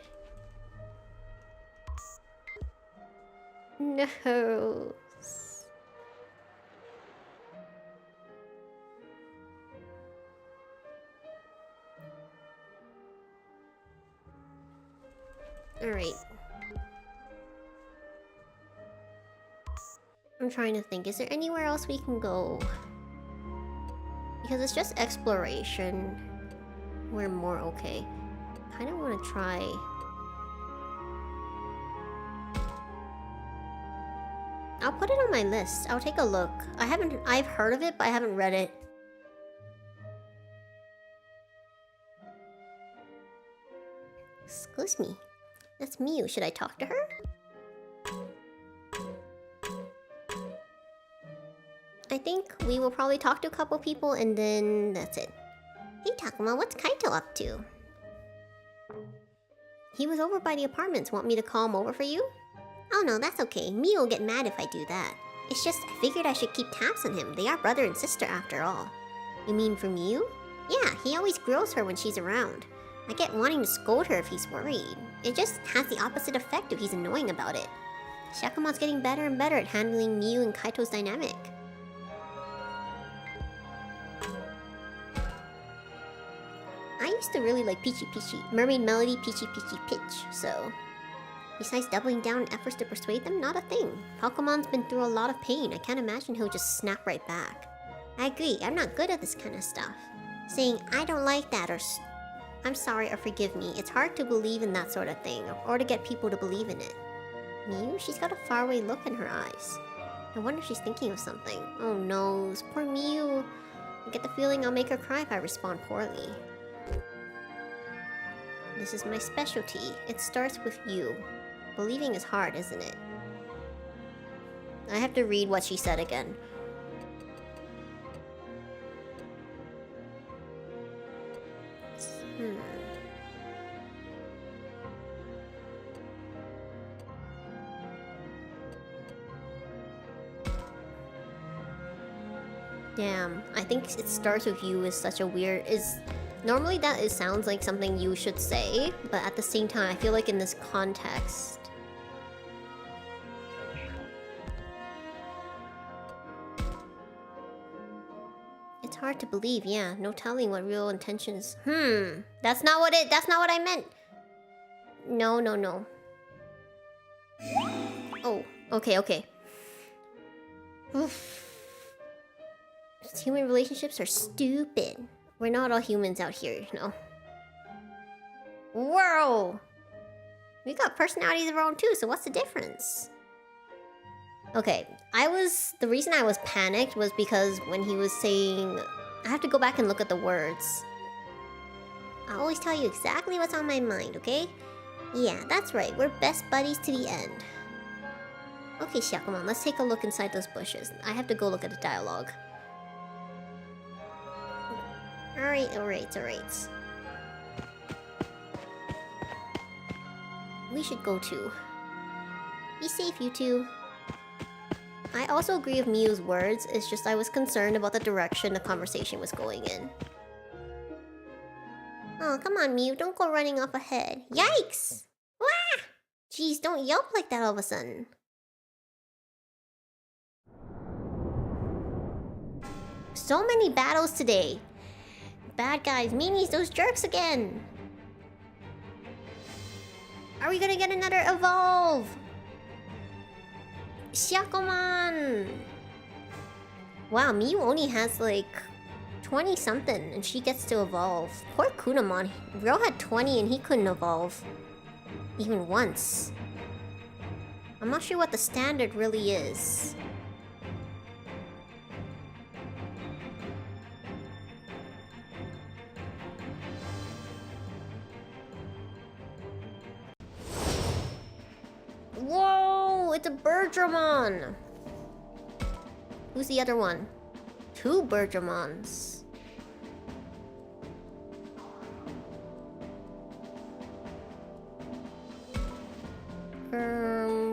No. Alright. I'm trying to think, is there anywhere else we can go? Because it's just exploration. We're more okay. Kinda wanna try... I'll put it on my list. I'll take a look. I've heard of it, but I haven't read it. Excuse me. That's Miu. Should I talk to her? I think we will probably talk to a couple people and then that's it. Hey Takuma, what's Kaito up to? He was over by the apartments. Want me to call him over for you? Oh no, that's okay. Miu will get mad if I do that. It's just, I figured I should keep tabs on him. They are brother and sister after all. You mean for Miu? Yeah, he always grills her when she's around. I get wanting to scold her if he's worried. It just has the opposite effect if he's annoying about it. Shakumon's getting better and better at handling Miu and Kaito's dynamic. I used to really like Peachy Peachy, Mermaid Melody, Peachy Peachy Pitch, so... Besides doubling down on efforts to persuade them, not a thing. Pokemon's been through a lot of pain. I can't imagine he'll just snap right back. I agree, I'm not good at this kind of stuff. Saying, I don't like that, or I'm sorry, or forgive me, it's hard to believe in that sort of thing, or to get people to believe in it. Miu, she's got a faraway look in her eyes. I wonder if she's thinking of something. Oh no, poor Miu. I get the feeling I'll make her cry if I respond poorly. This is my specialty. It starts with you. Believing is hard, isn't it? I have to read what she said again. Damn, I think it starts with you is such a weird... Normally that sounds like something you should say, but at the same time, I feel like in this context... It's hard to believe, yeah. No telling what real intentions... That's not what I meant! No, no, no. Oh, okay. Oof. Human relationships are stupid. We're not all humans out here, you know. Whoa! We got personalities of our own too, so what's the difference? Okay, the reason I was panicked was because when he was saying... I have to go back and look at the words. I'll always tell you exactly what's on my mind, okay? Yeah, that's right, we're best buddies to the end. Okay, Shakumon, let's take a look inside those bushes. I have to go look at the dialogue. Alright. We should go too. Be safe, you two. I also agree with Miu's words, it's just I was concerned about the direction the conversation was going in. Oh, come on, Miu, don't go running off ahead. Yikes! Wah! Jeez, don't yelp like that all of a sudden. So many battles today. Bad guys, meanies, those jerks again. Are we gonna get another evolve? Shakuman! Wow, Miu only has like 20 something and she gets to evolve. Poor Kunamon. Ro had 20 and he couldn't evolve. Even once. I'm not sure what the standard really is. Whoa! It's a Birdramon! Who's the other one? 2 Birdramons.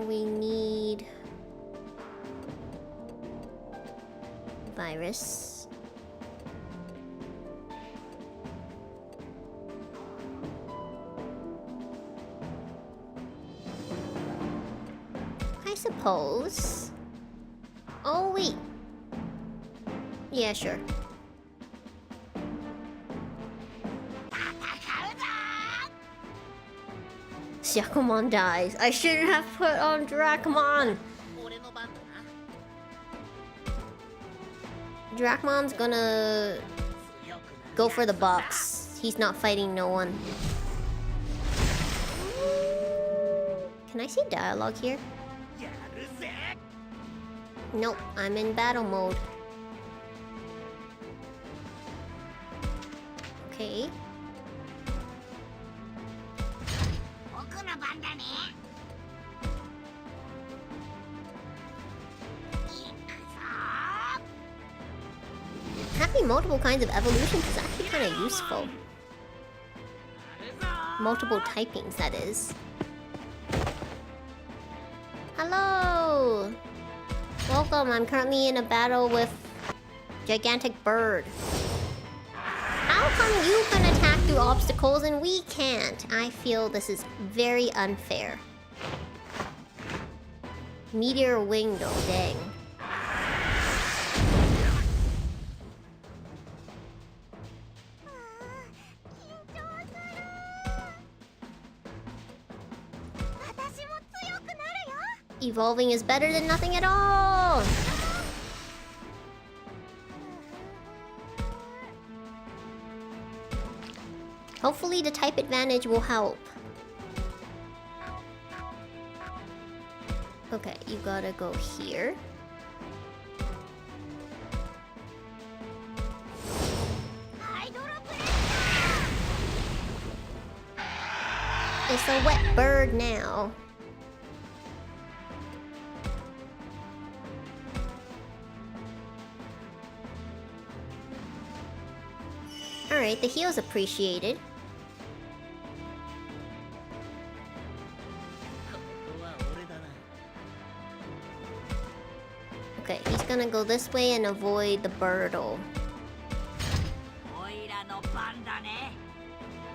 We need... virus. I suppose. Oh, wait. Yeah, sure. Shakumon dies. I shouldn't have put on Dracmon. Dracmon's gonna go for the box. He's not fighting no one. Can I see dialogue here? Nope, I'm in battle mode. Okay. Having multiple kinds of evolutions is actually kind of useful. Multiple typings, that is. Hello! Welcome, I'm currently in a battle with Gigantic Bird. How come you can attack through obstacles and we can't? I feel this is very unfair. Meteor wing though, dang. Evolving is better than nothing at all! Hopefully the type advantage will help. Okay, you gotta go here. It's a wet bird now. Alright, the heal's appreciated. Okay, he's gonna go this way and avoid the birdle.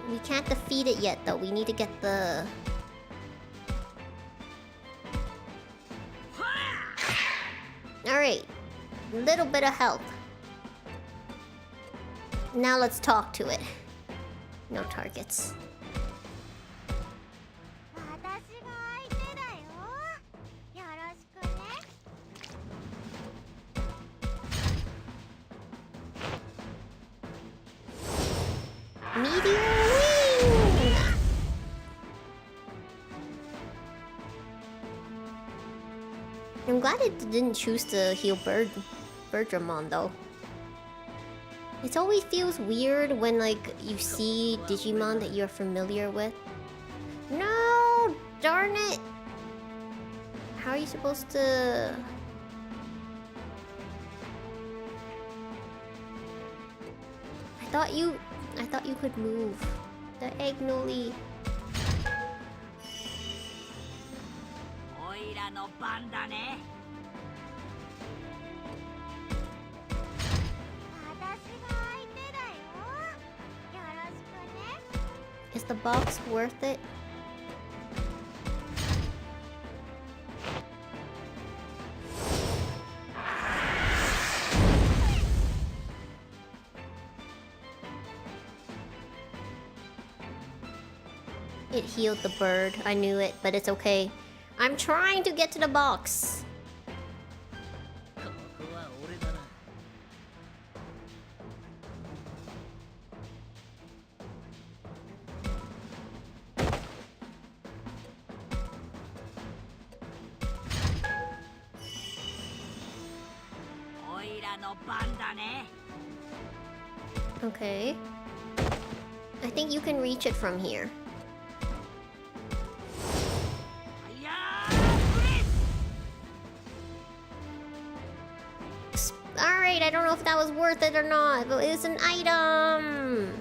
We can't defeat it yet though, we need to get the... Alright, little bit of help. Now let's talk to it. No targets. Meteor wing! I'm glad it didn't choose to heal Birdramon though. It always feels weird when like you see Digimon that you're familiar with. No! Darn it! How are you supposed to... I thought you could move. The Agnoli. Is the box worth it? It healed the bird. I knew it, but it's okay. I'm trying to get to the box. Okay. I think you can reach it from here. Alright, I don't know if that was worth it or not, but it's an item!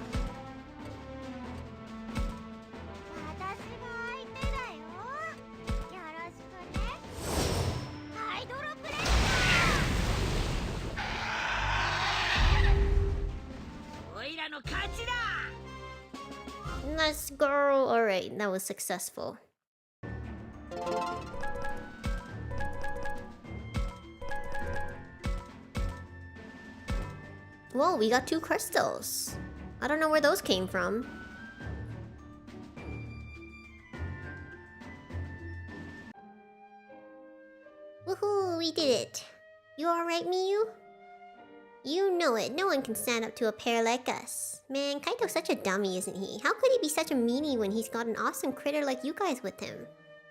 の勝ちだ。 Let's go. Alright, that was successful. Whoa, we got 2 crystals. I don't know where those came from. Woohoo, we did it. You alright, Miyu? You know it, no one can stand up to a pair like us. Man, Kaito's such a dummy, isn't he? How could he be such a meanie when he's got an awesome critter like you guys with him?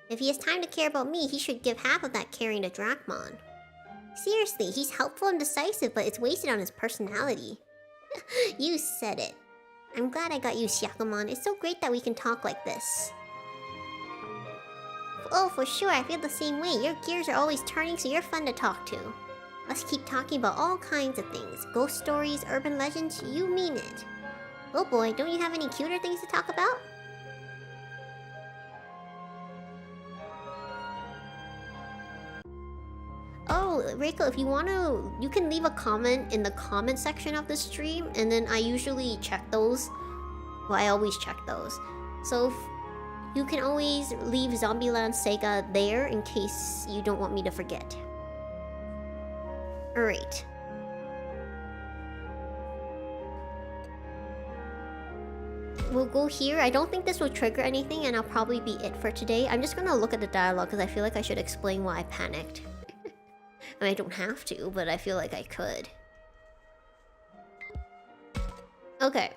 If he has time to care about me, he should give half of that caring to Drachmon. Seriously, he's helpful and decisive, but it's wasted on his personality. You said it. I'm glad I got you, Shakumon. It's so great that we can talk like this. Oh, for sure, I feel the same way. Your gears are always turning, so you're fun to talk to. Let's keep talking about all kinds of things. Ghost stories, urban legends, you mean it. Oh boy, don't you have any cuter things to talk about? Oh, Reiko, if you want to, you can leave a comment in the comment section of the stream, and then I usually check those. Well, I always check those. So you can always leave Zombieland Sega there in case you don't want me to forget. Alright. We'll go here. I don't think this will trigger anything, and I'll probably be it for today. I'm just gonna look at the dialogue because I feel like I should explain why I panicked. I mean, I don't have to, but I feel like I could. Okay.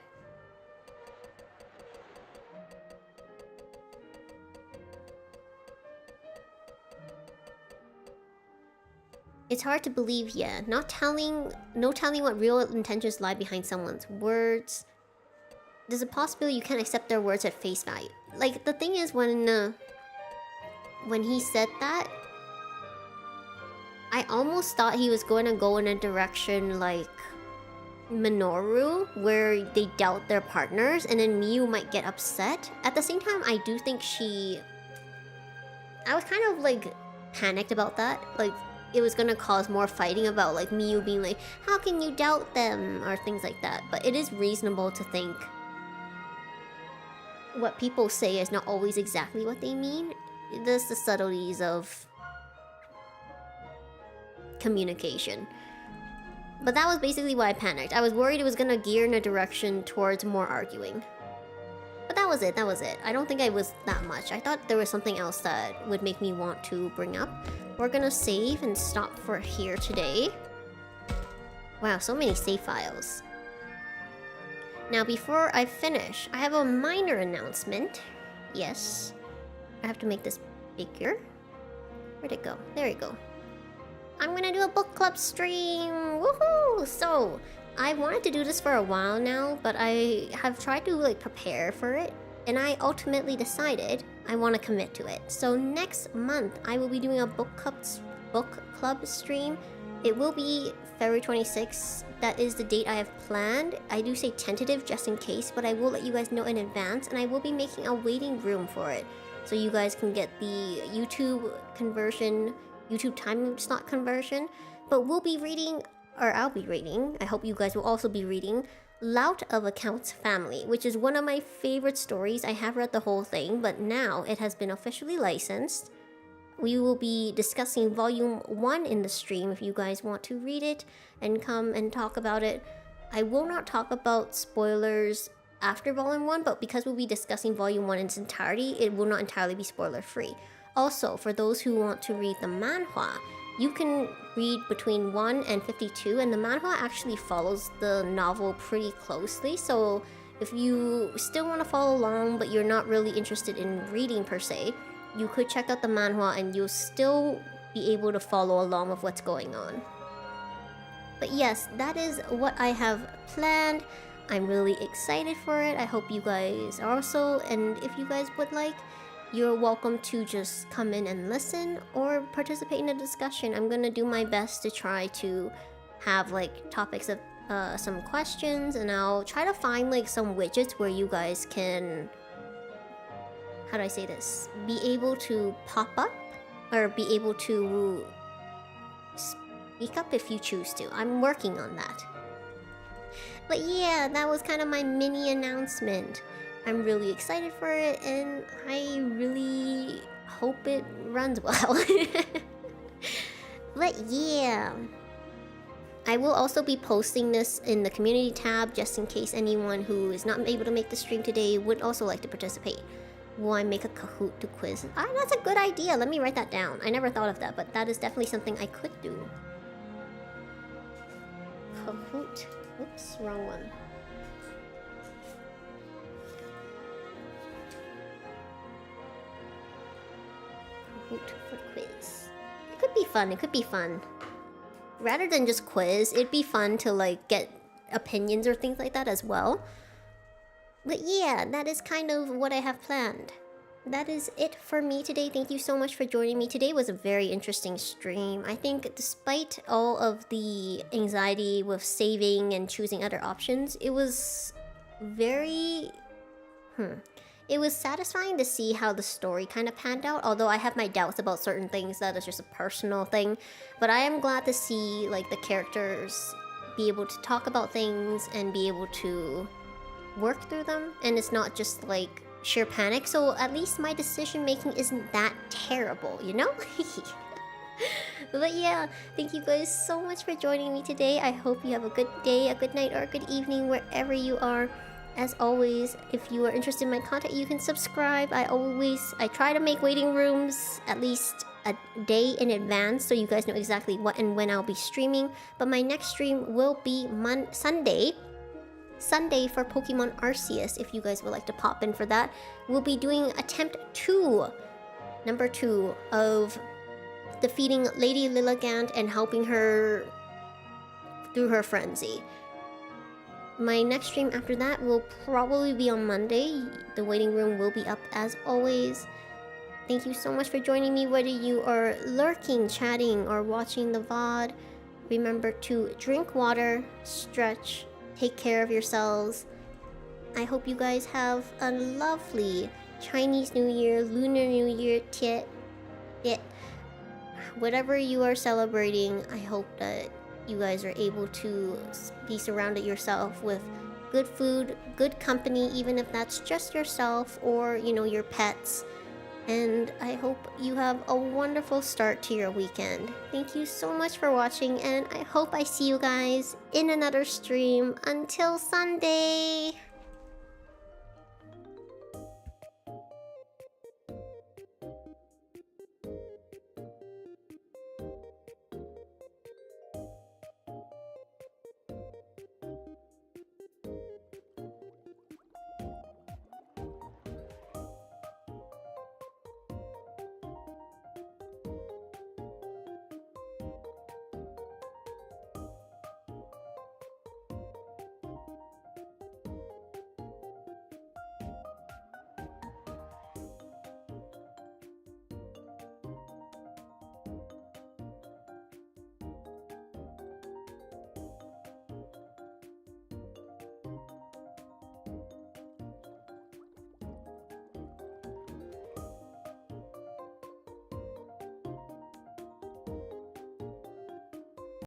It's hard to believe, yeah. No telling what real intentions lie behind someone's words. There's a possibility you can't accept their words at face value. Like, the thing is, when he said that, I almost thought he was going to go in a direction like Minoru, where they doubt their partners, and then Miyu might get upset. At the same time, I do think I was kind of like panicked about that. Like, it was gonna cause more fighting about like Miyu being like, how can you doubt them? Or things like that. But it is reasonable to think what people say is not always exactly what they mean. There's the subtleties of communication. But that was basically why I panicked. I was worried it was gonna gear in a direction towards more arguing. But that was it. I don't think I was that much. I thought there was something else that would make me want to bring up. We're gonna save and stop for here today. Wow, so many save files. Now, before I finish, I have a minor announcement. Yes. I have to make this bigger. Where'd it go? There you go. I'm gonna do a book club stream! Woohoo! So, I wanted to do this for a while now, but I have tried to like prepare for it, and I ultimately decided I want to commit to it. So next month, I will be doing a book club stream. It will be February 26th. That is the date I have planned. I do say tentative just in case, but I will let you guys know in advance, and I will be making a waiting room for it. So you guys can get the YouTube conversion, YouTube time slot conversion. But we'll be reading, or I'll be reading, I hope you guys will also be reading, Lout of a Count's Family, which is one of my favorite stories. I have read the whole thing, but now it has been officially licensed. We will be discussing Volume 1 in the stream if you guys want to read it and come and talk about it. I will not talk about spoilers after Volume 1, but because we'll be discussing Volume 1 in its entirety, it will not entirely be spoiler-free. Also, for those who want to read the manhwa, you can read between 1 and 52, and the manhwa actually follows the novel pretty closely, so if you still want to follow along but you're not really interested in reading per se, you could check out the manhwa and you'll still be able to follow along with what's going on. But yes, that is what I have planned. I'm really excited for it. I hope you guys are also, and if you guys would like, you're welcome to just come in and listen or participate in a discussion. I'm gonna do my best to try to have like topics of some questions, and I'll try to find like some widgets where you guys can, how do I say this, be able to pop up or be able to speak up if you choose to. I'm working on that. But yeah, that was kind of my mini announcement. I'm really excited for it, and I really hope it runs well. But yeah, I will also be posting this in the community tab just in case anyone who is not able to make the stream today would also like to participate. Will I make a Kahoot to quiz? Ah, that's a good idea. Let me write that down. I never thought of that, but that is definitely something I could do. Kahoot. Oops, wrong one. Kahoot for quiz. It could be fun. It could be fun. Rather than just quiz, it'd be fun to like get opinions or things like that as well. But yeah, that is kind of what I have planned. That is it for me today. Thank you so much for joining me. Today was a very interesting stream. I think despite all of the anxiety with saving and choosing other options, it was very... It was satisfying to see how the story kind of panned out, although I have my doubts about certain things. That is just a personal thing. But I am glad to see like the characters be able to talk about things and be able to work through them, and it's not just like sheer panic, so at least my decision making isn't that terrible, you know? But yeah, thank you guys so much for joining me today. I hope you have a good day, a good night, or a good evening wherever you are. As always, if you are interested in my content, you can subscribe. I try to make waiting rooms at least a day in advance so you guys know exactly what and when I'll be streaming. But my next stream will be Sunday for Pokemon Arceus, if you guys would like to pop in for that. We'll be doing attempt 2, number 2, of defeating Lady Lilligant and helping her through her frenzy. My next stream after that will probably be on Monday. The waiting room will be up as always. Thank you so much for joining me, whether you are lurking, chatting, or watching the VOD. Remember to drink water, stretch, take care of yourselves. I hope you guys have a lovely Chinese New Year, Lunar New Year, whatever you are celebrating. I hope that you guys are able to be surrounded yourself with good food, good company, even if that's just yourself or, you know, your pets. And I hope you have a wonderful start to your weekend. Thank you so much for watching, and I hope I see you guys in another stream. Until Sunday!